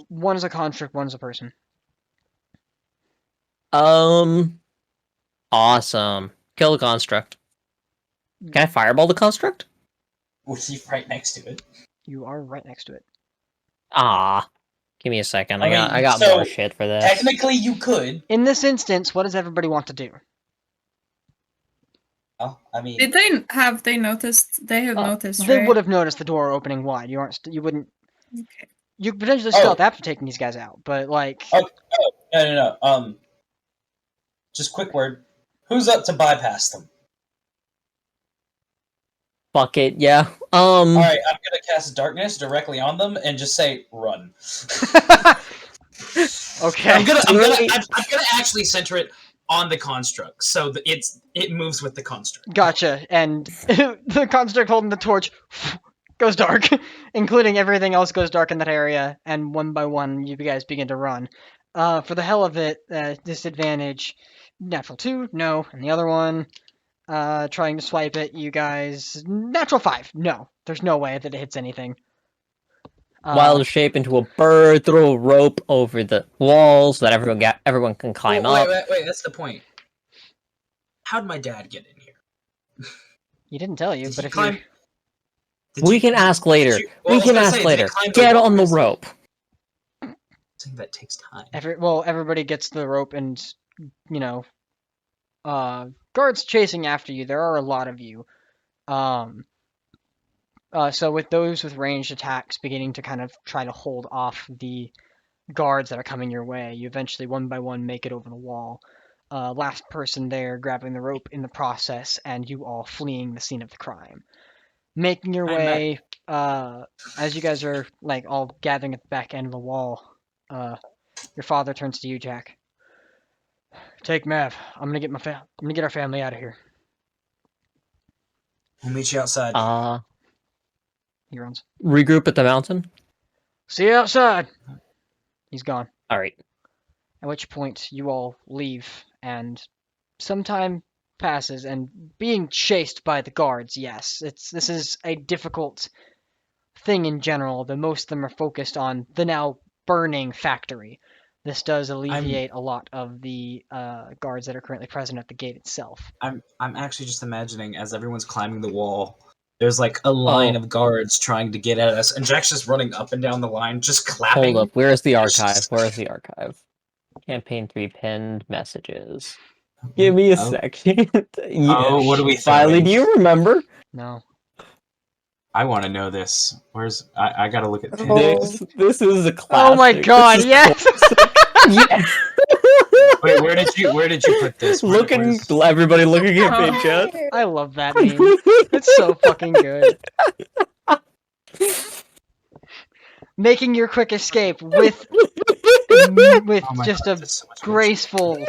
One is a construct, one is a person. Awesome. Kill the construct. Can I fireball the construct? Was he right next to it? You are right next to it. Ah. Give me a second. I got so more shit for this. Technically, you could. In this instance, what does everybody want to do? Oh, I mean, Did they noticed? They have noticed, They right? would have noticed the door opening wide. You wouldn't. Okay. You could potentially stealth after taking these guys out, but like. No. Just quick word. Who's up to bypass them? Fuck it, yeah. Alright, I'm gonna cast darkness directly on them and just say run. Okay. I'm gonna actually center it on the construct, so that it moves with the construct. Gotcha. And the construct holding the torch goes dark, including everything else goes dark in that area, and one by one you guys begin to run. For the hell of it, disadvantage, natural 2, no, and the other one, trying to swipe it, you guys, natural 5, no, there's no way that it hits anything. Wild shape into a bird, throw a rope over the walls so that everyone can climb up. Wait, that's the point. How'd my dad get in here? He didn't tell you, but if you... We can ask later. Well, we can ask later. Get on the rope. That takes time. Everybody gets the rope, and guards chasing after you. There are a lot of you. So with those with ranged attacks beginning to kind of try to hold off the guards that are coming your way, you eventually one by one make it over the wall. Last person there grabbing the rope in the process, and you all fleeing the scene of the crime. Making your way, as you guys are like all gathering at the back end of the wall, your father turns to you, Jack. Take Mav. I'm gonna get our family out of here. We'll meet you outside. He runs. Regroup at the mountain. See you outside. He's gone. All right. At which point you all leave, and some time passes, and being chased by the guards. Yes, this is a difficult thing in general. Most of them are focused on the now burning factory. This does alleviate a lot of the guards that are currently present at the gate itself. I'm actually just imagining as everyone's climbing the wall, there's like a line of guards trying to get at us, and Jack's just running up and down the line, just clapping. Hold up, where is the archive? Where is the archive? Campaign 3 pinned messages. Give me a second. What are we Finally, throwing? do you remember? No. I want to know this. Where's I gotta look at This is a classic. Oh my god, This is yes! yeah. Wait, where did you put this? Everybody looking at me, chat. I love that meme. It's so fucking good. Making your quick escape with just a graceful.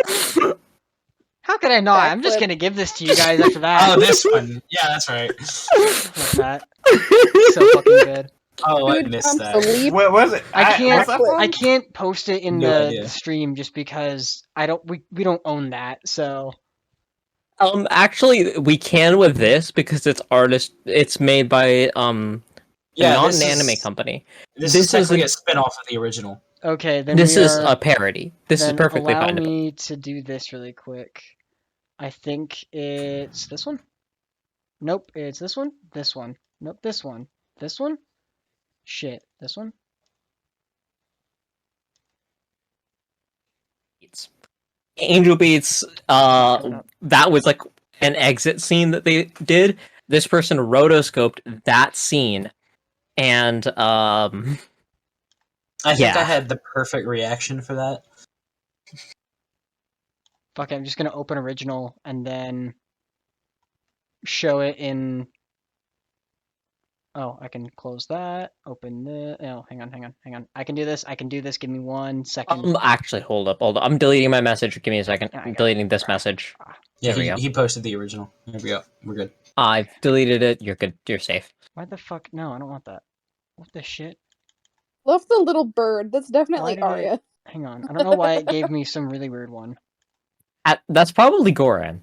How could I not? I'm just gonna give this to you guys after that. Oh, this one. Yeah, that's right. Like that. So fucking good. Oh, I missed that. What was it? I what's that from? can't post it in No the idea. stream just because we don't own that. So Actually, we can with this because it's made by not this an anime is- company. This is technically isn't- a spin-off of the original. okay, then This we is are, a parody. This is then perfectly allow fine. me to do this really quick. I think it's this one. Nope, it's this one. This one. Nope, this one. This one. Shit, this one. Angel Beats, that was like an exit scene that they did. This person rotoscoped that scene, and I think yeah. I had the perfect reaction for that. Fuck it, I'm just gonna open original and then show it in. Oh, I can close that. Open the. Oh, hang on. I can do this. Give me 1 second. Actually, hold up. I'm deleting my message. Give me a second. I I'm got deleting this message. Yeah, There we go. he posted the original. There we go. We're good. I've deleted it. You're good. You're safe. Why the fuck? No, I don't want that. What the shit? Love the little bird. That's Why definitely did Arya. Hang on. I don't know why it gave me some really weird one. That's probably Goran,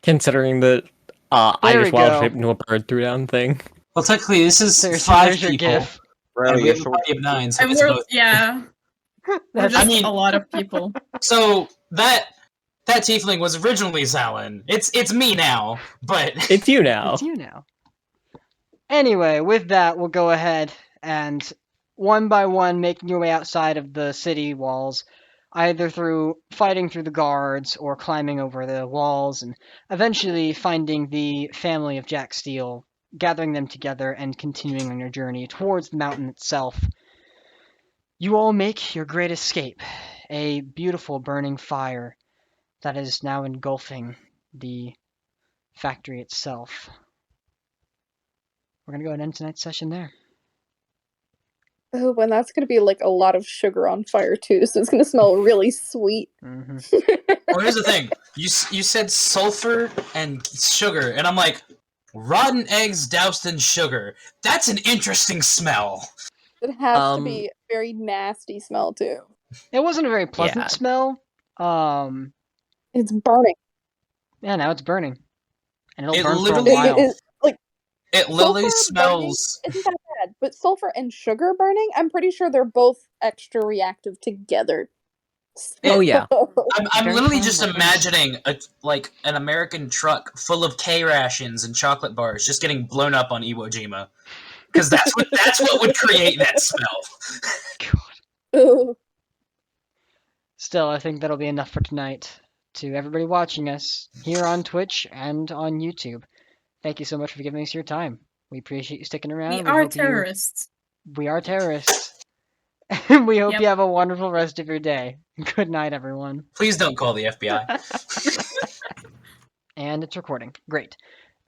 considering that I There just we wild go. shaped into a bird threw down thing. Well, technically, this is There's 5 your people. GIF. And we have a party of 9, so And it's we're both. yeah. We're just a lot of people. So that tiefling was originally Zalin. It's me now, but It's you now. It's you now. Anyway, with that, we'll go ahead and one by one making your way outside of the city walls, either through fighting through the guards or climbing over the walls, and eventually finding the family of Jack Steele, gathering them together and continuing on your journey towards the mountain itself. You all make your great escape, a beautiful burning fire that is now engulfing the factory itself. We're gonna go ahead and end tonight's session there. Oh, and that's gonna be like a lot of sugar on fire too, so it's gonna smell really sweet. Mm-hmm. Well, here's the thing. You said sulfur and sugar, and I'm like, rotten eggs doused in sugar. That's an interesting smell. It has to be a very nasty smell too. It wasn't a very pleasant smell. It's burning. Yeah, now it's burning, and it'll It burn for a literally- while. It literally Sulfur smells. burning isn't that bad, but sulfur and sugar burning, I'm pretty sure they're both extra reactive together. Oh yeah. I'm Very literally fine, just but- imagining an American truck full of K rations and chocolate bars just getting blown up on Iwo Jima, because that's what would create that smell. Ugh. Still, I think that'll be enough for tonight. To everybody watching us here on Twitch and on YouTube, thank you so much for giving us your time. We appreciate you sticking around. We are hope you- terrorists. We are terrorists. We hope Yep. you have a wonderful rest of your day. Good night, everyone. Please don't call the FBI. And it's recording. Great.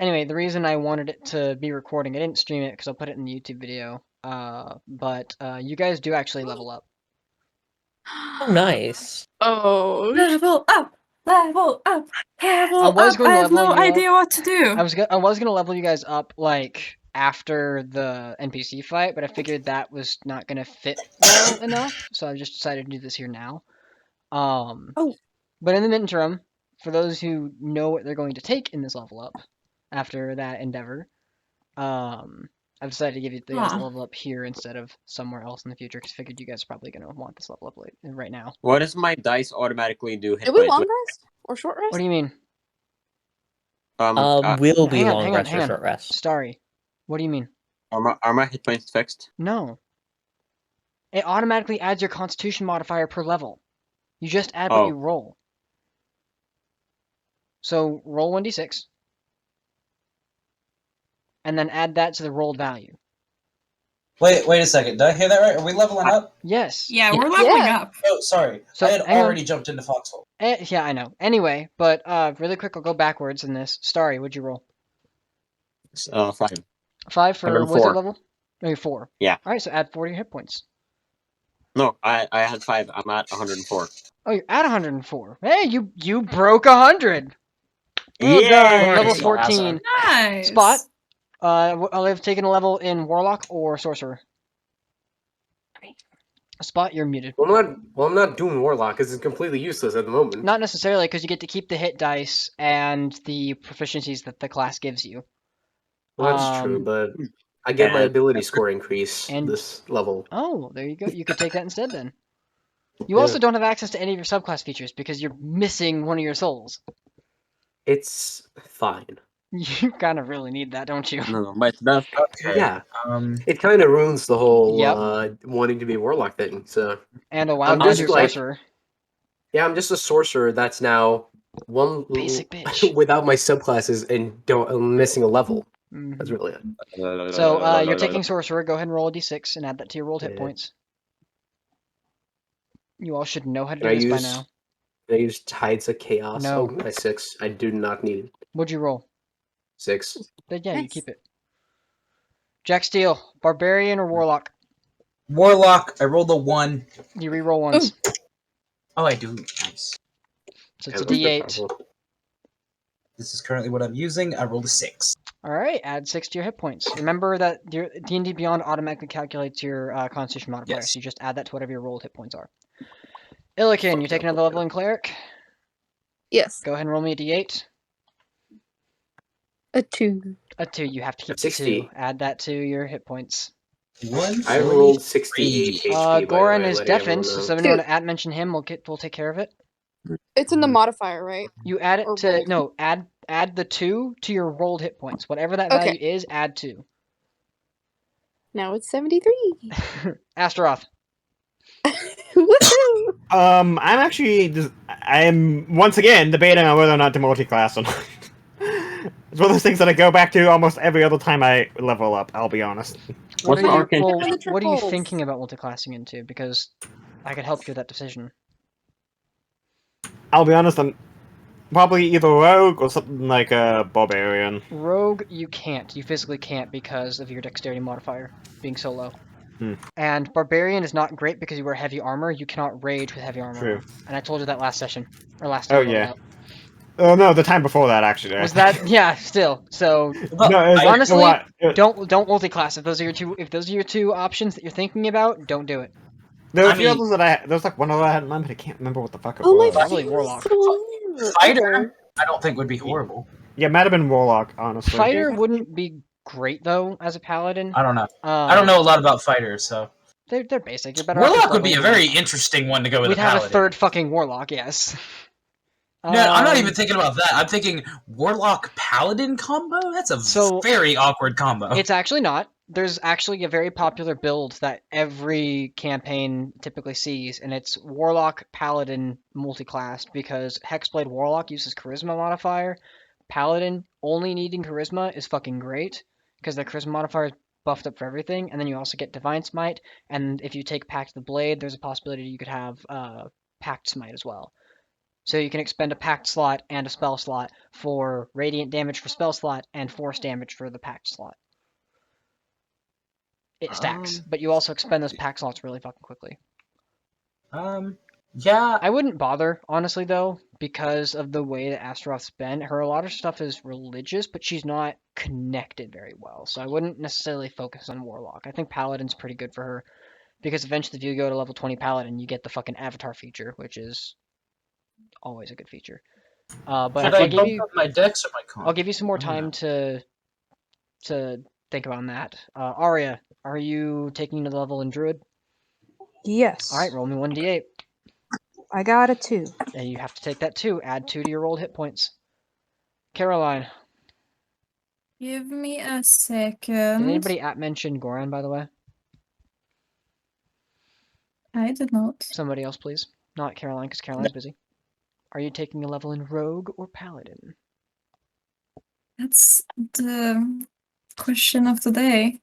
Anyway, the reason I wanted it to be recording, I didn't stream it because I'll put it in the YouTube video. But you guys do actually level up. Oh, nice. Oh, level up, level up, level I was up. going I to have level no you up. idea what to do. I was gonna level you guys up like after the NPC fight, but I figured that was not gonna fit well enough, so I just decided to do this here now. But in the interim, for those who know what they're going to take in this level up after that endeavor, I've decided to give you the guys a level up here instead of somewhere else in the future because I figured you guys are probably gonna want this level up right now. What does my dice automatically do? Do we long rest or short rest? What do you mean? Will be hang on, long hang on, rest hang or on. short rest. Starry, what do you mean? Are my hit points fixed? No. It automatically adds your Constitution modifier per level. You just add what Oh. you roll. So roll 1d6. And then add that to the rolled value. Wait a second. Did I hear that right? Are we leveling up? Yes. Yeah, we're leveling up. Oh, sorry. So, I had hang on. already jumped into Foxhole. Yeah, I know. Anyway, but really quick, I'll go backwards in this. Starry, what'd you roll? 5. 5 for, I'm what was it 4. level? No, 4. Yeah. Alright, so add 40 hit points. No, I had 5. I'm at 104. Oh, you're at 104. Hey, you broke 100. Well done. Level Yay! 14. Nice. Spot. I've taken a level in Warlock or Sorcerer. Spot, you're muted. Well, I'm not doing Warlock because it's completely useless at the moment. Not necessarily, because you get to keep the hit dice and the proficiencies that the class gives you. Well, that's true, but I get my ability score increase this level. Oh, there you go. You could take that instead then. You also don't have access to any of your subclass features because you're missing one of your souls. It's fine. You kind of really need that, don't you? No, but that's okay. Yeah. It kind of ruins the whole Yep. wanting to be a warlock thing. So And a I'm wild just magic like, sorcerer. yeah, I'm just a sorcerer that's now one Basic bitch. without my subclasses and I'm missing a level. Mhm. That's really it. So you're taking sorcerer. Go ahead and roll a d6 and add that to your rolled hit points. You all should know how to do this by now. Can I use Tides of Chaos? No. Oh, my 6. I do not need it. What'd you roll? 6. Then yeah, you keep it. Jack Steele, barbarian or warlock? Warlock. I rolled a 1. You re-roll once. Oh, I do. Nice. So it's a d8. This is currently what I'm using. I rolled a 6. All right, add 6 to your hit points. Remember that your D&D Beyond automatically calculates your Constitution modifier, so you just add that to whatever your rolled hit points are. Illikin, you're taking another level in Cleric? Yes. Go ahead and roll me a d8. A 2. A 2, you have to keep the 60. 2. Add that to your hit points. I rolled 68 HP. by the Goran way, is letting everyone deafened, so know. somebody want to mention him, we'll take care of it. It's in the modifier, right? You add it Or to, rolled. no, add the 2 to your rolled hit points. Whatever that Okay. value is, add 2. Now it's 73. Astaroth. Woohoo! I'm actually I'm once again debating on whether or not to multi-class or not. It's one of those things that I go back to almost every other time I level up. I'll be honest. What are you the triples? thinking about multi-classing into? Because I could help you with that decision. I'll be honest. I'm probably either rogue or something like a barbarian. Rogue, you can't. You physically can't because of your dexterity modifier being so low. Hmm. And barbarian is not great because you wear heavy armor. You cannot rage with heavy armor. True. And I told you that last session or last time. Oh yeah. Oh no, the time before that actually. Was that yeah? Still, so No, honestly, what? don't multi-class. If those are your two options that you're thinking about, don't do it. There were a few others that there's like one other I had in mind, but I can't remember what the fuck it Oh my was. Probably warlock. Fighter, I don't think would be horrible. Yeah, might have been warlock, honestly. Fighter wouldn't be great though as a paladin. I don't know. I don't know a lot about fighters, so they're basic. You're better off Warlock just would be a leveling very interesting one to go with We'd a have paladin. a third fucking warlock, yes. No, I'm not even thinking about that. I'm thinking Warlock Paladin combo? That's a very awkward combo. It's actually not. There's actually a very popular build that every campaign typically sees, and it's Warlock Paladin multi-classed, because Hexblade Warlock uses Charisma modifier. Paladin only needing Charisma is fucking great, because the Charisma modifier is buffed up for everything, and then you also get Divine Smite, and if you take Pact of the Blade, there's a possibility you could have Pact Smite as well. So you can expend a Pact slot and a spell slot for Radiant damage for spell slot and Force damage for the Pact slot. It stacks, but you also expend those Pact slots really fucking quickly. Yeah. I wouldn't bother, honestly, though, because of the way that Astaroth's been. A lot of stuff is religious, but she's not connected very well. So I wouldn't necessarily focus on Warlock. I think Paladin's pretty good for her, because eventually if you go to level 20 Paladin, you get the fucking Avatar feature, which is always a good feature. But Should I bump up my dex or my con? I'll give you some more time to think about that. Arya, are you taking another level in Druid? Yes. All right, roll me 1d8. I got a 2. And you have to take that 2. Add 2 to your rolled hit points. Caroline. Give me a second. Did anybody mention Goran, by the way? I did not. Somebody else, please. Not Caroline, because Caroline's busy. Are you taking a level in Rogue or Paladin? That's the question of the day.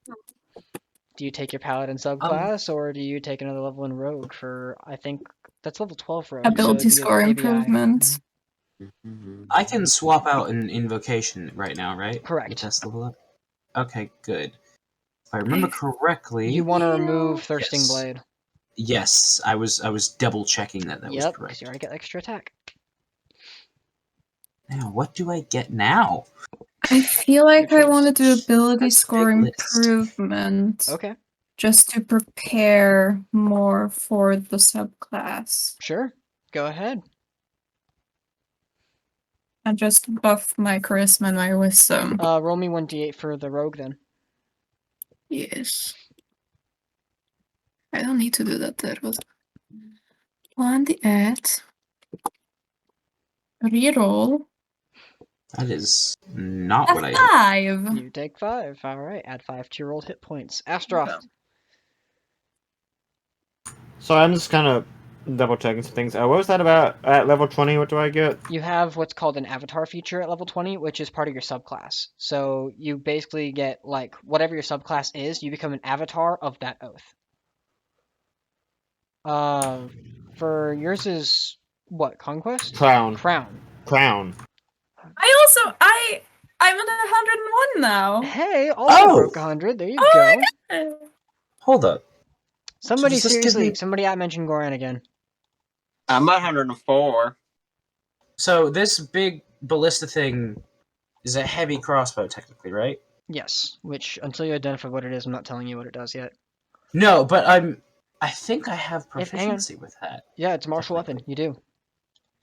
Do you take your Paladin subclass, or do you take another level in Rogue for, I think, that's level 12 Rogue, Ability so score ABI. improvement. I can swap out an invocation right now, right? Correct. With this level up? Okay, good. If I remember correctly... You want to remove Thirsting Yes. Blade. Yes, I was double checking that was Yep, correct. because you already get extra attack. Now, what do I get now? I feel like Your I want to choice. do ability That's a score big list. improvement. Okay. Just to prepare more for the subclass. Sure. Go ahead. And just buff my charisma and my wisdom. Roll me 1d8 for the Rogue then. Yes. I don't need to do that there, but 1d8. Reroll. That is not A what I... 5! You take 5. Alright, add 5 to your rolled hit points. Astroth. So I'm just kind of double checking some things. What was that about at level 20? What do I get? You have what's called an avatar feature at level 20, which is part of your subclass. So you basically get, like, whatever your subclass is, you become an avatar of that oath. For yours is what? Conquest? Crown. Crown. Crown. I'm at 101 now. Hey, also broke 100. There you go. My God. Hold up. Somebody does this give seriously, me- somebody I mentioned Goran again. I'm at 104. So this big ballista thing is a heavy crossbow, technically, right? Yes, which until you identify what it is, I'm not telling you what it does yet. No, but I think I have Hang on. proficiency with that. Yeah, it's a martial weapon. You do.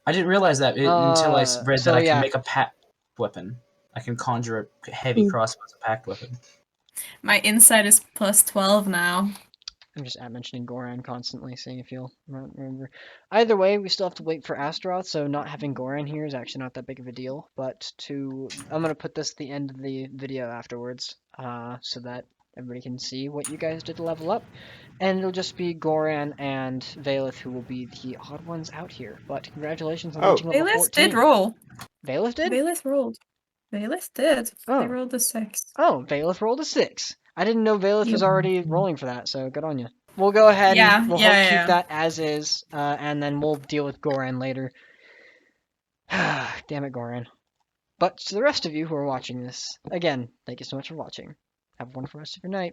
I didn't realize that until I read so that I can yeah. make a pact weapon. I can conjure a heavy crossbow as a pact weapon. My insight is plus 12 now. I'm just mentioning Goran constantly, seeing if you'll remember. Either way, we still have to wait for Astaroth, so not having Goran here is actually not that big of a deal. But I'm going to put this at the end of the video afterwards, so that everybody can see what you guys did to level up. And it'll just be Goran and Valeth who will be the odd ones out here. But congratulations on reaching level 14. Did roll. Valeth did? Valeth rolled. Valeth did. Oh. They rolled a 6. Oh, Valeth rolled a 6. I didn't know Valeth was You- already rolling for that, so good on you. We'll go ahead Yeah, and we'll keep that as is, and then we'll deal with Goran later. Damn it, Goran. But to the rest of you who are watching this, again, thank you so much for watching. Have a wonderful rest of your night.